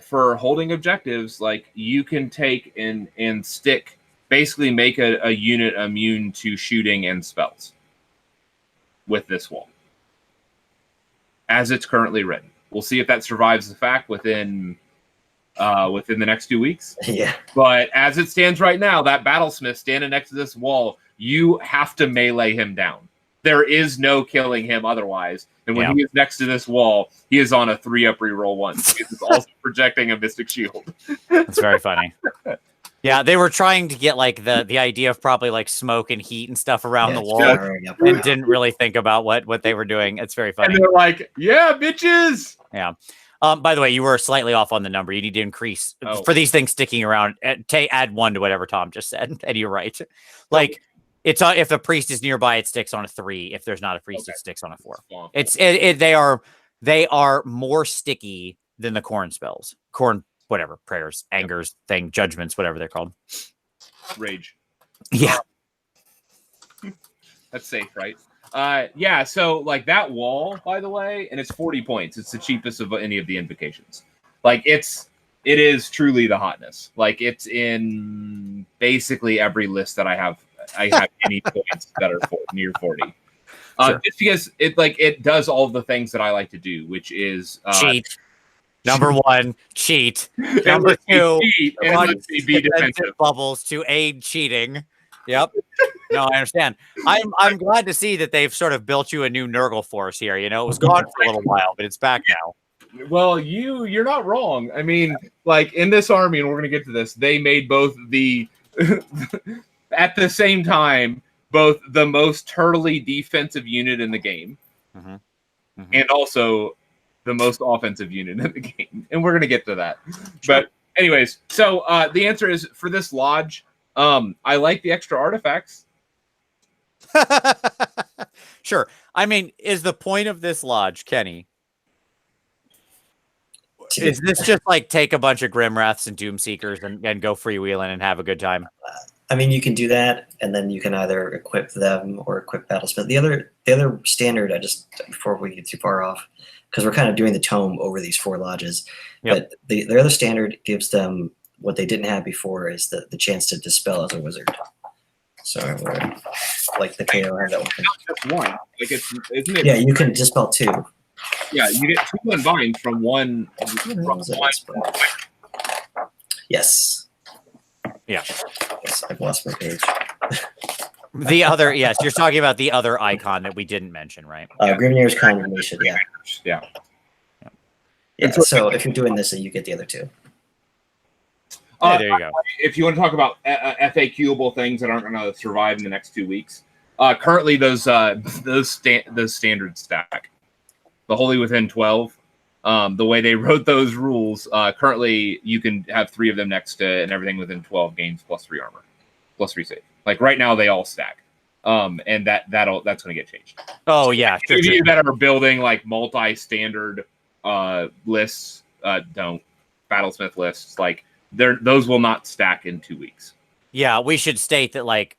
for holding objectives, like you can take and stick, basically make a unit immune to shooting and spells with this wall as it's currently written. We'll see if that survives the fact within the next 2 weeks. Yeah. But as it stands right now, that battlesmith standing next to this wall, you have to melee him down. There is no killing him otherwise. And when he is next to this wall, he is on a 3-up reroll 1. He's also projecting a Mystic Shield. That's very funny. Yeah, they were trying to get like the idea of probably like smoke and heat and stuff around the wall, and didn't really think about what they were doing. It's very funny. And they're like, "Yeah, bitches." Yeah. By the way, you were slightly off on the number. You need to increase for these things sticking around. Add 1 to whatever Tom just said, and you're right. Like. It's if a priest is nearby, it sticks on a 3. If there's not a priest, it sticks on a 4. They are more sticky than the corn spells. Corn, whatever, prayers, angers, judgments, whatever they're called. Rage. Yeah. That's safe, right? Yeah, so like that wall, by the way, and it's 40 points. It's the cheapest of any of the invocations. Like it is truly the hotness. Like it's in basically every list that I have any points that are near 40. Just because it does all the things that I like to do, which is cheat. Number 1, cheat. Number 2, be defensive bubbles to aid cheating. Yep. No, I understand. I'm glad to see that they've sort of built you a new Nurgle force here. You know, it was gone for a little while, but it's back now. Well, you're not wrong. I mean, like in this army, and we're gonna get to this, they made both the at the same time, both the most turtly defensive unit in the game, and also the most offensive unit in the game. And we're going to get to that. Sure. But anyways, so the answer is for this lodge, I like the extra artifacts. Sure. I mean, is the point of this lodge, Kenny? Is this just like take a bunch of Grimwraths and Doomseekers and go freewheeling and have a good time? I mean, you can do that, and then you can either equip them or equip Battlesmith. The other standard, before we get too far off, because we're kind of doing the tome over these 4 lodges, Yep. but the other standard gives them what they didn't have before is the chance to dispel as a wizard. So like the KO had that one. Just one. Like isn't it? Yeah, you can dispel 2. Yeah, you get 2 unbinds from one. Yes. Yeah. Yes, I've lost my page. The other, yes, you're talking about the other icon that we didn't mention, right? Grivenir's Condemnation, yeah. Yeah. Yeah, so if you're doing this, you get the other 2. Hey, there you go. If you want to talk about FAQable things that aren't going to survive in the next 2 weeks, currently those standards stack. The Holy Within 12, the way they wrote those rules, currently you can have 3 of them next to and everything within 12 gains plus 3 armor, plus 3 save. Like right now they all stack, and that's going to get changed. Oh yeah, sure. You that are building like multi-standard lists, don't Battlesmith lists like. Those will not stack in 2 weeks. Yeah, we should state that, like,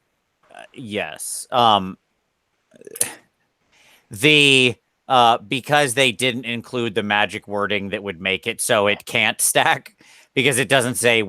yes, because they didn't include the magic wording that would make it so it can't stack, because it doesn't say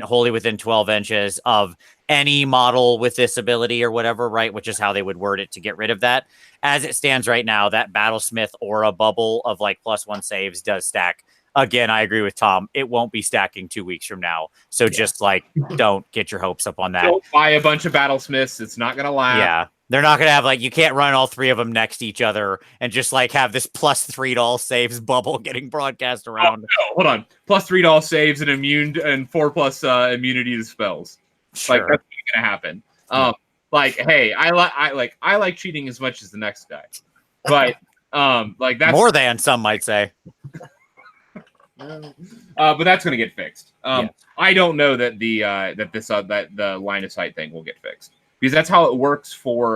wholly within 12 inches of any model with this ability or whatever, right? Which is how they would word it to get rid of that. As it stands right now, that Battlesmith aura bubble of like +1 saves does stack. Again, I agree with Tom. It won't be stacking 2 weeks from now. So just like, don't get your hopes up on that. Don't buy a bunch of Battlesmiths. It's not going to last. Yeah. They're not going to have like, you can't run all 3 of them next to each other and just like have this +3 to all saves bubble getting broadcast around. Oh, no, hold on. +3 to all saves and 4+ immunity to spells. Sure. Like that's not going to happen. Like, hey, I like cheating as much as the next guy. But like that's more than some might say. But that's going to get fixed. I don't know that the line of sight thing will get fixed because that's how it works for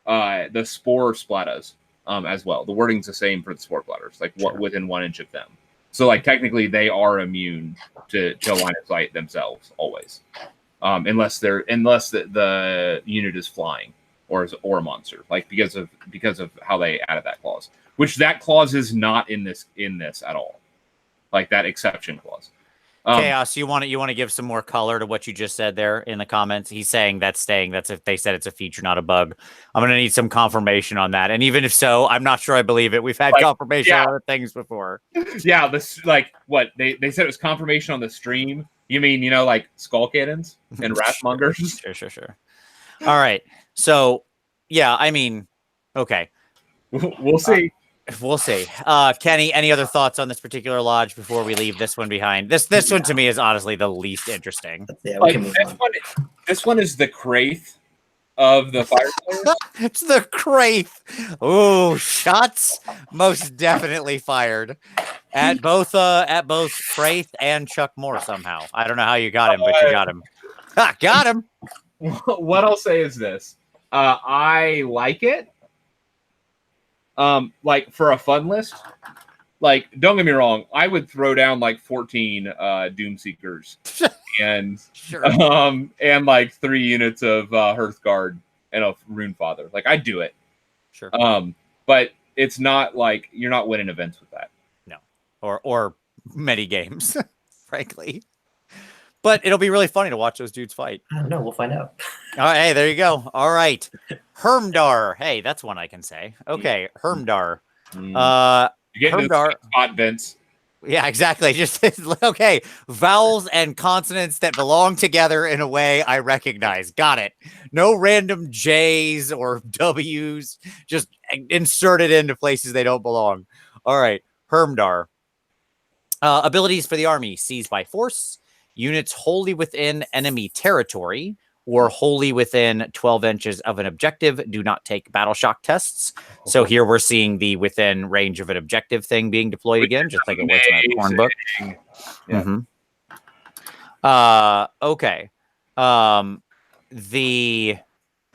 the spore splattas as well. The wording's the same for the spore splatters, like within 1 inch of them. So like technically they are immune to line of sight themselves always, unless the unit is flying or a monster, like because of how they added that clause, which that clause is not in this at all. Like that exception clause. Chaos, you want to give some more color to what you just said there in the comments? He's saying that's staying. That's if they said it's a feature, not a bug. I'm going to need some confirmation on that. And even if so, I'm not sure I believe it. We've had confirmation on other things before. Yeah, this like what they said it was confirmation on the stream. You mean, like skull cannons and wrathmongers? Sure. All right. So, yeah, I mean, okay. We'll see. We'll see. Kenny, any other thoughts on this particular lodge before we leave this one behind? This one to me is honestly the least interesting. Yeah, like, this one is the Kraith of the Fyreslayers. It's the Kraith. Oh, shots most definitely fired at both Kraith and Chuck Moore somehow. I don't know how you got him, but you got him. Ha, got him. What I'll say is this. I like it. Like for a fun list, like don't get me wrong, I would throw down like 14 Doomseekers and and like 3 units of Hearthguard and a Runefather. Like I'd do it. Sure. But it's not like you're not winning events with that. No. Or many games, frankly. But it'll be really funny to watch those dudes fight. I don't know. We'll find out. All right. Hey, there you go. All right. Hermdar. Hey, that's one I can say. Okay. Hermdar. You're getting Hermdar. Spot Vince. Yeah, exactly. Just okay. Vowels and consonants that belong together in a way I recognize. Got it. No random J's or W's. Just inserted into places they don't belong. All right. Hermdar. Abilities for the army. Seized by force. Units wholly within enemy territory or wholly within 12 inches of an objective do not take battle shock tests. So here we're seeing the within range of an objective thing being deployed again, just like it was in our corn book. Yeah. Okay.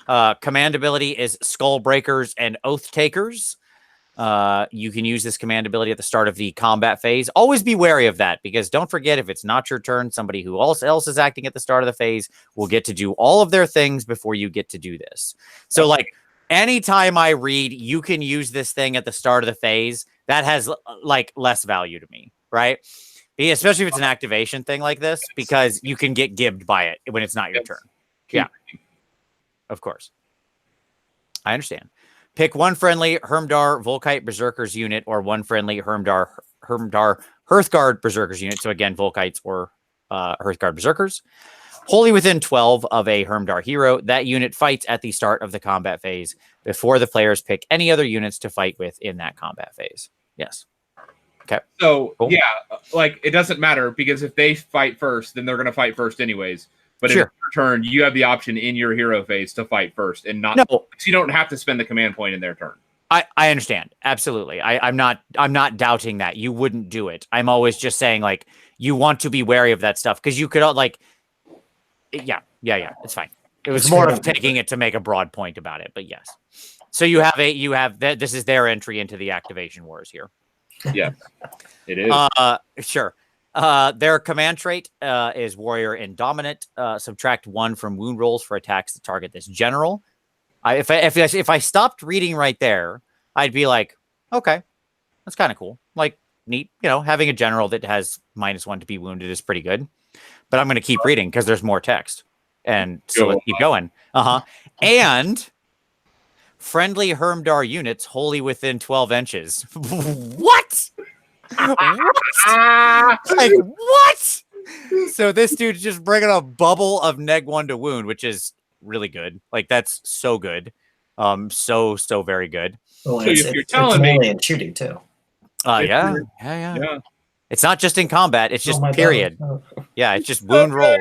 Command ability is Skull Breakers and Oath Takers. You can use this command ability at the start of the combat phase. Always be wary of that, because don't forget, if it's not your turn, somebody who else is acting at the start of the phase will get to do all of their things before you get to do this. So, like, anytime I read you can use this thing at the start of the phase, that has like less value to me, right? Especially if it's an activation thing like this, because you can get gibbed by it when it's not your turn. Yeah, of course. I understand. Pick one friendly Hermdar Volkite Berserkers unit or one friendly Hermdar Hearthguard Berserkers unit. So again, Volkites or Hearthguard Berserkers. Wholly within 12 of a Hermdar hero, that unit fights at the start of the combat phase before the players pick any other units to fight with in that combat phase. Yes. Okay. So, cool. Yeah, like, it doesn't matter, because if they fight first, then they're going to fight first anyways. But in your turn, you have the option in your hero phase to fight first, and not. No. So you don't have to spend the command point in their turn. I understand. Absolutely. I'm not doubting that. You wouldn't do it. I'm always just saying, like, you want to be wary of that stuff, because you could, like, yeah. It's fine. It was more of taking it to make a broad point about it, but yes. So you have this is their entry into the activation wars here. Yeah, it is. Sure. Their command trait is Warrior and Dominant. Subtract 1 from wound rolls for attacks that target this general. If I stopped reading right there, I'd be like, okay, that's kind of cool. Like, neat. Having a general that has -1 to be wounded is pretty good. But I'm going to keep reading because there's more text. And so let's keep going. And friendly Hermdar units wholly within 12 inches. What? What? Like, what? So this dude's just bringing a bubble of -1 to wound, which is really good. Like, that's so good. So very good. Well, so you're telling me in shooting too. Yeah. It's not just in combat. It's just period. Yeah, it's just wound roll.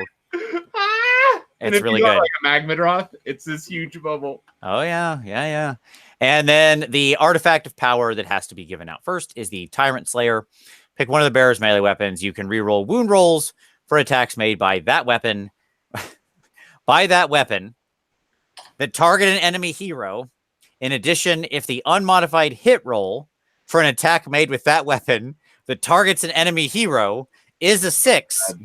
It's really good. Like a Magmadroth, it's this huge bubble. Oh yeah. And then the artifact of power that has to be given out first is the Tyrant Slayer. Pick one of the bearer's melee weapons. You can reroll wound rolls for attacks made by that weapon. That target an enemy hero. In addition, if the unmodified hit roll for an attack made with that weapon that targets an enemy hero is a 6,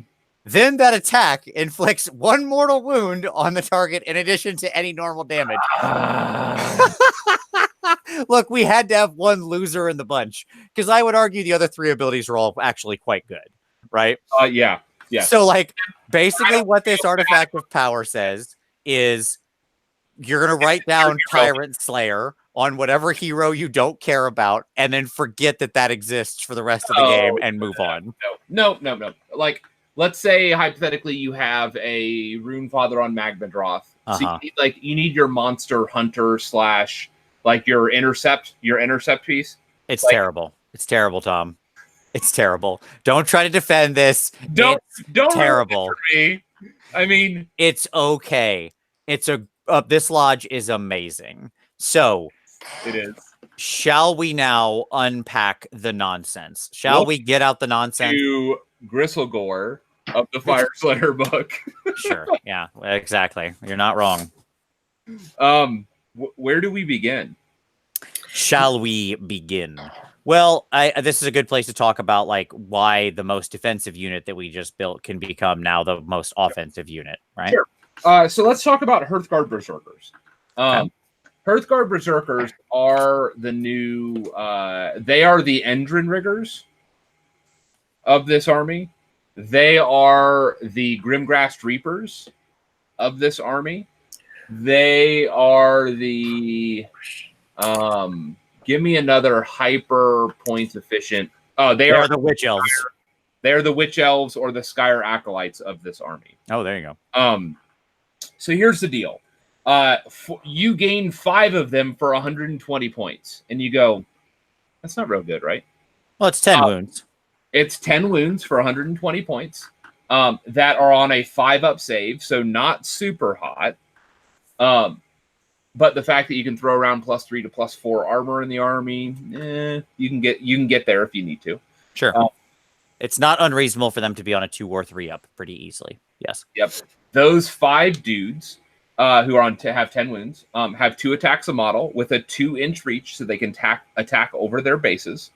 then that attack inflicts 1 mortal wound on the target in addition to any normal damage. Look, we had to have one loser in the bunch, because I would argue the other 3 abilities are all actually quite good, right? Yeah. So, like, basically what this artifact of power says is you're going to write down Tyrant Slayer on whatever hero you don't care about, and then forget that exists for the rest of the game and move on. No. Like, let's say hypothetically you have a Runefather on Magmadroth. So you need your monster hunter / like your intercept piece. It's terrible. It's terrible, Tom. It's terrible. Don't try to defend this. Don't terrible. For me. I mean, it's okay. This lodge is amazing. So it is. Shall we now unpack the nonsense? Shall we get out the nonsense? To Gristlegore of the Fyreslayer book. Sure. Yeah, exactly. You're not wrong. Where do we begin? Shall we begin? Well, this is a good place to talk about, like, why the most defensive unit that we just built can become now the most offensive unit, right? Sure. So let's talk about Hearthguard Berserkers. Hearthguard Berserkers are the new... they are the Endrinriggers of this army. They are the Grimgrassed Reapers of this army. They are the... give me another hyper points efficient. Oh, they are the Witch Elves. They're the Witch Elves or the Skyr Acolytes of this army. Oh, there you go. So here's the deal. You gain 5 of them for 120 points. And you go, that's not real good, right? Well, it's 10 wounds. It's 10 wounds for 120 points that are on a 5-up save, so not super hot. But the fact that you can throw around +3 to +4 armor in the army, you can get there if you need to. Sure. It's not unreasonable for them to be on a 2 or 3 up pretty easily. Yes. Yep. Those 5 dudes who are on to have 10 wounds, have 2 attacks a model with a 2-inch reach, so they can attack over their bases.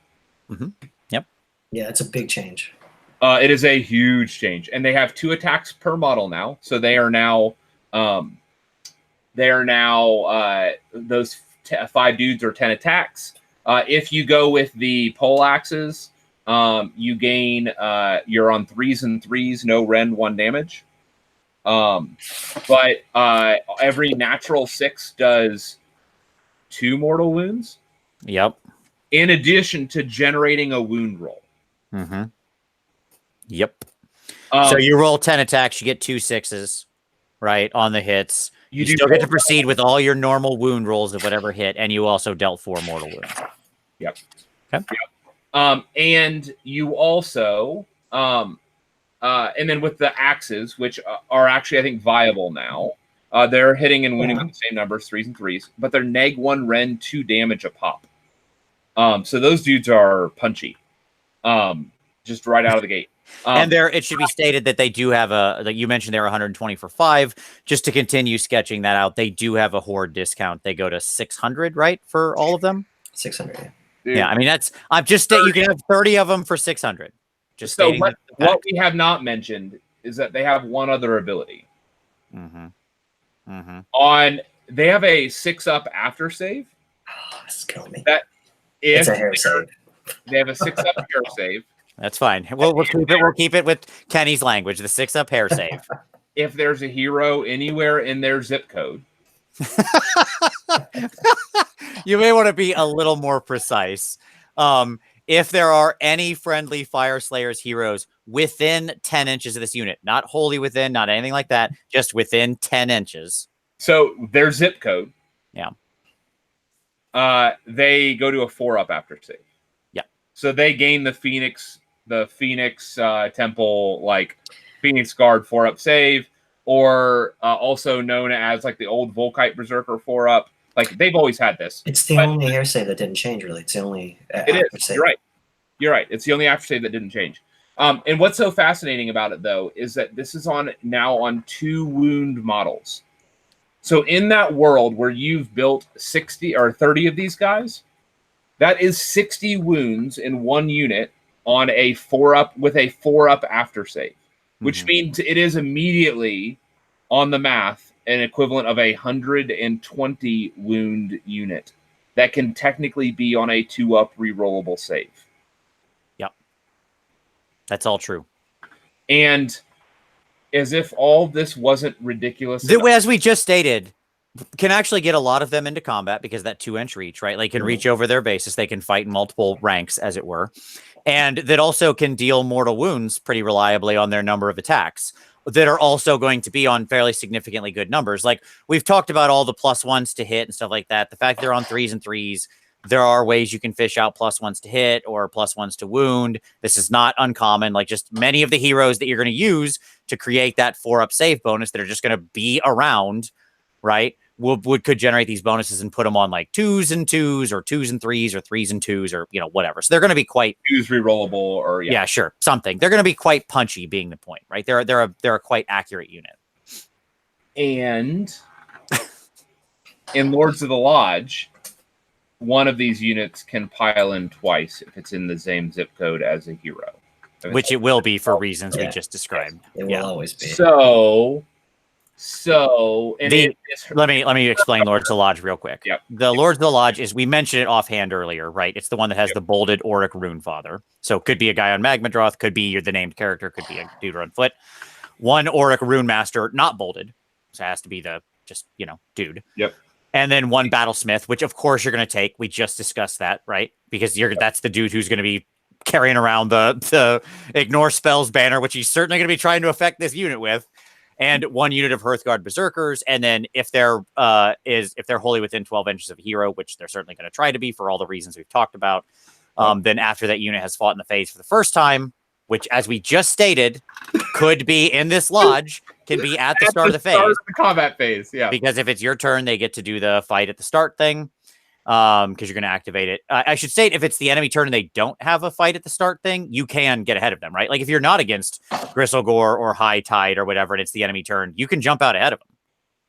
Yep. Yeah, it's a big change. It is a huge change, and they have 2 attacks per model now. So they are now those 5 dudes are 10 attacks. If you go with the pole axes, you gain you're on 3s and 3s, no rend, 1 damage. But every natural 6 does 2 mortal wounds. Yep. In addition to generating a wound roll. Yep. So you roll 10 attacks, you get 2 6s, right, on the hits. You still get to proceed with all your normal wound rolls of whatever hit, and you also dealt 4 mortal wounds. Yep. Okay. Yep. And you also, and then with the axes, which are actually, I think, viable now, they're hitting and wounding with the same numbers, 3s and 3s, but they're neg 1 rend 2 damage a pop. So those dudes are punchy, just right out of the gate. And it should be stated that they do have like you mentioned, they're 120 for 5. Just to continue sketching that out, they do have a horde discount. They go to 600, right, for all of them? 600. Yeah, I mean I'm just you can have 30 of them for 600. Just so what we have not mentioned is that they have one other ability. They have a 6-up after save. Oh, this is killing me. That it's a hair save. They have a 6-up hair save. That's fine. We'll keep it with Kenny's language. The 6-up hair save. If there's a hero anywhere in their zip code, you may want to be a little more precise. If there are any friendly Fyreslayers heroes within 10 inches of this unit, not wholly within, not anything like that, just within 10 inches. So their zip code. Yeah. They go to a 4-up after save. Yeah. So they gain the Phoenix Temple, like Phoenix Guard 4-up save, or also known as like the old Volkite Berserker 4-up. Like they've always had this. It's the only hair save that didn't change, really. It's the only after save. You're right. You're right. It's the only after save that didn't change. And what's so fascinating about it, though, is that this is now on 2 wound models. So in that world where you've built 60 or 30 of these guys, that is 60 wounds in 1 unit on a 4-up with a 4-up after save, which means it is immediately on the math an equivalent of 120 wound unit that can technically be on a 2-up rerollable save. Yep. That's all true. And as if all this wasn't ridiculous. As we just stated, can actually get a lot of them into combat because that 2-inch reach, right? Like can reach over their bases. They can fight in multiple ranks, as it were. And that also can deal mortal wounds pretty reliably on their number of attacks that are also going to be on fairly significantly good numbers. Like we've talked about all the +1s to hit and stuff like that. The fact they're on 3s and 3s, there are ways you can fish out +1s to hit or +1s to wound. This is not uncommon. Like just many of the heroes that you're going to use to create that 4-up save bonus that are just going to be around, right? Could generate these bonuses and put them on like 2s and 2s or 2s and 3s or 3s and 2s or, whatever. So they're going to be quite 2s rerollable or yeah, sure. Something. They're going to be quite punchy being the point, right? They're a quite accurate unit. And in Lords of the Lodge, one of these units can pile in twice if it's in the same zip code as a hero. Which it will be for reasons we just described. It will always be. Let me explain Lords of the Lodge real quick. Yep. The Lords of the Lodge is, we mentioned it offhand earlier, right? It's the one that has the bolded Orac Runefather. So could be a guy on Magmadroth, could be the named character, could be a dude on foot. One Orac Runemaster, not bolded. So it has to be the dude. Yep. And then one Battlesmith, which of course you're going to take. We just discussed that, right? Because that's the dude who's going to be carrying around the ignore spells banner, which he's certainly going to be trying to affect this unit with. And 1 unit of Hearthguard Berserkers, and then if they're wholly within 12 inches of a hero, which they're certainly going to try to be for all the reasons we've talked about, then after that unit has fought in the phase for the first time, which, as we just stated, could be in this lodge, can be at the start of the phase, the combat phase, yeah. Because if it's your turn, they get to do the fight at the start thing. Because you're going to activate it. I should state, if it's the enemy turn and they don't have a fight at the start thing, you can get ahead of them, right? Like if you're not against Gristlegore or High Tide or whatever, and it's the enemy turn, you can jump out ahead of them.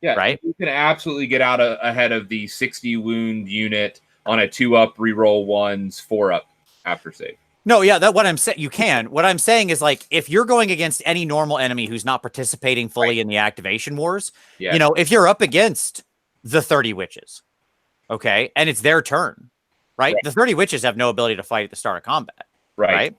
Yeah, right? You can absolutely get out ahead of the 60 wound unit on a 2-up reroll 1s, 4-up after save. No, yeah, that what I'm saying. You can. What I'm saying is like if you're going against any normal enemy who's not participating fully in the activation wars, Yeah. you know, if you're up against the 30 witches, okay, and it's their turn, right? The 30 witches have no ability to fight at the start of combat, right?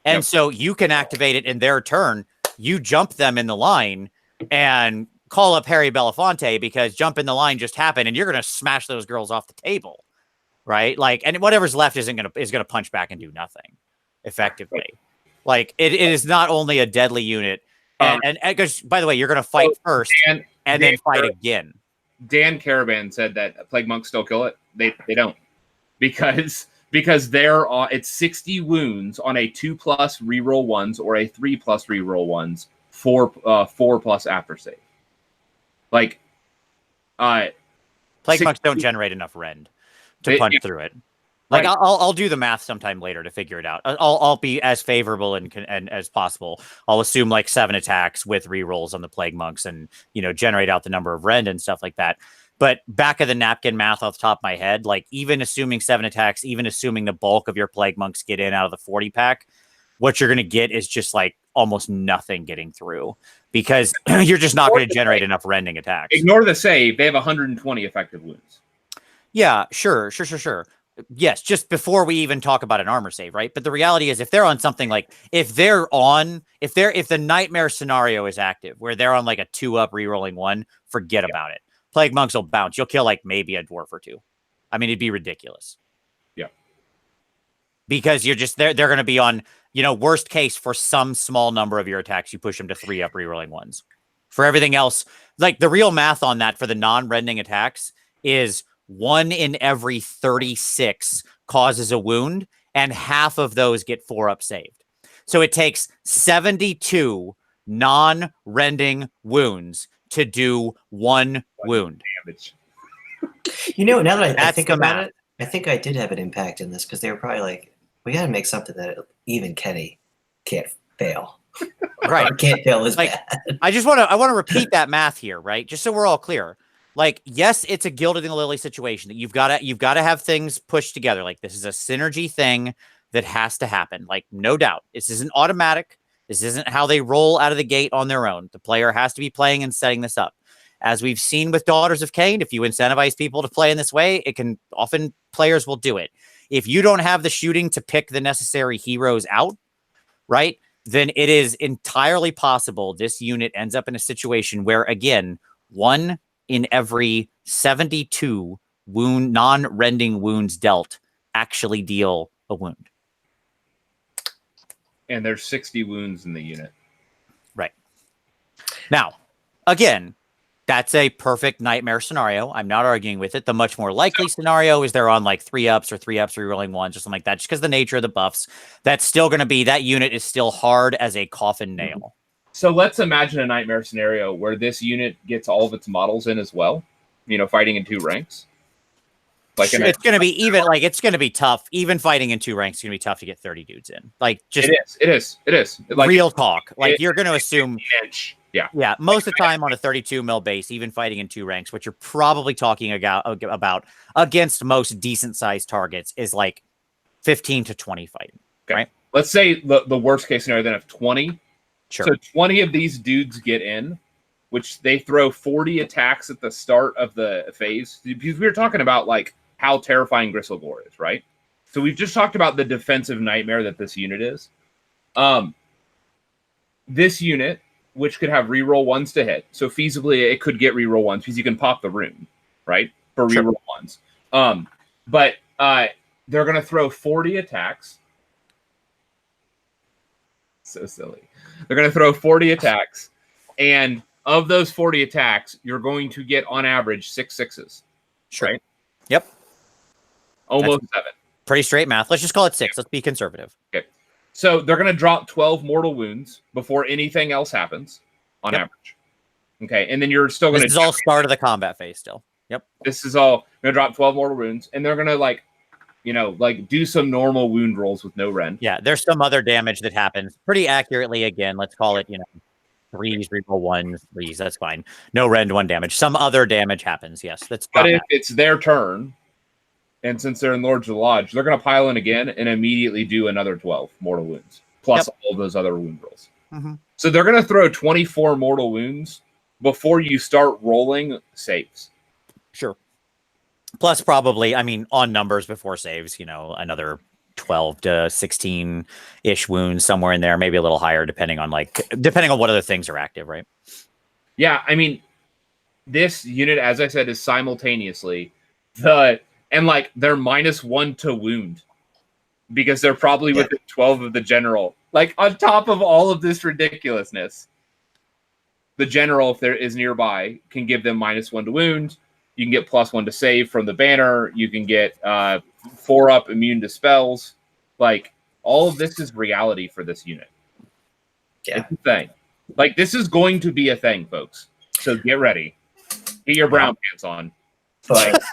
And so you can activate it in their turn. You jump them in the line and call up Harry Belafonte because jump in the line just happened, and you're gonna smash those girls off the table. Right, like, and whatever's left is gonna punch back and do nothing effectively. Like, it is not only a deadly unit, and because by the way, you're gonna fight first and then fight again. Dan Caravan said that Plague Monks still kill it. They don't because they're it's 60 wounds on a 2+ reroll 1s or a 3+ reroll 1s, 4+ after save. Like, Plague Monks don't generate enough rend to punch through it. Like, I'll do the math sometime later to figure it out. I'll be as favorable and as possible. I'll assume like 7 attacks with rerolls on the Plague Monks, and generate out the number of rend and stuff like that. But back of the napkin math off the top of my head, like even assuming 7 attacks, even assuming the bulk of your Plague Monks get in out of the 40 pack, what you're going to get is just like almost nothing getting through because you're just not going to generate enough rending attacks. Ignore the save; they have 120 effective wounds. Yeah, sure. Yes, just before we even talk about an armor save, right? But the reality is if they're on something like if the nightmare scenario is active where they're on like a 2-up rerolling 1, forget about it. Plague Monks will bounce. You'll kill like maybe a dwarf or 2. I mean, it'd be ridiculous. Yeah. Because you're just they're going to be on, worst case for some small number of your attacks, you push them to 3-up rerolling 1s. For everything else, like the real math on that for the non-rending attacks is 1 in every 36 causes a wound, and half of those get 4-up saved. So it takes 72 non-rending wounds to do 1 wound. Damage. Now that I think about it, I think I did have an impact in this because they were probably like, we got to make something that even Kenny can't fail. Right. Can't fail as like, bad. I want to repeat that math here, right? Just so we're all clear. Like, yes, it's a Gilded in the Lily situation that you've got to have things pushed together. Like, this is a synergy thing that has to happen. Like, no doubt. This isn't automatic. This isn't how they roll out of the gate on their own. The player has to be playing and setting this up. As we've seen with Daughters of Cain, if you incentivize people to play in this way, often players will do it. If you don't have the shooting to pick the necessary heroes out, right, then it is entirely possible this unit ends up in a situation where, again, 1 in every 72 non-rending wounds dealt actually deal a wound. And there's 60 wounds in the unit. Right. Now, again, that's a perfect nightmare scenario. I'm not arguing with it. The much more likely scenario is they're on like 3-ups or 3-ups rerolling 1s or something like that, just because the nature of the buffs. That's still going to be, that unit is still hard as a coffin nail. So let's imagine a nightmare scenario where this unit gets all of its models in as well, fighting in 2 ranks. Like it's going to be it's going to be tough. Even fighting in 2 ranks is going to be tough to get 30 dudes in. Like, just it is. Like, real talk. Like, you're going to assume, yeah. Most of the time on a 32 mil base, even fighting in 2 ranks, what you're probably talking about against most decent sized targets is like 15 to 20 fighting. Okay. Right? Let's say the worst case scenario then of 20. Sure. So 20 of these dudes get in, which they throw 40 attacks at the start of the phase. Because we were talking about like how terrifying Gristlegore is, right? So we've just talked about the defensive nightmare that this unit is. This unit, which could have reroll 1s to hit, so feasibly it could get reroll 1s because you can pop the rune, right? For reroll 1s. But they're going to throw 40 attacks. So silly. They're going to throw 40 attacks, and of those 40 attacks, you're going to get on average 6 6s. Sure. Right? Yep. Almost 7. Pretty straight math. Let's just call it 6. Let's be conservative. Okay. So they're going to drop 12 mortal wounds before anything else happens on average. Okay. And then you're still going to... This is all start of the combat phase still. Yep. This is all going to drop 12 mortal wounds, and they're going to do some normal wound rolls with no rend. Yeah. There's some other damage that happens pretty accurately. Again, let's call it, 3s, reroll 1s, 3s. That's fine. No rend 1 damage. Some other damage happens. Yes, that's. But if it's their turn, and since they're in Lords of the Lodge, they're going to pile in again and immediately do another 12 mortal wounds, plus all those other wound rolls. So they're going to throw 24 mortal wounds before you start rolling saves. Sure. Plus, probably, I mean, on numbers before saves, another 12 to 16-ish wounds somewhere in there, maybe a little higher, depending on what other things are active, right? Yeah, I mean, this unit, as I said, is simultaneously they're -1 to wound because they're probably within 12 of the general. Like, on top of all of this ridiculousness, the general, if there is nearby, can give them -1 to wound. You can get +1 to save from the banner. You can get 4-up immune to spells. Like, all of this is reality for this unit. Yeah. It's a thing. Like, this is going to be a thing, folks. So get ready. Get your brown pants on. But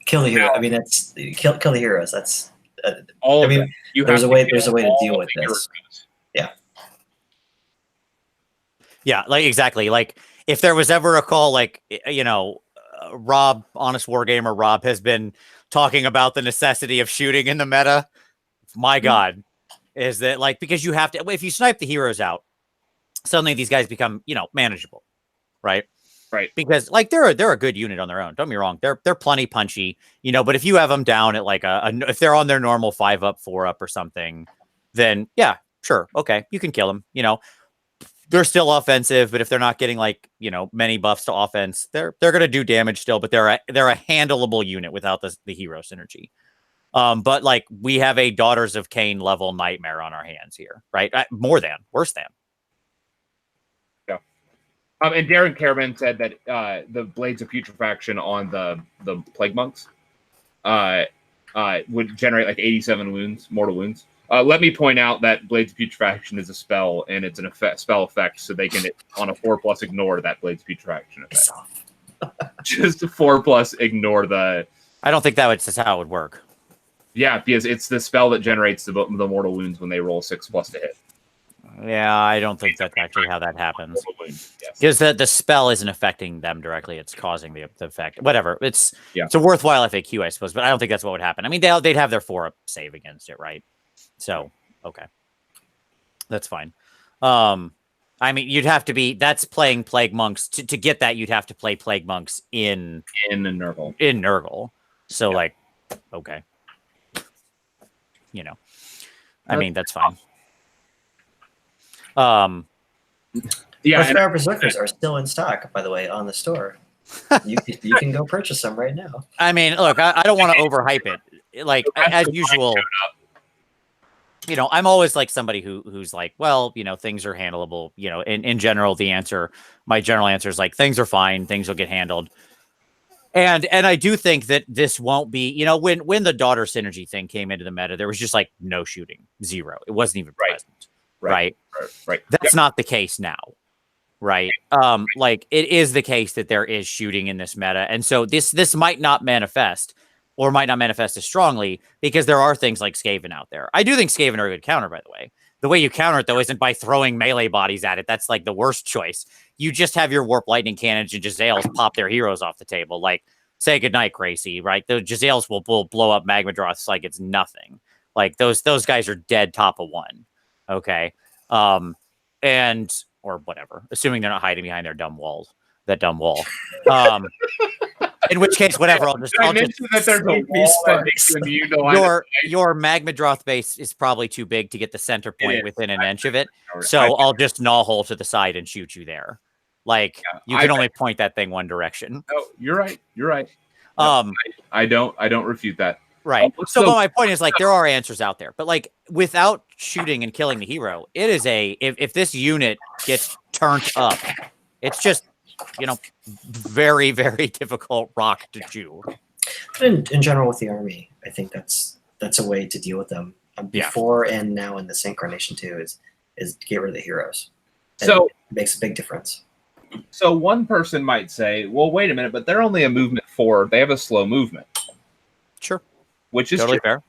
kill the hero. I mean, that's kill the heroes. That's all. There's a way to deal with this. Yeah. Yeah, like exactly. Like if there was ever a call, like Rob, Honest Wargamer Rob, has been talking about the necessity of shooting in the meta. My God, is that like because you have to if you snipe the heroes out, suddenly these guys become manageable, right? Right. Because like they're a good unit on their own. Don't get me wrong. They're plenty punchy, but if you have them down at like if they're on their normal 5-up, 4-up or something, then yeah, sure. Okay. You can kill them, they're still offensive, but if they're not getting like, many buffs to offense, they're going to do damage still, but they're a handleable unit without the hero synergy. But like we have a Daughters of Cain level nightmare on our hands here, right? Worse than. And Darren Kerman said that the Blades of Putrefaction on the Plague Monks would generate like 87 mortal wounds. Let me point out that Blades of Putrefaction is a spell, and it's an spell effect, so they can, on a 4+ ignore that Blades of Putrefaction effect. Just a 4+ ignore the... I don't think that's how it would work. Yeah, because it's the spell that generates the mortal wounds when they roll 6+ to hit. Yeah, I don't think that's actually how that happens. Because the spell isn't affecting them directly; it's causing the effect. Whatever. It's a worthwhile FAQ, I suppose, but I don't think that's what would happen. I mean, they'd have their 4-up save against it, right? So okay, that's fine. I mean, you'd have to be that's playing Plague Monks to get that. You'd have to play Plague Monks in Nurgle. In Nurgle. So like, okay, I mean that's fine. Horsepower Berserkers are still in stock, by the way, on the store. You can go purchase them right now. I mean, look, I don't want to overhype it. Like as usual, I'm always like somebody who's like, well, things are handleable. In general, my general answer is like things are fine, things will get handled. And I do think that this won't be, when the daughter synergy thing came into the meta, there was just like no shooting, 0. It wasn't even present. Right. That's not the case now. Right. Like it is the case that there is shooting in this meta. And so this might not manifest or might not manifest as strongly because there are things like Skaven out there. I do think Skaven are a good counter, by the way. The way you counter it, though, isn't by throwing melee bodies at it. That's like the worst choice. You just have your Warp Lightning Cannons and Jezzails pop their heroes off the table. Like, say goodnight, Gracie, right? The Jezzails will blow up Magmadroths like it's nothing. Like, those guys are dead top of 1. Okay. Or whatever, assuming they're not hiding behind that dumb wall. In which case, whatever. I'll just that there's a wall that makes them immune to your Magmadroth base is probably too big to get the center point within an inch of it. So I'll just gnaw hole to the side and shoot you there. Like you can only point that thing one direction. No, you're right. No, I don't refute that. Right. So my point is like there are answers out there, but like without shooting and killing the hero, it is if this unit gets turned up, it's just very, very difficult rock to chew. In general, with the army, I think that's a way to deal with them before and now in this incarnation too. Is get rid of the heroes. And so it makes a big difference. So one person might say, "Well, wait a minute, but they're only a movement 4. They have a slow movement." Sure, which is totally true. fair.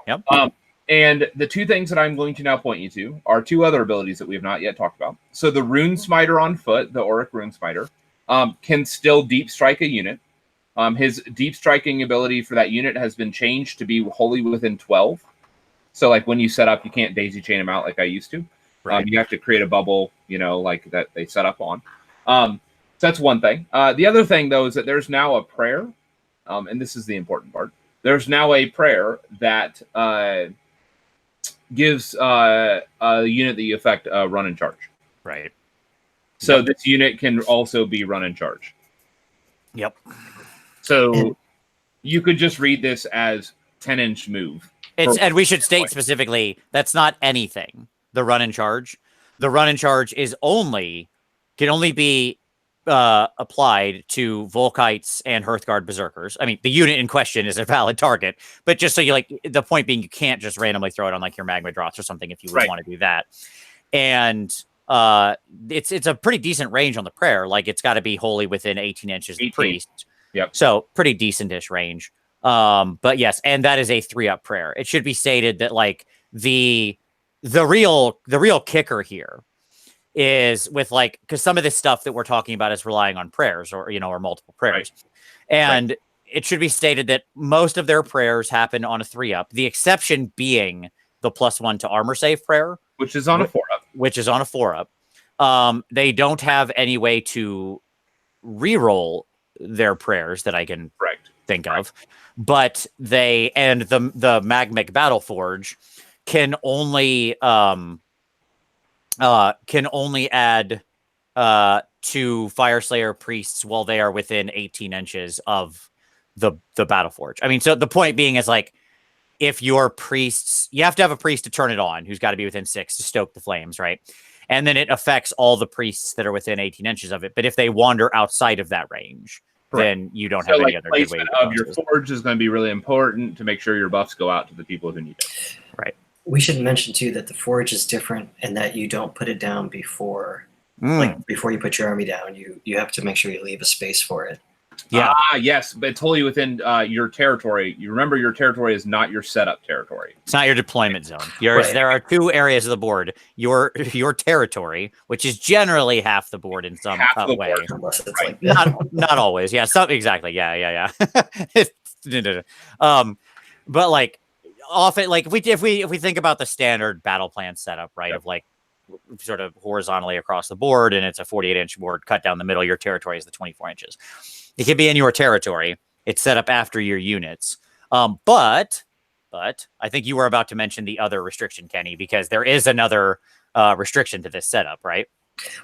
Yep. And the two things that I'm going to now point you to are two other abilities that we have not yet talked about. So the Rune Smiter on foot, the Orac Rune Smiter, can still deep strike a unit. His deep striking ability for that unit has been changed to be wholly within 12. So like when you set up, you can't daisy chain him out like I used to. Right. You have to create a bubble, like that they set up on. So that's one thing. The other thing, though, is that there's now a prayer, and this is the important part. There's now a prayer that gives a unit that you affect run and charge. Right. So this unit can also be run and charge. Yep. So you could just read this as 10-inch move. And we should state specifically that's not anything. The run and charge. The run and charge can only be applied to Volkites and Hearthguard Berserkers. I mean, the unit in question is a valid target, but just so you the point being, you can't just randomly throw it on like your Magma Droths or something if you would want to do that. And it's a pretty decent range on the prayer. Like it's got to be wholly within 18 inches of the priest. Yep. So pretty decentish range. But yes, and that is a 3-up prayer. It should be stated that like the real kicker here is with because some of this stuff that we're talking about is relying on prayers or multiple prayers. Right. And it should be stated that most of their prayers happen on a 3-up, the exception being the +1 to armor save prayer, which is on a 4-up. They don't have any way to reroll their prayers that I can think of, but the Magmic Battle Forge can only add to Fyreslayer priests while they are within 18 inches of the Battle Forge. I mean, so the point being is if your priests, you have to have a priest to turn it on, who's got to be within 6 to stoke the flames, right? And then it affects all the priests that are within 18 inches of it. But if they wander outside of that range, then you don't have any other good way. Placement of your forge is going to be really important to make sure your buffs go out to the people who need it. Right. We should mention too that the forge is different and that you don't put it down before before you put your army down. You have to make sure you leave a space for it. Yeah. Yes, but it's wholly within your territory. You remember your territory is not your setup territory. It's not your deployment zone. There are 2 areas of the board. Your territory, which is generally half the board in some way. Not always. Yeah. Exactly. Yeah. But often, if we think about the standard battle plan setup, right, of sort of horizontally across the board, and it's a 48-inch board cut down the middle. Your territory is the 24 inches. It can be in your territory. It's set up after your units. But I think you were about to mention the other restriction, Kenny, because there is another restriction to this setup, right?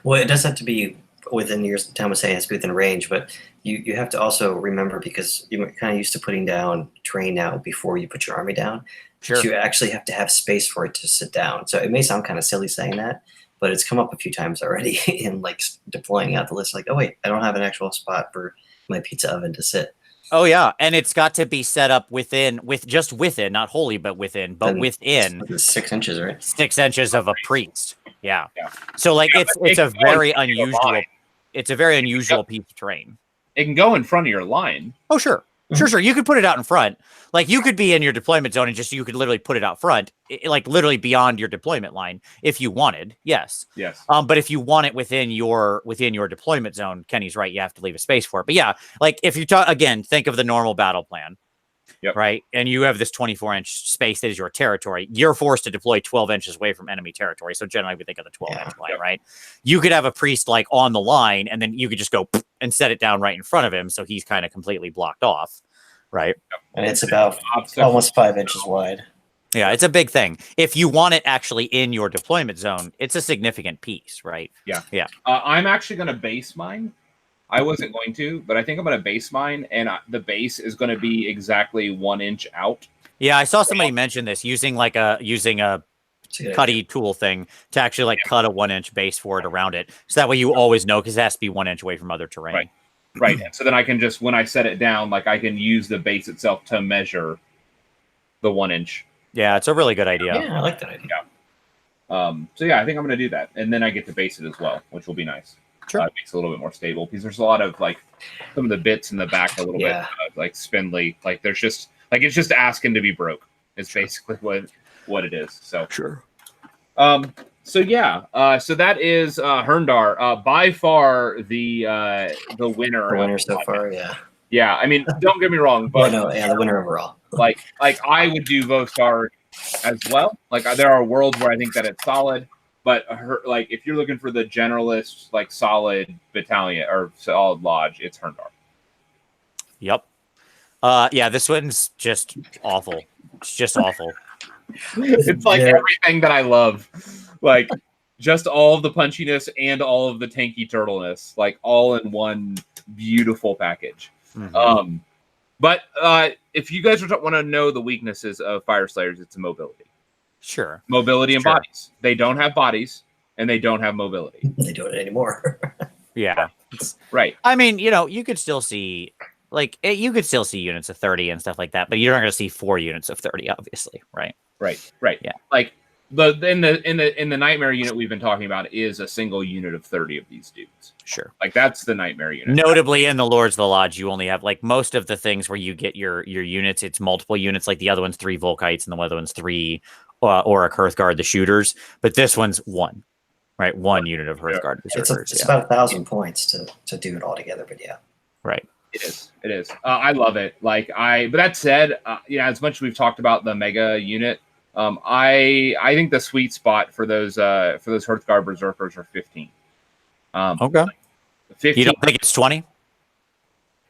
Well, it does have to be within your, Tom was saying it's within range, but you have to also remember, because you're kind of used to putting down terrain now before you put your army down. Sure. You actually have to have space for it to sit down. So it may sound kind of silly saying that, but it's come up a few times already in deploying out the list. Oh wait, I don't have an actual spot for my pizza oven to sit. Oh yeah, and it's got to be set up within, not wholly, but within 6 inches, right? 6 inches of a priest. Yeah. So it's a very unusual. It's a very unusual piece of terrain. It can go in front of your line. Oh sure. Sure. You could put it out in front. You could be in your deployment zone and you could literally put it out front, literally beyond your deployment line if you wanted. Yes. But if you want it within your deployment zone, Kenny's right. You have to leave a space for it. But yeah, if you think of the normal battle plan, right? And you have this 24-inch space that is your territory. You're forced to deploy 12 inches away from enemy territory. So generally we think of the 12-inch line, right? You could have a priest on the line, and then you could just go and set it down right in front of him, so he's kind of completely blocked off, right? And it's about almost 5 inches wide. Yeah, it's a big thing. If you want it actually in your deployment zone, it's a significant piece, right? Yeah. I'm actually going to base mine. I wasn't going to, but I think I'm going to base mine, and the base is going to be exactly 1 inch out. Yeah, I saw somebody mention this using a cutty tool thing to actually cut a 1 inch base for it around it, so that way you always know, because it has to be 1 inch away from other terrain. Right. And so then I can just, when I set it down, I can use the base itself to measure the 1 inch. Yeah, it's a really good idea. Yeah, I like that idea. So yeah, I think I'm going to do that, and then I get to base it as well, which will be nice. Sure. It makes it a little bit more stable, because there's a lot of some of the bits in the back are a little bit spindly. There's just it's just asking to be broke. It's basically what. what it is. So Sure. So that is Herndar, by far the winner. The winner so far, yeah. Yeah, I mean, don't get me wrong, but the winner overall. like I would do Vostar as well. Like there are worlds where I think that it's solid, but if you're looking for the generalist, like solid battalion or solid lodge, it's Herndar. Yep. Yeah, this one's just awful. It's just awful. It's like everything that I love. Like just all of the punchiness and all of the tanky turtleness, like all in one beautiful package. Mm-hmm. But if you guys want to know the weaknesses of Fyreslayers, it's mobility. Sure. Mobility and bodies. They don't have bodies and they don't have mobility. They don't anymore. Yeah. Right. I mean, you could still see units of 30 and stuff like that, but you're not going to see 4 units of 30, obviously, right? Right. Yeah. Like in the nightmare unit we've been talking about is a single unit of 30 of these dudes. Sure. Like that's the nightmare unit. Notably, in the Lords of the Lodge, you only have like most of the things where you get your units. It's multiple units. Like the other one's 3 Volkites and the other one's 3 Orac Hearthguard, the shooters. But this one's 1, right? 1 unit of Hearthguard berserkers. It's about 1,000 points to do it all together. But yeah, right. It is. I love it. But that said, as much as we've talked about the mega unit, I think the sweet spot for those Hearthguard berserkers are 15. Okay. 15, you don't think it's 20?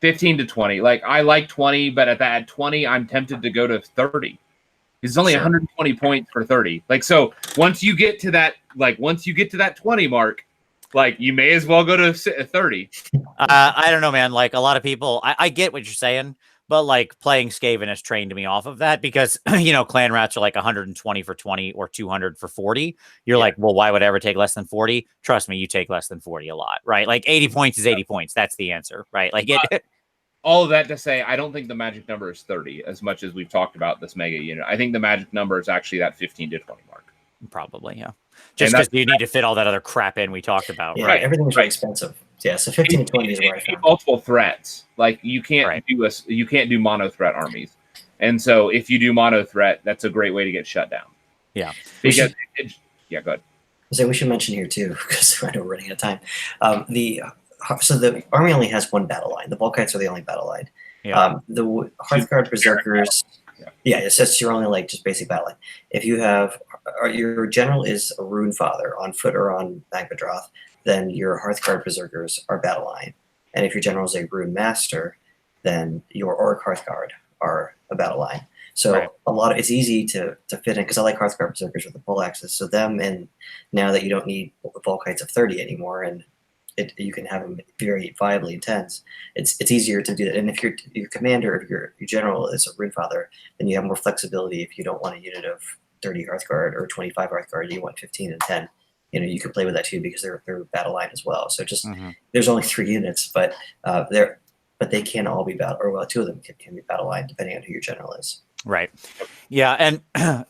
15 to 20. Like I like 20, but at 20, I'm tempted to go to 30. It's only 120 points for 30. Like so, once you get to that 20 mark, like you may as well go to 30. I don't know, man. Like a lot of people, I get what you're saying, but like playing Skaven has trained me off of that because clan rats are like 120 for 20 or 200 for 40. You're like, well, why would I ever take less than 40? Trust me, you take less than 40 a lot, right? Like 80 points is 80 points. That's the answer, right? Like all of that to say, I don't think the magic number is 30 as much as we've talked about this mega unit. I think the magic number is actually that 15 to 20 mark. Probably, yeah. Just because you need to fit all that other crap in we talked about, yeah, right? Everything's really expensive. Yeah, so 15 to 20 is where I found multiple threats. Like you can't do mono threat armies, and so if you do mono threat, that's a great way to get shut down. Yeah, because go ahead. So we should mention here too, because I know we're running out of time. So the army only has 1 battle line. The Volkites are the only battle line. Yeah. The Hearthguard berserkers. Yeah, it's just your only just basic battle line. If you have your general is a Rune Father on foot or on Magmadroth, then your Hearthguard berserkers are battle line. And if your general is a Rune Master, then your Orac Hearthguard are a battle line. So it's easy to fit in because I like Hearthguard berserkers with the pole axis. So them, and now that you don't need Volkites of 30 anymore, and you can have them very viably intense. It's easier to do that. And if your commander or your general is a Rune Father, then you have more flexibility. If you don't want a unit of 30 Hearthguard or 25 Hearthguard, you want 15 and 10. You can play with that too because they're battle line as well. So just there's only 3 units, but they can all be battle, or 2 of them can be battle line depending on who your general is. Right. Yeah, and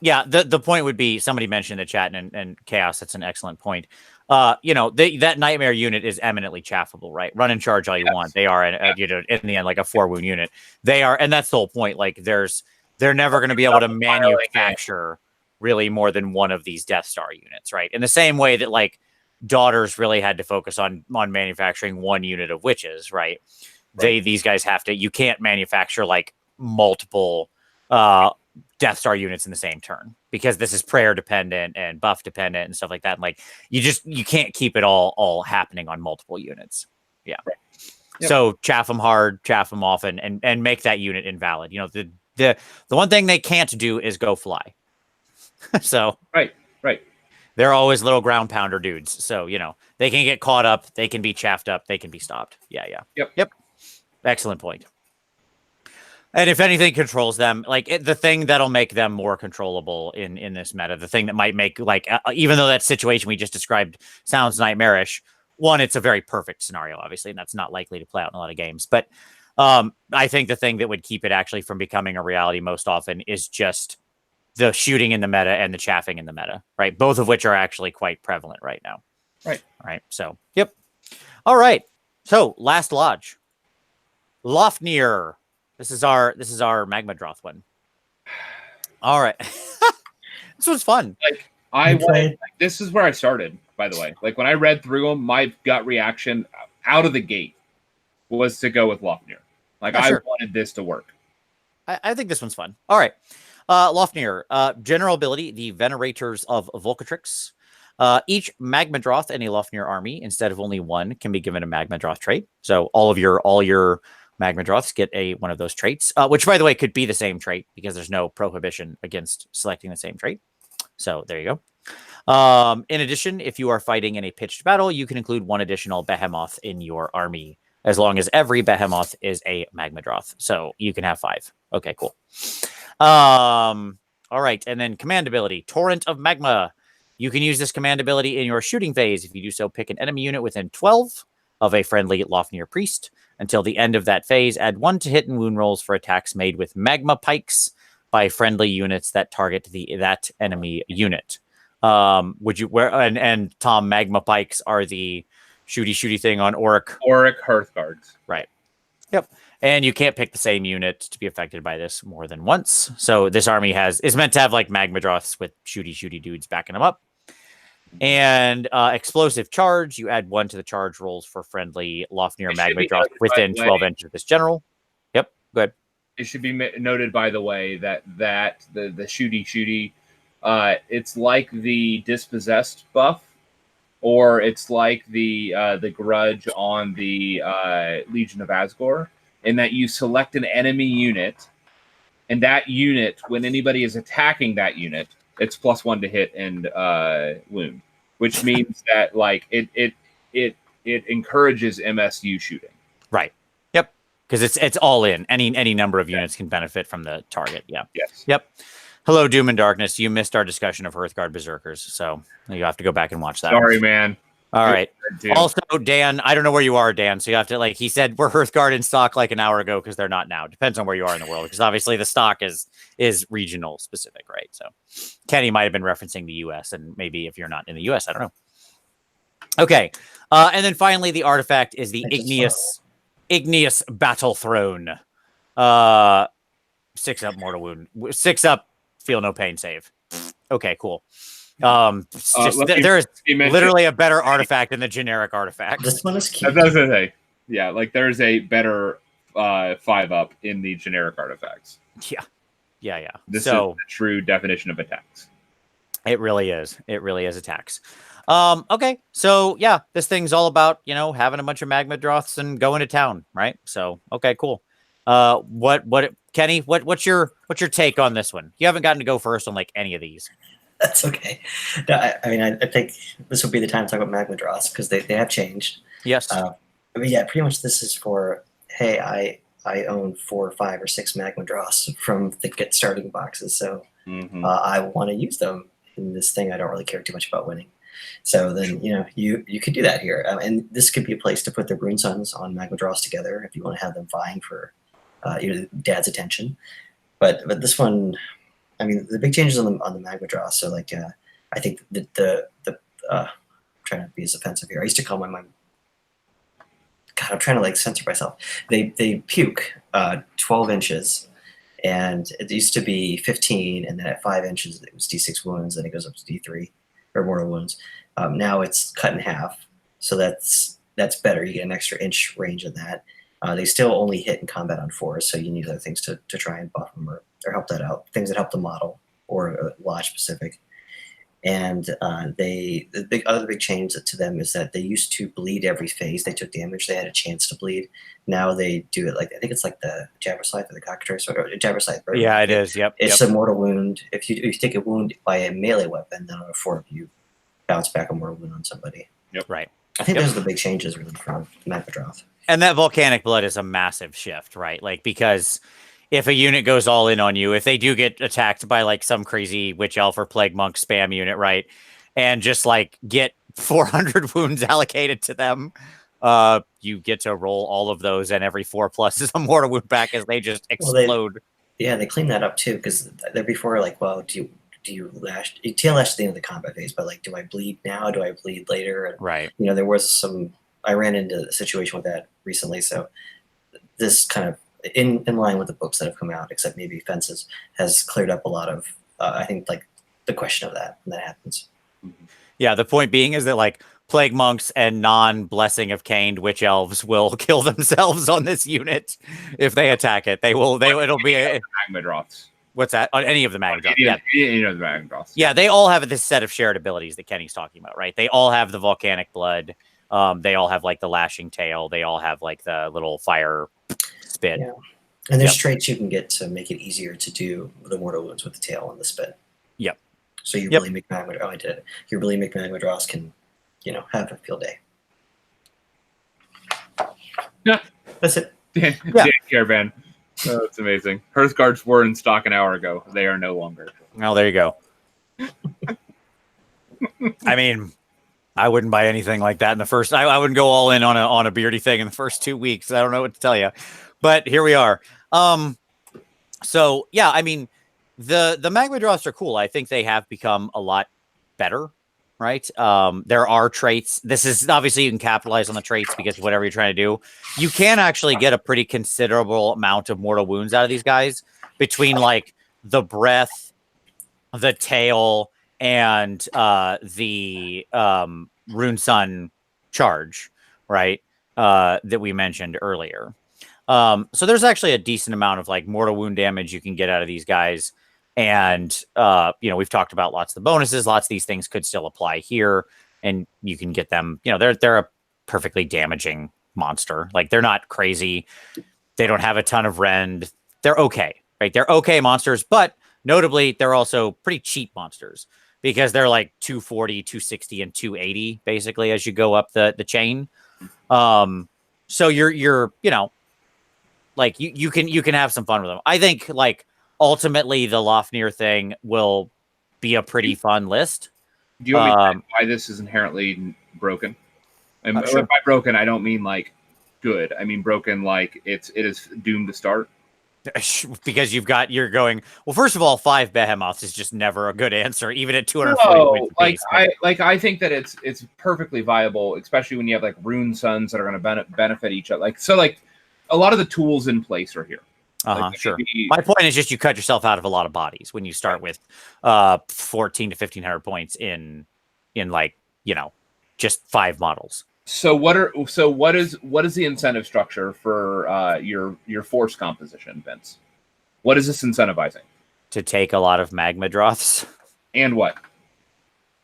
the point would be, somebody mentioned in the chat and Chaos. That's an excellent point. That nightmare unit is eminently chaffable, right? Run and charge all you want. They are, in the end, like a 4-wound unit. They are, and that's the whole point. Like, they're never going to be able to manufacture really more than 1 of these Death Star units, right? In the same way that like Daughters really had to focus on manufacturing 1 unit of witches, right? These guys have to. You can't manufacture like multiple Death Star units in the same turn because this is prayer dependent and buff dependent and stuff like that. And like you can't keep it all happening on multiple units. Yeah. Yep. So chaff them hard, chaff them often, and make that unit invalid. The one thing they can't do is go fly. So right. They're always little ground pounder dudes. So they can get caught up, they can be chaffed up, they can be stopped. Yeah. Yep. Excellent point. And if anything controls them, the thing that'll make them more controllable in this meta, the thing that might make, even though that situation we just described sounds nightmarish, one, it's a very perfect scenario, obviously, and that's not likely to play out in a lot of games. But I think the thing that would keep it actually from becoming a reality most often is just the shooting in the meta and the chaffing in the meta, right? Both of which are actually quite prevalent right now. Right. So, yep. All right. So, last lodge. Lofnir. This is our Magmadroth one. All right. This was fun. Like this is where I started, by the way. Like when I read through them, my gut reaction out of the gate was to go with Lofnir. Like I wanted this to work. I think this one's fun. All right. Lofnir, general ability, the Venerators of Volcatrix. Each Magmadroth in a Lofnir army, instead of only one, can be given a Magmadroth trait. So all your Magmadroths get one of those traits, which, by the way, could be the same trait because there's no prohibition against selecting the same trait. So there you go. In addition, if you are fighting in a pitched battle, you can include one additional Behemoth in your army, as long as every Behemoth is a Magmadroth. So you can have 5. Okay, cool. All right, and then command ability, Torrent of Magma. You can use this command ability in your shooting phase. If you do so, pick an enemy unit within 12 of a friendly Lofnir Priest. Until the end of that phase, add 1 to hit and wound rolls for attacks made with magma pikes by friendly units that target that enemy unit. Would you and Tom, magma pikes are the shooty thing on Orac Hearthguards. Right. Yep. And you can't pick the same unit to be affected by this more than once. So this army is meant to have like Magmadroths with shooty dudes backing them up. And explosive charge, you add 1 to the charge rolls for friendly Lofnir Magmadroth within 12 inches of this general. Yep, go ahead. It should be noted, by the way, that the shooty, it's like the dispossessed buff, or it's like the grudge on the Legion of Asgore, in that you select an enemy unit, and that unit, when anybody is attacking that unit, it's +1 to hit and wound, which means that like it encourages MSU shooting. Right. Yep. Because it's all in. Any number of units can benefit from the target. Yeah. Yes. Yep. Hello, Doom and Darkness. You missed our discussion of Hearthguard Berserkers, so you have to go back and watch that. Sorry, man. All right. Also, Dan, I don't know where you are, Dan. So you have to he said we're Hearthguard in stock like an hour ago because they're not now. Depends on where you are in the world, because obviously the stock is regional specific, right? So Kenny might have been referencing the US, and maybe if you're not in the US, I don't know. Okay. And then finally, the artifact is the Igneous Battle Throne. 6-up mortal wound. 6-up feel no pain save. Okay, cool. There is literally a better artifact than the generic artifact. This one is cute. That's the thing. Yeah, like there's a better 5-up in the generic artifacts. Yeah. This is the true definition of attacks. It really is. It really is attacks. Okay, so yeah, this thing's all about having a bunch of Magmadroths and going to town, right? So okay, cool. Kenny? What's your take on this one? You haven't gotten to go first on like any of these. That's okay. No, I think this would be the time to talk about Magmadroths because they have changed. Yes. Pretty much this is for, hey, I own 4 or 5 or 6 Magmadroths from the get starting boxes, so I want to use them in this thing. I don't really care too much about winning. So then, you could do that here. And this could be a place to put the Rune Sons on Magmadroths together if you want to have them vying for Dad's attention. But this one, the big changes on the Magmadroth. So I think the I'm trying to be as offensive here. I used to call my mom. God, I'm trying to censor myself. They puke 12 inches, and it used to be 15, and then at 5 inches it was D6 wounds, then it goes up to D3 or mortal wounds. Now it's cut in half, so that's better. You get an extra inch range in that. They still only hit in combat on 4s, so you need other things to try and buff them or help that out. Things that help the model or lodge specific. And the other big change to them is that they used to bleed every phase they took damage. They had a chance to bleed. Now they do it I think it's like the Jabberscythe or the Cockatrice or Jabberscythe. Right? Yeah, it is. Yep. It's a mortal wound. If you take a wound by a melee weapon, then on a 4 you bounce back a mortal wound on somebody. Yep. Right. I think those are the big changes really from Magmadroth. And that volcanic blood is a massive shift, right? Because if a unit goes all in on you, if they do get attacked by some crazy witch elf or plague monk spam unit, right, and just get 400 wounds allocated to them, you get to roll all of those, and every 4+ is a mortal wound back as they just explode. They clean that up too, because they're before do you lash? You tail lash at the end of the combat phase, but do I bleed now? Do I bleed later? And, right. There was some. I ran into a situation with that recently, so this kind of in line with the books that have come out, except maybe Fences, has cleared up a lot of. I think the question of that when that happens. Yeah, the point being is that like plague monks and non-blessing of caned witch elves will kill themselves on this unit if they attack it. It'll be a Magmadroths. what's that? On any of the Magmadroths. Yeah, any of the Magmadroths. Yeah, they all have this set of shared abilities that Kenny's talking about, right? They all have the volcanic blood. They all have like the lashing tail. They all have like the little fire spit. Yeah. And there's traits you can get to make it easier to do the mortal wounds with the tail and the spit. Yep. So your bulimic Magmadroth, I did it. Your bulimic Magmadroths can, have a field day. Yeah, that's it. Yeah, Caravan. Oh, that's amazing. Hearthguards were in stock an hour ago. They are no longer. Oh, there you go. I mean, I wouldn't buy anything like that in the first. I wouldn't go all in on a beardy thing in the first 2 weeks. I don't know what to tell you, but here we are. So yeah, I mean, the Magmadroths are cool. I think they have become a lot better, right? There are traits. This is obviously you can capitalize on the traits because whatever you're trying to do, you can actually get a pretty considerable amount of mortal wounds out of these guys between like the breath, the tail, and the Rune Sun charge, right? That we mentioned earlier. So there's actually a decent amount of like mortal wound damage you can get out of these guys. And, we've talked about lots of the bonuses. Lots of these things could still apply here. And you can get them, they're a perfectly damaging monster. Like they're not crazy. They don't have a ton of rend. They're okay, right? They're okay monsters, but notably they're also pretty cheap monsters because they're like 240, 260, and 280 basically as you go up the chain. So you're like you can have some fun with them. I think like ultimately the Lofnir thing will be a pretty fun list. Do you want me to say why this is inherently broken? And Sure. by broken, I don't mean like good. I mean broken like it is doomed to start. Because you're going, well, first of all, 5 behemoths is just never a good answer, even at 240 points. I think that it's perfectly viable, especially when you have like Rune Suns that are going to benefit each other. Like a lot of the tools in place are here. Sure. My point is just you cut yourself out of a lot of bodies when you start with 14 to 1500 points in like just 5 models. So what is the incentive structure for your force composition, Vince? What is this incentivizing? To take a lot of Magmadroths. And what?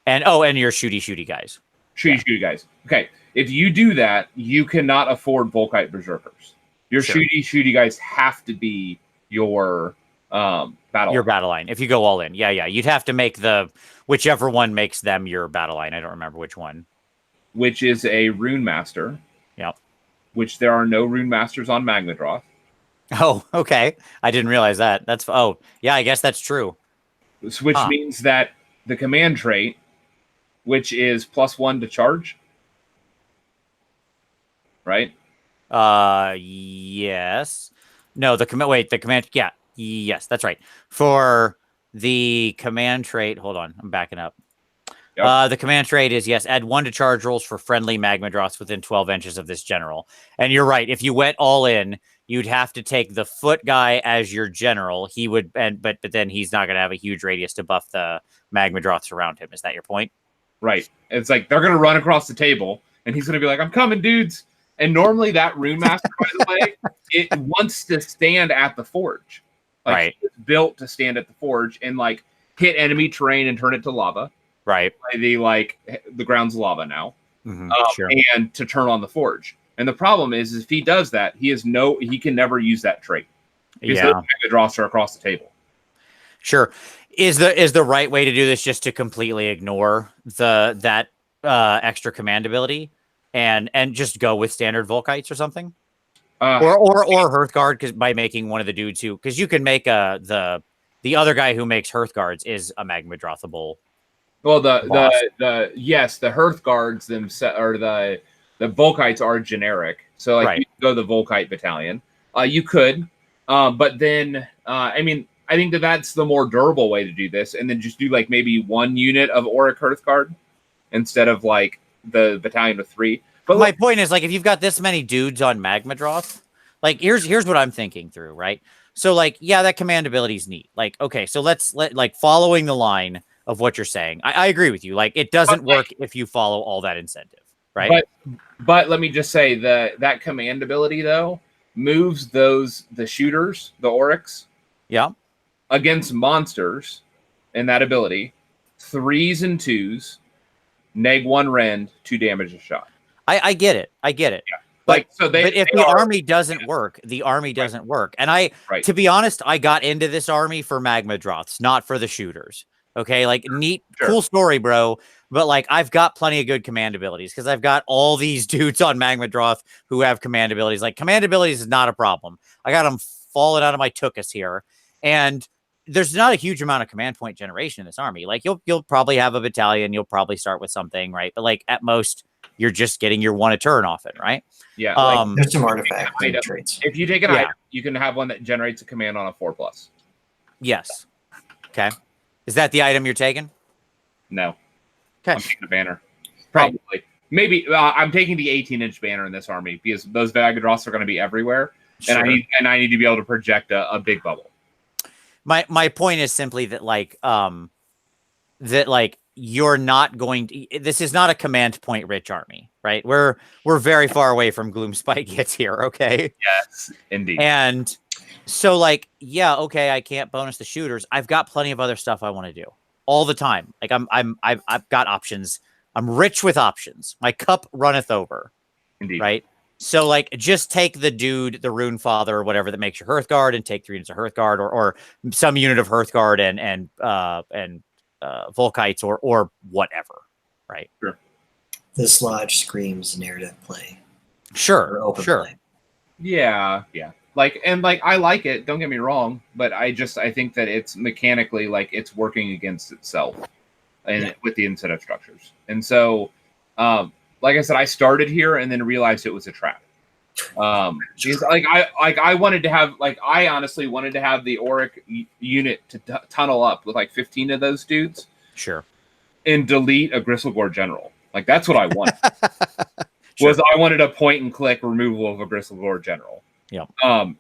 And your shooty guys. Shooty guys. Okay. If you do that, you cannot afford Volkite Berserkers. Your shooty guys have to be your battle line. If you go all in. Yeah. You'd have to make whichever one makes them your battle line. I don't remember which one. Which is a Rune Master. Yep. Which there are no Rune Masters on Magmadroth. Oh, okay. I didn't realize that. I guess that's true. Which means that the command trait, which is +1 to charge, right? Yes. No, the command. Yeah. Yes, that's right. For the command trait, hold on, I'm backing up. Yep. The command trait is, yes, add 1 to charge rolls for friendly Magmadroths within 12 inches of this general. And you're right. If you went all in, you'd have to take the foot guy as your general. He would, but then he's not going to have a huge radius to buff the Magmadroths around him. Is that your point? Right. It's like they're going to run across the table, and he's going to be like, "I'm coming, dudes." And normally that Rune Master, by the way, it wants to stand at the forge. Right. It's built to stand at the forge and like hit enemy terrain and turn it to lava. Right. The ground's lava now. Mm-hmm, sure. And to turn on the forge. And the problem is if he does that, he can never use that trait. Because those Magmadroths are across the table. Sure. Is the right way to do this just to completely ignore that extra command ability and just go with standard Volkites or something? Or Hearthguard by making one of the dudes who, because you can make the other guy who makes Hearthguards is a Magmadrothable. Well, the Hearthguards themselves or the Volkites are generic. So like you can go the Volkite battalion. You could, but then I think that's the more durable way to do this, and then just do like maybe 1 unit of Orac Hearthguard instead of like the battalion of 3. But my point is, like, if you've got this many dudes on Magmadroth, like here's what I'm thinking through, right? So like, yeah, that command ability is neat. Like, okay, so let following the line of what you're saying. I agree with you. Like, it doesn't work if you follow all that incentive, right? But let me just say that command ability though moves the shooters, the Oracs, Yeah. against monsters in that ability, 3s and 2s, -1 rend, 2 damage a shot. I get it. I get it. Yeah. But, so but if the army doesn't work, the army doesn't work. And to be honest, I got into this army for Magma Droths, not for the shooters. Okay, like neat, cool story, bro. But like, I've got plenty of good command abilities because I've got all these dudes on Magma Droth who have command abilities. Like, command abilities is not a problem. I got them falling out of my tuchus here, and there's not a huge amount of command point generation in this army. Like, you'll probably have a battalion. You'll probably start with something, right? But like, at most, you're just getting your 1 a turn off it, right? Yeah. There's some artifact traits. If you take an item, you can have one that generates a command on a 4+. Yes. Okay. Is that the item you're taking? No. Okay. I'm taking a banner. Probably. Right. Maybe I'm taking the 18-inch banner in this army because those Vagadroths are going to be everywhere, and I need to be able to project a big bubble. My point is simply that you're not going to. This is not a command point rich army, right? We're very far away from Gloomspite gets here. Okay. Yes, indeed. And so, like, yeah, okay, I can't bonus the shooters. I've got plenty of other stuff I want to do all the time. Like, I've got options. I'm rich with options. My cup runneth over. Indeed. Right. So, like, just take the dude, the Rune Father, or whatever that makes your Hearthguard, and take 3 units of Hearthguard, or some unit of Hearthguard and Volkites, or whatever. Right. Sure. This lodge screams narrative play. Sure. Open play. Yeah. I like it. Don't get me wrong, but I think that it's mechanically it's working against itself, and with the incentive structures. And so, like I said, I started here and then realized it was a trap. Because I wanted to have I honestly wanted to have the Orac unit to tunnel up with 15 of those dudes. Sure. And delete a Gristlegore general. That's what I wanted. Sure. I wanted a point and click removal of a Gristlegore general. Yeah.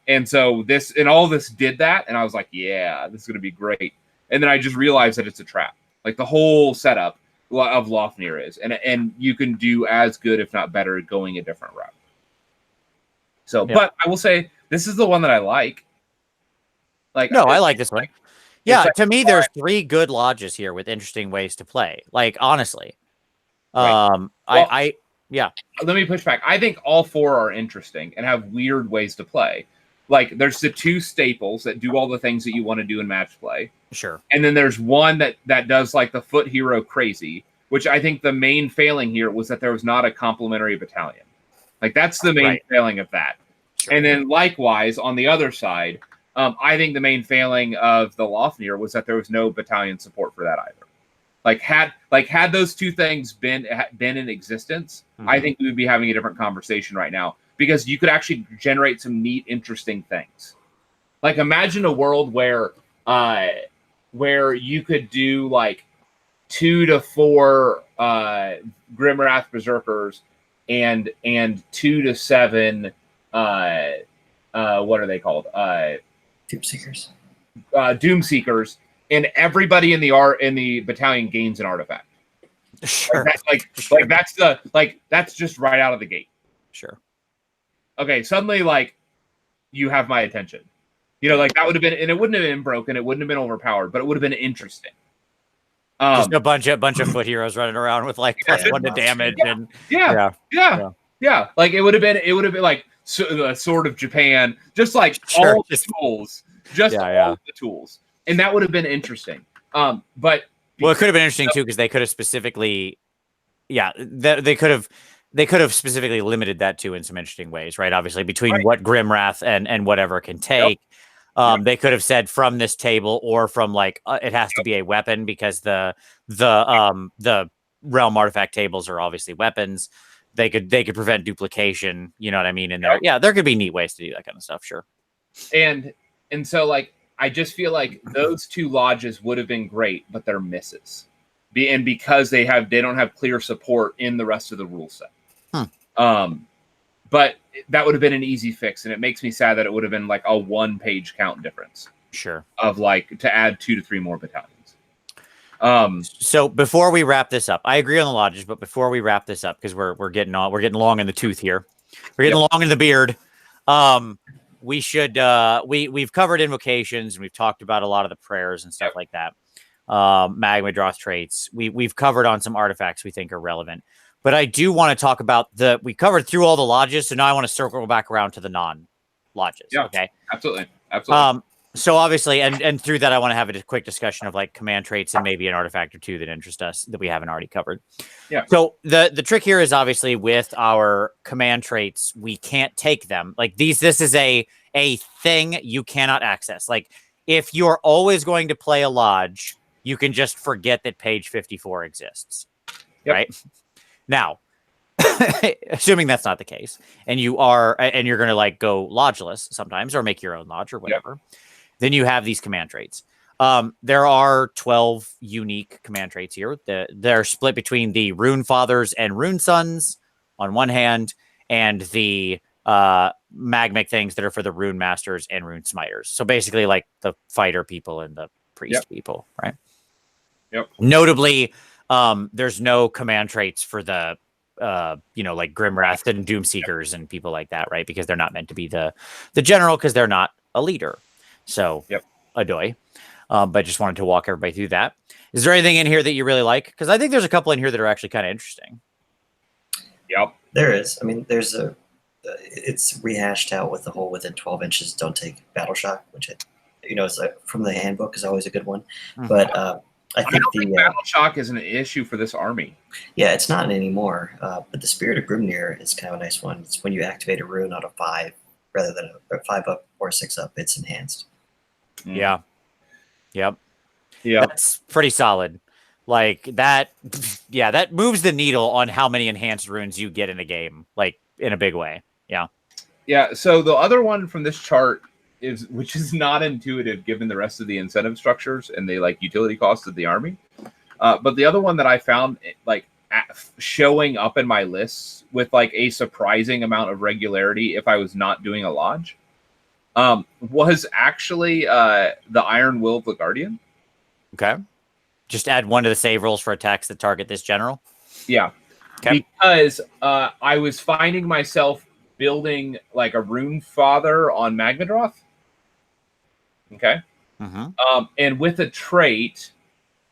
And so all this did that, and I was like, yeah, this is gonna be great. And then I just realized that it's a trap. The whole setup of Lofnir is, and you can do as good, if not better, going a different route. So, but I will say this is the one that I like. No, I like this one. Yeah, to me, there's 3 good lodges here with interesting ways to play. Honestly, yeah. Let me push back. I think all 4 are interesting and have weird ways to play. There's the 2 staples that do all the things that you want to do in match play. Sure. And then there's one that does the foot hero crazy, which I think the main failing here was that there was not a complementary battalion. That's the main failing of that. Sure. And then likewise on the other side, I think the main failing of the Lofnir was that there was no battalion support for that either. Had those 2 things been in existence, I think we would be having a different conversation right now, because you could actually generate some neat, interesting things. Imagine a world where you could do 2 to 4 Grimwrath Berserkers and 2 to 7 what are they called? Doomseekers. Doomseekers. And everybody in the battalion gains an artifact. Sure. That's just right out of the gate. Sure. Okay, suddenly you have my attention. That would have been, and it wouldn't have been broken, it wouldn't have been overpowered, but it would have been interesting. Just a bunch of foot heroes running around with +1 to damage and yeah. It would have been the Sword of Japan, just all the tools, all the tools. And that would have been interesting. But it could have been interesting too, because they could have specifically, they could have specifically limited that too in some interesting ways, right? Obviously, between what Grimwrath and whatever can take, they could have said from this table or from it has to be a weapon, because the realm artifact tables are obviously weapons. They could prevent duplication. You know what I mean? And there could be neat ways to do that kind of stuff. Sure. And so I just feel those 2 lodges would have been great, but they're misses. And because they don't have clear support in the rest of the rule set. But that would have been an easy fix, and it makes me sad that it would have been a 1-page count difference. Sure. Of to add 2 to 3 more battalions. So before we wrap this up, I agree on the logic, but before we wrap this up, because we're getting long in the tooth here, we're getting long in the beard. We should we've covered invocations and we've talked about a lot of the prayers and stuff like that. Magma Droth traits. We've covered on some artifacts we think are relevant, but I do want to talk about we covered through all the lodges, so now I want to circle back around to the non-lodges. Yeah, okay, absolutely. So obviously, and through that, I want to have a quick discussion of like command traits and maybe an artifact or two that interest us that we haven't already covered. Yeah. So the trick here is obviously with our command traits, we can't take them. Like this is a thing you cannot access. Like if you're always going to play a lodge, you can just forget that page 54 exists. Yep. Right? Now, assuming that's not the case, and you're going to like go lodgeless sometimes or make your own lodge or whatever. Yep. Then you have these command traits. There are 12 unique command traits here. They're split between the Rune Fathers and Rune Sons on one hand, and the magmic things that are for the Rune Masters and Rune Smiters. So basically like the fighter people and the priest people, right? Yep. Notably, there's no command traits for the like Grimwrath and Doomseekers and people like that, right? Because they're not meant to be the general because they're not a leader. So, adoy. But just wanted to walk everybody through that. Is there anything in here that you really like? Because I think there's a couple in here that are actually kind of interesting. Yep. There is. I mean, it's rehashed out with the whole within 12 inches, don't take battle shock, which, is from the handbook is always a good one. Mm-hmm. But I think battle shock is an issue for this army. Yeah, it's not anymore. But the Spirit of Grimnir is kind of a nice one. It's when you activate a rune out of 5 rather than a 5 up or 6 up, it's enhanced. Yeah. Yep. Yeah. That's pretty solid. Like that. Yeah. That moves the needle on how many enhanced runes you get in a game, like in a big way. Yeah. Yeah. So the other one from this chart which is not intuitive given the rest of the incentive structures and the like utility costs of the army. But the other one that I found like showing up in my lists with like a surprising amount of regularity if I was not doing a lodge was actually the Iron Will of the Guardian. Okay. Just add 1 to the save rolls for attacks that target this general. Yeah. Okay. Because I was finding myself building like a Rune Father on Magmadroth. Okay. Mm-hmm. And with a trait,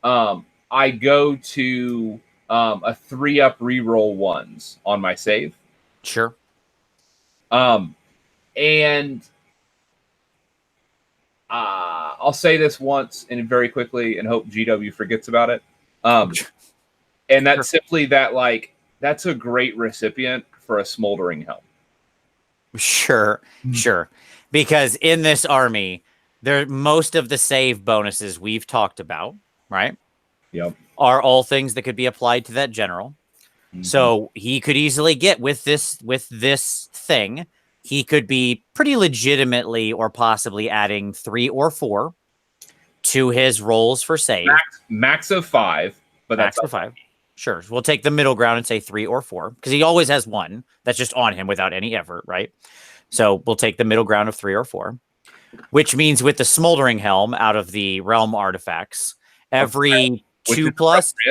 I go to a 3-up reroll 1s on my save. Sure. And I'll say this once and very quickly and hope GW forgets about it. And that's simply that, like, that's a great recipient for a Smoldering Helm. Sure. Because in this army, most of the save bonuses we've talked about, right? Yep. Are all things that could be applied to that general. Mm-hmm. So he could easily get with this thing, he could be pretty legitimately or possibly adding 3 or 4 to his rolls for save. Max of 5, but max that's of 5. Sure. We'll take the middle ground and say 3 or 4 because he always has 1 that's just on him without any effort, right? So we'll take the middle ground of 3 or 4, which means with the Smoldering Helm out of the realm artifacts, every 2+,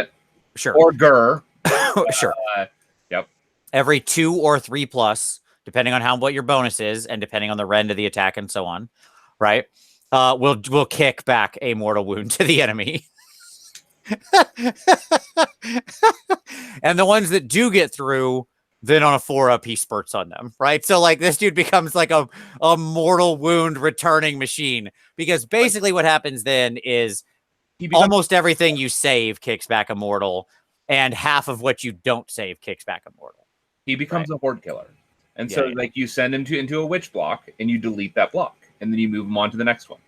sure, or Gur, sure, yep, every 2 or 3+, depending on what your bonus is and depending on the rend of the attack and so on, right? We'll kick back a mortal wound to the enemy. And the ones that do get through, then on a 4-up, he spurts on them, right? So like this dude becomes like a mortal wound returning machine because basically what happens then is almost everything you save kicks back a mortal and half of what you don't save kicks back a mortal. He becomes a horde killer. And so like you send him into a witch block and you delete that block and then you move him on to the next one.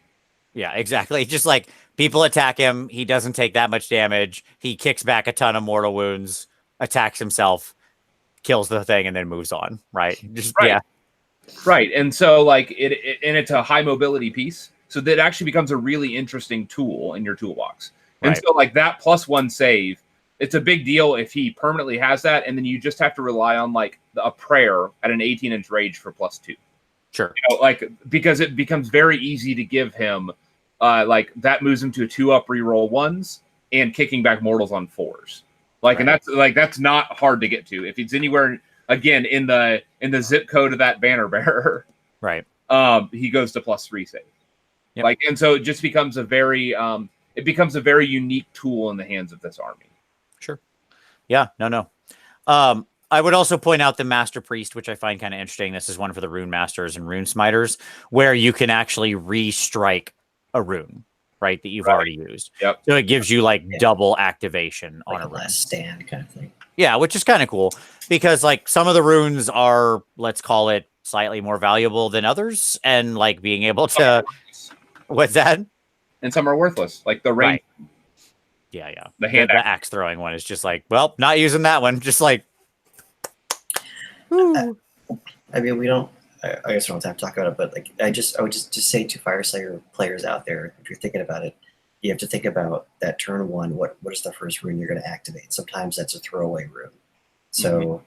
Yeah, exactly. Just like people attack him, he doesn't take that much damage. He kicks back a ton of mortal wounds, attacks himself, kills the thing, and then moves on. Right? Yeah. Right. And so like it's a high mobility piece. So that actually becomes a really interesting tool in your toolbox. And so like that +1 save, it's a big deal if he permanently has that, and then you just have to rely on like a prayer at an 18-inch rage for +2. Sure. Like because it becomes very easy to give him like that moves him to a 2-up reroll 1s and kicking back mortals on 4s. Like, and that's not hard to get to. If it's anywhere again in the zip code of that banner bearer, right? He goes to +3 save. Yep. Like, and so it just becomes a very unique tool in the hands of this army. Sure. Yeah. No. I would also point out the Master Priest, which I find kind of interesting. This is one for the Rune Masters and Rune Smiters, where you can actually restrike a rune, right, that you've already used. Yep. So it gives you like double activation like on a rune. last stand kind of thing. Yeah, which is kind of cool because like some of the runes are, let's call it, slightly more valuable than others, and like being able to, what's that? And some are worthless, like the rain. Right. Yeah. The hand the axe throwing one is just like, well, not using that one. Just like, I mean, we don't. I guess we don't have to talk about it, but like, I would just say to Fyreslayer players out there, if you're thinking about it, you have to think about that turn 1. What is the first rune you're going to activate? Sometimes that's a throwaway rune. So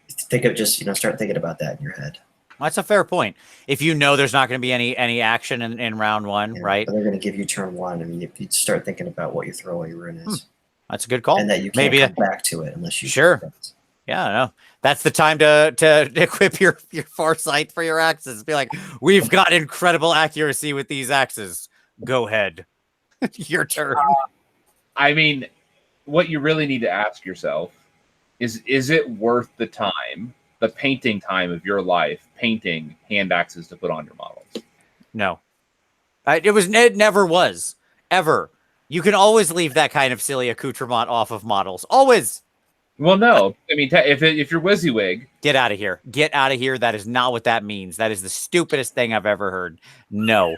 think of just start thinking about that in your head. That's a fair point. If you know there's not going to be any action in round 1, right? But they're going to give you turn 1. I mean, you start thinking about what your throwaway rune is. That's a good call. And that you can't come back to it unless you. Sure. Yeah, no. That's the time to equip your foresight for your axes. Be like, we've got incredible accuracy with these axes. Go ahead. Your turn. I mean, what you really need to ask yourself is it worth the time, the painting time of your life, painting hand axes to put on your models? No. It never was. Ever. You can always leave that kind of silly accoutrement off of models. Always. Well, no. I mean, if you're WYSIWYG, get out of here. Get out of here. That is not what that means. That is the stupidest thing I've ever heard. No.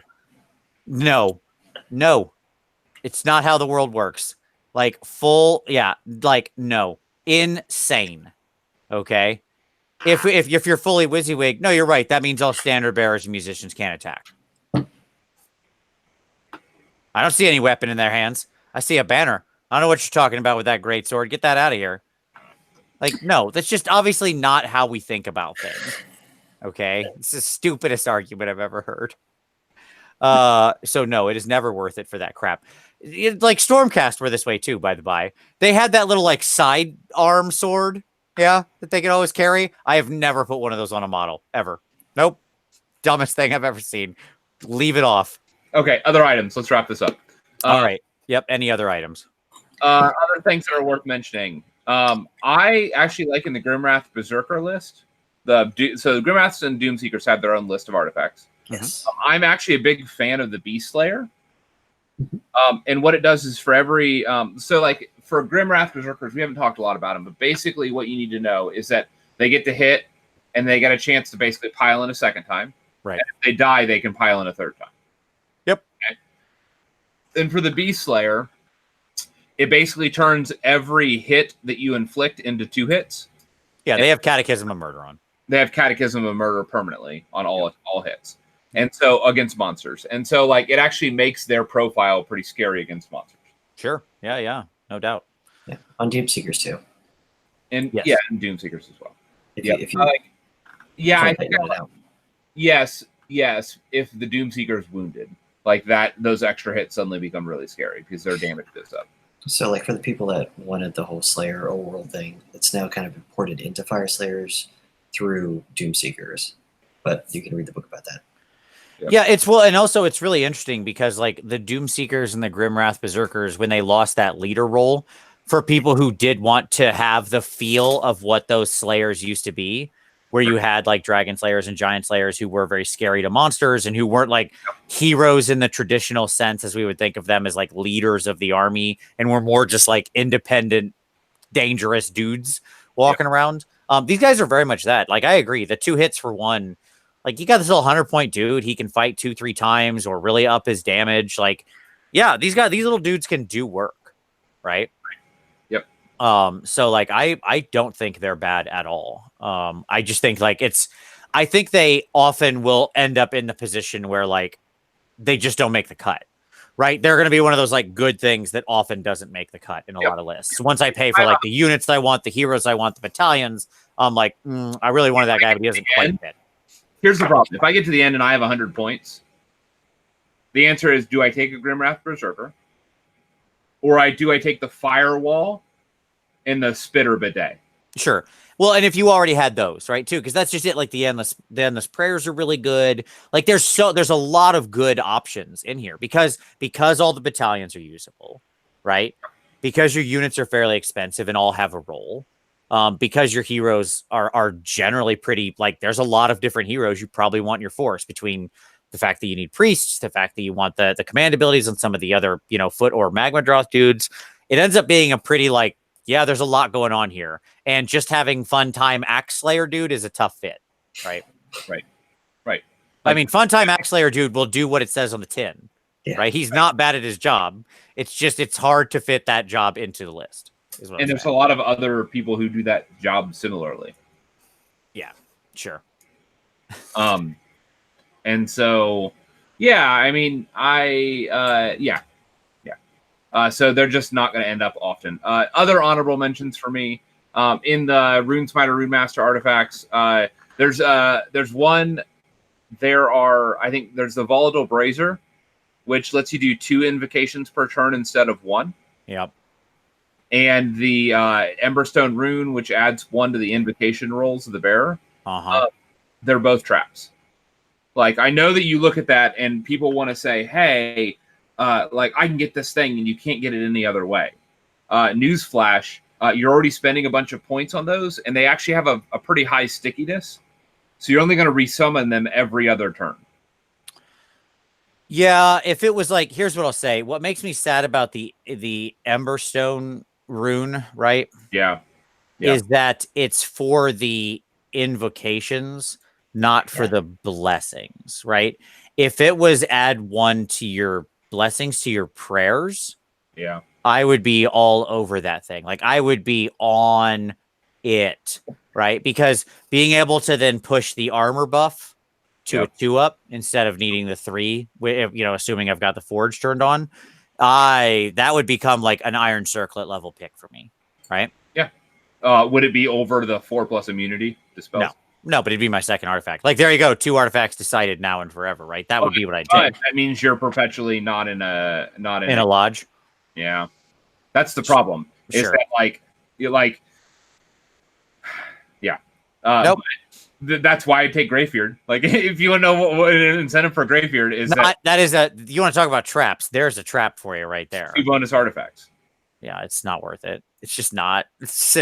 It's not how the world works. Like no. Insane. Okay. If you're fully WYSIWYG, no, you're right. That means all standard bearers and musicians can't attack. I don't see any weapon in their hands. I see a banner. I don't know what you're talking about with that great sword. Get that out of here. Like, no, that's just obviously not how we think about things. Okay? It's the stupidest argument I've ever heard. So no, it is never worth it for that crap. Like Stormcast were this way too, by the by. They had that little like side arm sword, that they could always carry. I have never put one of those on a model, ever. Nope. Dumbest thing I've ever seen. Leave it off. Okay, other items. Let's wrap this up. All right. Yep, any other items? Other things that are worth mentioning. I actually like in the Grimwrath Berserker list. So the Grimwraths and Doomseekers have their own list of artifacts. Yes. I'm actually a big fan of the Beastslayer. And what it does is for every so like for Grimwrath Berserkers, we haven't talked a lot about them, but basically what you need to know is that they get to hit and they get a chance to basically pile in a second time. Right. And if they die, they can pile in a third time. Yep. Okay? And for the Beastslayer, it basically turns every hit that you inflict into 2 hits. Yeah, they have Catechism of Murder on. They have Catechism of Murder permanently on all hits. And so against monsters. And so like it actually makes their profile pretty scary against monsters. Sure. Yeah. No doubt. Yeah. On Doomseekers too. And and Doomseekers as well. If you I think yes, if the Doomseeker's wounded. Like that, those extra hits suddenly become really scary because their damage goes up. So like for the people that wanted the whole Slayer overworld thing, it's now kind of imported into Fyreslayers through Doomseekers. But you can read the book about that. Yeah, and also it's really interesting because like the Doomseekers and the Grimwrath Berserkers, when they lost that leader role, for people who did want to have the feel of what those Slayers used to be, where you had like Dragon Slayers and Giant Slayers who were very scary to monsters and who weren't like heroes in the traditional sense as we would think of them as like leaders of the army and were more just like independent, dangerous dudes walking around. These guys are very much that. Like, I agree. The 2 hits for 1, like you got this little 100-point dude. He can fight 2-3 times or really up his damage. Like, yeah, these little dudes can do work, right? Yep. So like, I don't think they're bad at all. I just think like I think they often will end up in the position where like they just don't make the cut, right? They're going to be one of those like good things that often doesn't make the cut in a lot of lists. Once I pay for like the units I want, the heroes I want, the battalions, I'm like, I really wanted that guy, but he doesn't quite fit. Here's the problem. If I get to the end and I have 100 points, the answer is, do I take a Grimwrath Berserker? or I take the firewall and the spitter bidet. Sure. Well, and if you already had those, right, too, because that's just it. Like the endless prayers are really good. Like there's a lot of good options in here because all the battalions are usable, right? Because your units are fairly expensive and all have a role. Because your heroes are generally pretty, like there's a lot of different heroes you probably want in your force, between the fact that you need priests, the fact that you want the command abilities on some of the other, foot or magma droth dudes. It ends up being a pretty, like, yeah, there's a lot going on here. And just having Fun Time Axe Slayer dude is a tough fit, right? Right. I mean, Fun Time Axe Slayer dude will do what it says on the tin, right? He's not bad at his job. It's just, it's hard to fit that job into the list. And there's a lot of other people who do that job similarly. Yeah, sure. And so, yeah, I mean, so they're just not going to end up often. Other honorable mentions for me, in the Runesmiter Runemaster artifacts, there's one. I think there's the Volatile Brazier, which lets you do 2 invocations per turn instead of 1. Yep. And the Emberstone Rune, which adds 1 to the invocation rolls of the bearer. They're both traps. Like, I know that you look at that and people want to say, hey, like, I can get this thing and you can't get it any other way. Newsflash, you're already spending a bunch of points on those, and they actually have a pretty high stickiness. So you're only going to resummon them every other turn. Yeah, if it was like, here's what I'll say. What makes me sad about the Emberstone Rune, right? Yeah. Is that it's for the invocations, not for the blessings, right? If it was add 1 to your blessings, to your prayers, I would be all over that thing. Like, I would be on it, right? Because being able to then push the armor buff to a 2-up instead of needing the 3, assuming I've got the forge turned on, that would become like an Iron Circlet level pick for me, right? Yeah. Would it be over the 4+ immunity dispels? No, but it'd be my second artifact. Like, there you go, 2 artifacts decided now and forever, right? That would be what I'd take. That means you're perpetually not in a lodge. Yeah, that's the problem. Is that nope. That's why I take Greyfeared. Like, if you want to know what an incentive for Greyfeared is, you want to talk about traps? There's a trap for you right there. 2 bonus artifacts. Yeah, it's not worth it. It's just not. It's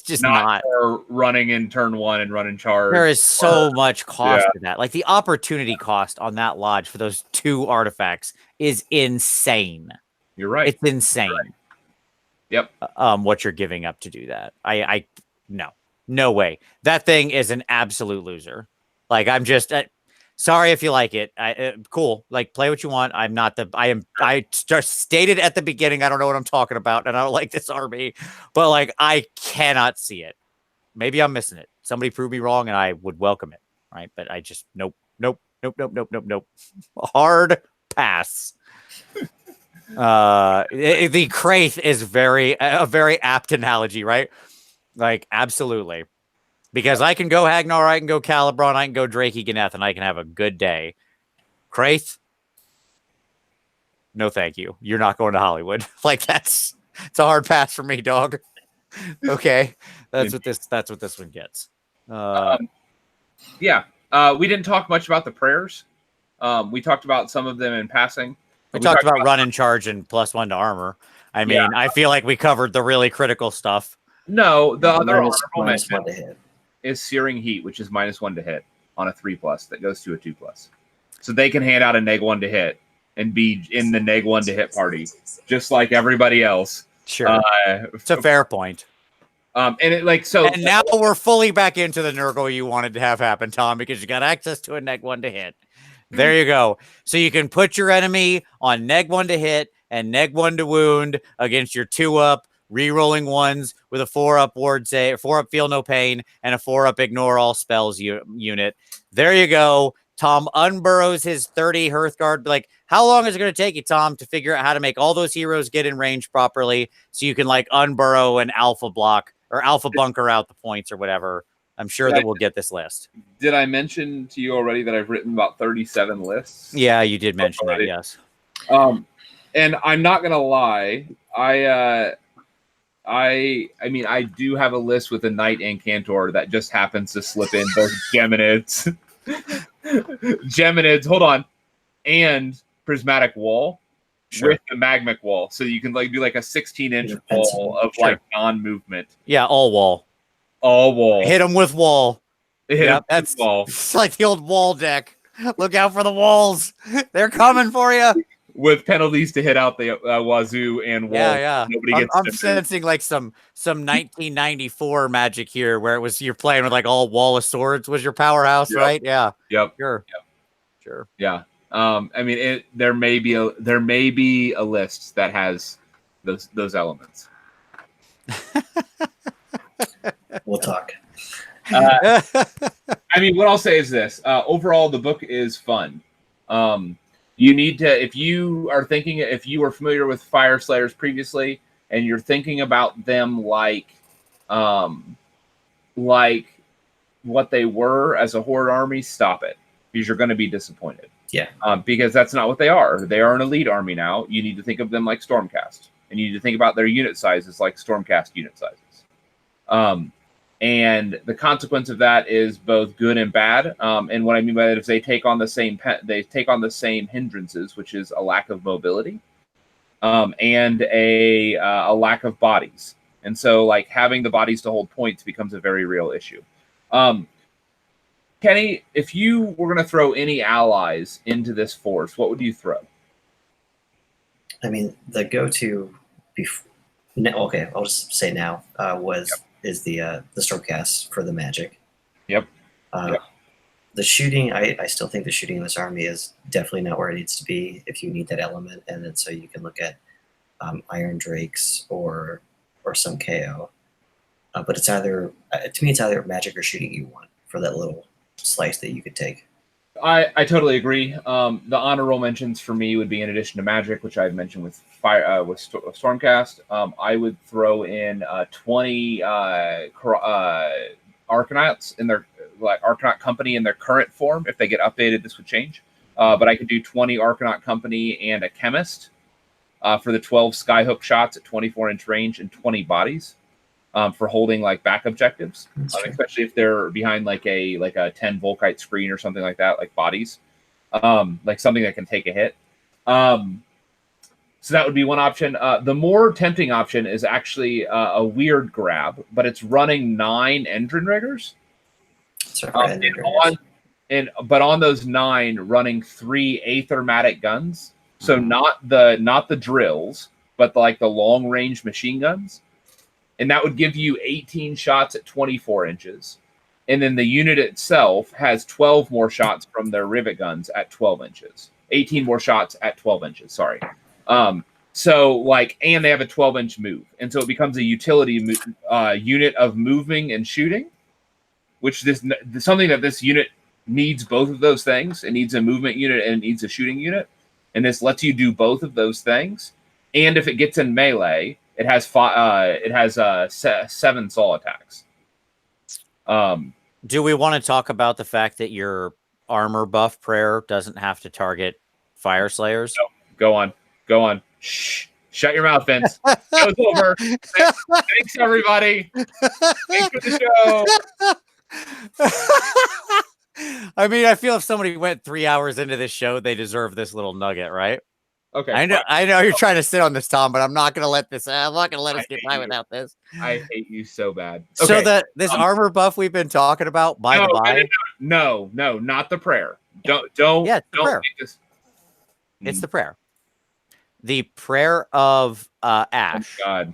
just not. For running in turn 1 and running charge. There is so much cost to that. Like, the opportunity cost on that lodge for those 2 artifacts is insane. You're right. It's insane. Right. Yep. What you're giving up to do that. No way. That thing is an absolute loser. Like, I'm just sorry if you like it. Cool. Like, play what you want. I just stated at the beginning, I don't know what I'm talking about, and I don't like this army, but like, I cannot see it. Maybe I'm missing it. Somebody prove me wrong and I would welcome it. Right. But I just, nope. Hard pass. The Kraith is a very apt analogy, right? Like, absolutely. Because I can go Hagnar, I can go Calibron, I can go Drakey Ganeth, and I can have a good day. Kraith? No, thank you. You're not going to Hollywood. Like, it's a hard pass for me, dog. Okay. That's what this one gets. We didn't talk much about the prayers. We talked about some of them in passing. We talked about run and charge and +1 to armor. I mean, I feel like we covered the really critical stuff. No, the other honorable mention is Searing Heat, which is -1 to hit on a 3+ that goes to a 2+. So they can hand out a -1 to hit and be in the -1 to hit party, just like everybody else. Sure, it's a fair point. And now we're fully back into the Nurgle you wanted to have happen, Tom, because you got access to a -1 to hit. There you go. So you can put your enemy on -1 to hit and -1 to wound against your 2-up, re-rolling 1s with a 4-up ward save, 4-up feel no pain, and a 4-up ignore all spells unit. There you go. Tom unburrows his 30 Hearthguard. Like, how long is it going to take you, Tom, to figure out how to make all those heroes get in range properly so you can, like, unburrow and alpha block or alpha bunker out the points or whatever? I'm sure that we'll get this list. Did I mention to you already that I've written about 37 lists? Yeah, you did mention that, yes. And I'm not gonna lie, I mean, I do have a list with a Knight Incantor that just happens to slip in both Geminids, hold on, and Prismatic Wall with the Magmic Wall, so you can like do like a 16-inch wall of like non-movement. Yeah, all wall. All wall. Hit them with wall. That's wall. It's like the old wall deck. Look out for the walls. They're coming for you. With penalties to hit out the wazoo and wall. Yeah. Nobody gets I'm sensing like some 1994 magic here, where it was you're playing with like all wall of swords was your powerhouse, right? Yeah. Yep. Sure. Yep. Sure. Yeah. I mean, there may be a list that has those elements. We'll talk. I mean, what I'll say is this: overall, the book is fun. You need to, if you are familiar with Fyreslayers previously, and you're thinking about them like what they were as a horde army, stop it, because you're going to be disappointed. Yeah. Because that's not what they are. They are an elite army now. You need to think of them like Stormcast, and you need to think about their unit sizes like Stormcast unit sizes. And the consequence of that is both good and bad. And what I mean by that is they take on the same hindrances, which is a lack of mobility, and a lack of bodies. And so, like, having the bodies to hold points becomes a very real issue. Kenny, if you were going to throw any allies into this force, what would you throw? I mean, the go-to okay, I'll just say now is the Stormcast for the magic. Yep. The shooting, I still think the shooting in this army is definitely not where it needs to be if you need that element, and then so you can look at Iron Drakes or some KO. But it's either to me it's either magic or shooting you want for that little slice that you could take. I totally agree. The honorable mentions for me would be in addition to magic, which I've mentioned with Stormcast. I would throw in 20 Arcanauts in their Arcanaut Company in their current form. If they get updated, this would change. But I could do 20 Arcanaut Company and a Chemist for the 12 Skyhook shots at 24-inch range and 20 bodies. For holding like back objectives, especially if they're behind like a 10 Volkite screen or something like that, like bodies, like something that can take a hit. So that would be one option. The more tempting option is actually a weird grab, but it's running 9 Endrin Riggers. But on those 9, running 3 Aethermatic guns. So not the drills, but like the long range machine guns. And that would give you 18 shots at 24 inches. And then the unit itself has 12 more shots from their rivet guns at 12 inches. 18 more shots at 12 inches, sorry. So, like, and they have a 12-inch move. And so it becomes a utility unit of moving and shooting, which something that this unit needs both of those things. It needs a movement unit and it needs a shooting unit. And this lets you do both of those things. And if it gets in melee, it has 7 soul attacks. Do we want to talk about the fact that your armor buff prayer doesn't have to target Fyreslayers? No, go on. Shh. Shut your mouth, Vince. Show's over. Thanks, everybody. Thanks for the show. I mean, I feel if somebody went 3 hours into this show, they deserve this little nugget, right? Okay. I know you're trying to sit on this, Tom, but I'm not going to let this. I'm not going to let us get by without this. I hate you so bad. Okay. So this armor buff we've been talking about, no, not the prayer. Don't. Yeah, it's the don't prayer. Make this. It's the prayer. The prayer of Ash. Oh my God.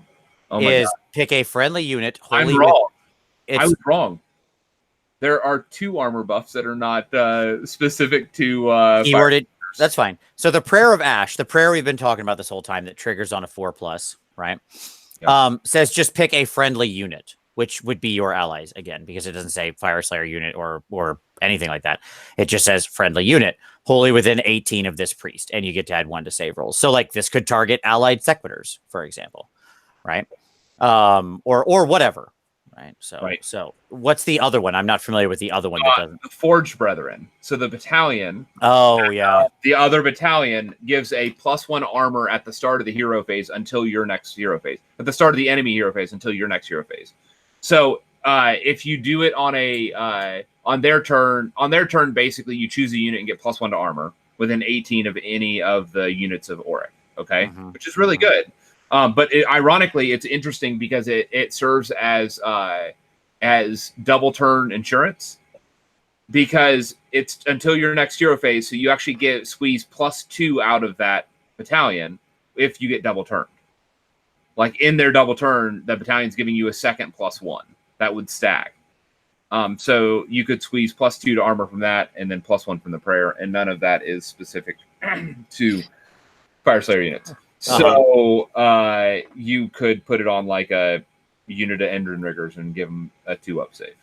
God. Pick a friendly unit. I'm wrong. I was wrong. There are 2 armor buffs that are not specific to keyworded. That's fine. So the prayer of Ash, the prayer we've been talking about this whole time that triggers on a 4+, right? Yep. Says just pick a friendly unit, which would be your allies again, because it doesn't say Fyreslayer unit or anything like that. It just says friendly unit, wholly within 18 of this priest, and you get to add 1 to save rolls. So like this could target allied sequitors, for example, right? Or whatever. Right. So, Right. so what's the other one? I'm not familiar with the other one that doesn't. The Forged Brethren. So the battalion. Oh yeah. The other battalion gives a +1 armor at the start of the hero phase until your next hero phase. At the start of the enemy hero phase until your next hero phase. So if you do it on a on their turn, basically you choose a unit and get +1 to armor within 18 of any of the units of Orac. Okay, which is really good. But ironically, it's interesting because it serves as double turn insurance, because it's until your next hero phase, so you actually squeeze +2 out of that battalion if you get double turned. Like in their double turn, the battalion's giving you a second +1 that would stack. So you could squeeze +2 to armor from that, and then +1 from the prayer, and none of that is specific to Fyreslayer units. So you could put it on like a unit of Endrin Riggers and give them a 2-up save.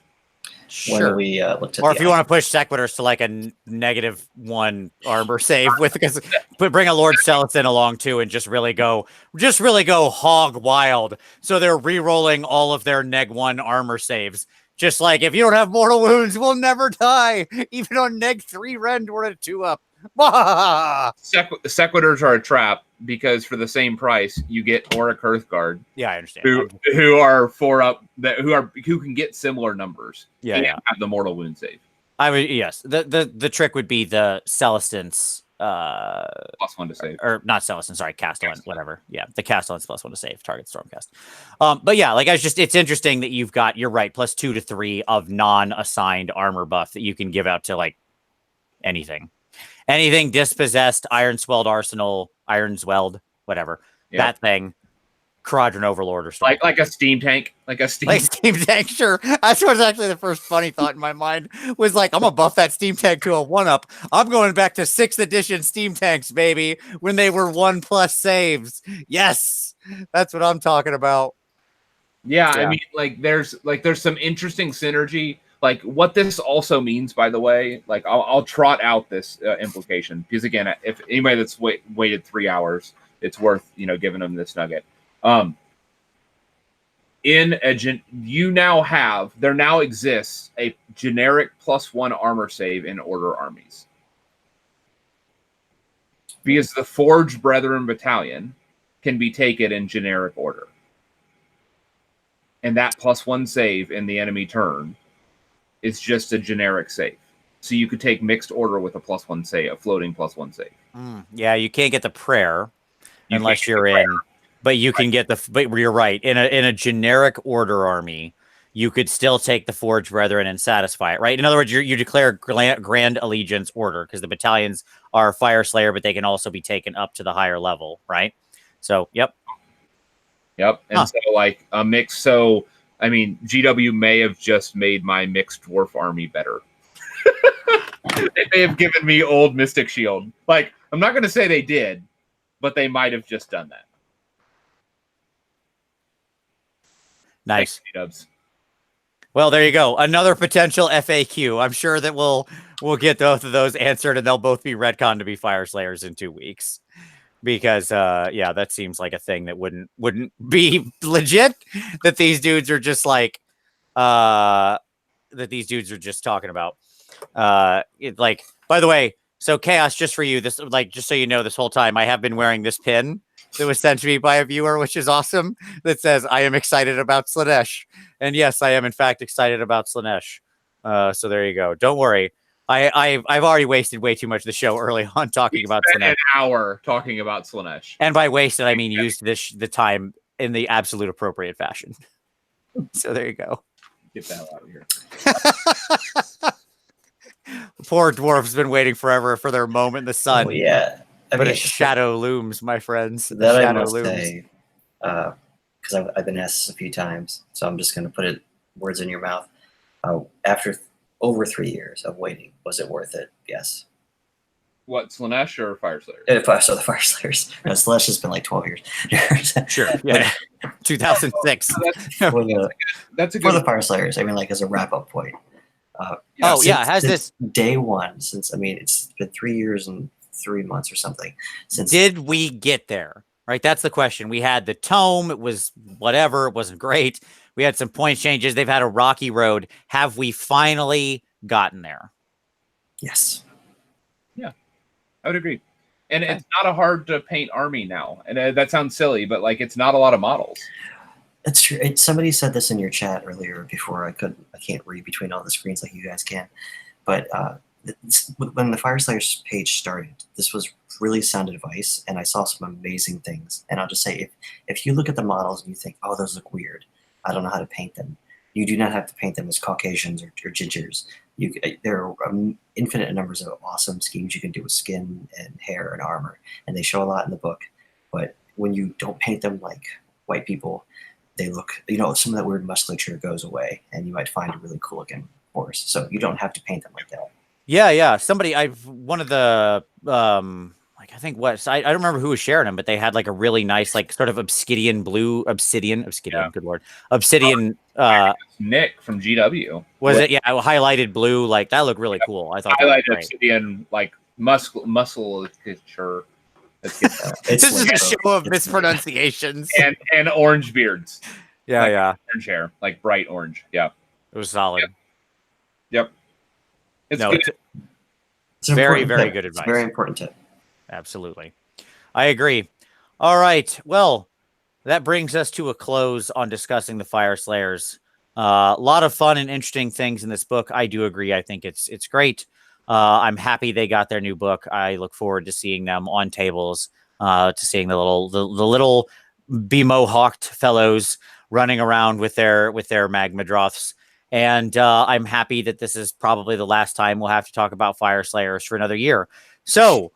When we looked at or if you want to push Sequiturs to like a -1 armor save with, because bring a Lord Celestin along too, and just really go hog wild. So they're re-rolling all of their -1 armor saves. Just like, if you don't have mortal wounds, we'll never die. Even on -3 rend, we're at a 2-up. Sequiturs are a trap, because for the same price you get Orac Hearthguard. Yeah, I understand. Who are 4-up, who can get similar numbers. Yeah, and have the mortal wound save. I would, yes. The trick would be the Celestin's +1 to save, or not Celestin, sorry, Castellan, whatever. Yeah, the Castellan's +1 to save, target Stormcast. But yeah, like it's interesting that you've got, you're right, +2 to 3 of non-assigned armor buff that you can give out to like anything. Anything dispossessed, Ironswelled Arsenal, Ironswelled, whatever. Yep. That thing, Quadrant Overlord or something. Like a steam tank. Like steam tank, sure. That's was actually the first funny thought in my mind, was like, I'm gonna buff that steam tank to a 1-up. I'm going back to 6th edition steam tanks, baby, when they were 1+ saves. Yes, that's what I'm talking about. Yeah, I mean, there's some interesting synergy. Like, what this also means, by the way, like I'll trot out this implication, because again, if anybody that's waited 3 hours, it's worth giving them this nugget. There now exists a generic +1 armor save in Order armies, because the Forged Brethren battalion can be taken in generic order, and that +1 save in the enemy turn is just a generic save. So you could take mixed order with a +1 save, a floating +1 save. Yeah, you can't get the prayer unless you're in, but you can get the. But you're right, in a generic order army, you could still take the Forged Brethren and satisfy it, right? In other words, you declare grand allegiance order, because the battalions are Fyreslayer, but they can also be taken up to the higher level, right? So, yep. And so like a mix. So I mean, GW may have just made my mixed dwarf army better. They may have given me old Mystic Shield. Like, I'm not going to say they did, but they might have just done that. Nice. Thanks, well, there you go. Another potential FAQ. I'm sure that we'll get both of those answered, and they'll both be retconned to be Fyreslayers in 2 weeks. Because yeah, that seems like a thing that wouldn't be legit. That these dudes are just like that these dudes are just talking about. Like, by the way, so Chaos, just for you, this, like, just so you know, this whole time I have been wearing this pin that was sent to me by a viewer, which is awesome, that says, I am excited about Slaanesh. And yes, I am in fact excited about Slaanesh. So there you go. Don't worry. I've already wasted way too much of the show early on talking about Slaanesh. An hour talking about Slaanesh. And by wasted, I mean used the time in the absolute appropriate fashion. So there you go. Get that out of here. Poor dwarf's been waiting forever for their moment in the sun. Oh, yeah. But a shadow looms, my friends. That I must say, because I've been asked this a few times, so I'm just going to put words in your mouth. After over 3 years of waiting, was it worth it? Yes. What, Slaanesh or Fyreslayers? So the Fyreslayers. No, Slaanesh has been like 12 years. Sure. Yeah. 2006. That's a good for the Fyreslayers. I mean, like, as a wrap-up point. This day one, since, I mean, it's been 3 years and 3 months or something since. Did we get there? Right, that's the question. We had the tome. It was whatever. It wasn't great. We had some point changes. They've had a rocky road. Have we finally gotten there? Yes. Yeah, I would agree. And Okay. it's not a hard to paint army now. And that sounds silly, but like it's not a lot of models. That's true. Somebody said this in your chat earlier before I can't read between all the screens like you guys can. But when the Fyreslayers page started, this was really sound advice, and I saw some amazing things. And I'll just say, if you look at the models and you think, oh, those look weird, I don't know how to paint them, you do not have to paint them as Caucasians or gingers. There are infinite numbers of awesome schemes you can do with skin and hair and armor, and they show a lot in the book. But when you don't paint them like white people, they look, some of that weird musculature goes away, and you might find a really cool looking horse. So you don't have to paint them like that. Yeah. One of the I think I don't remember who was sharing them, but they had like a really nice, like sort of obsidian, Yeah. good lord, obsidian. Nick from GW. Was it? Yeah, highlighted blue. Like that looked really cool. I thought Highlighted that was obsidian, like musculature. This is a show of mispronunciations and orange beards. Yeah, like yeah. Orange hair, like bright orange. Yeah. It was solid. Yep. It's No, good. It's an very, important very tip. good It's a advice. very important tip. Absolutely. I agree. All right. Well, that brings us to a close on discussing the Fyreslayers. A lot of fun and interesting things in this book. I do agree. I think it's great. I'm happy they got their new book. I look forward to seeing them on tables, to seeing the little be-mohawked fellows running around with their magma droths. And I'm happy that this is probably the last time we'll have to talk about Fyreslayers for another year. So,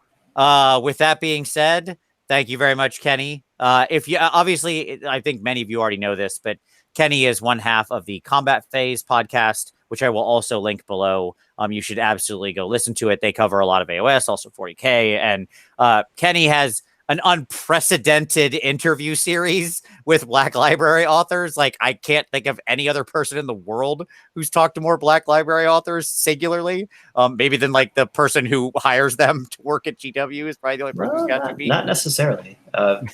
with that being said, thank you very much, Kenny. If you obviously, I think many of you already know this, but Kenny is one half of the Combat Phase podcast, which I will also link below. You should absolutely go listen to it. They cover a lot of AOS, also 40K, and Kenny has an unprecedented interview series with Black Library authors. Like, I can't think of any other person in the world who's talked to more Black Library authors singularly. Maybe than like the person who hires them to work at GW is probably the only person who's got to be. Not necessarily.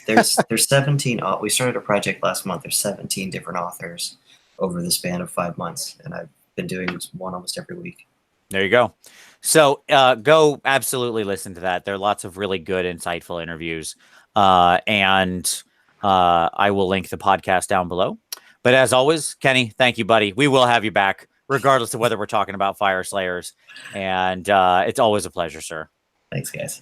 There's 17. We started a project last month. There's 17 different authors over the span of 5 months, and I've been doing one almost every week. There you go. So go absolutely listen to that. There are lots of really good, insightful interviews. And I will link the podcast down below. But as always, Kenny, thank you, buddy. We will have you back, regardless of whether we're talking about Fyreslayers. And it's always a pleasure, sir. Thanks, guys.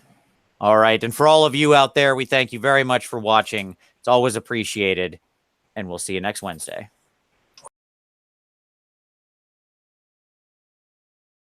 All right. And for all of you out there, we thank you very much for watching. It's always appreciated. And we'll see you next Wednesday.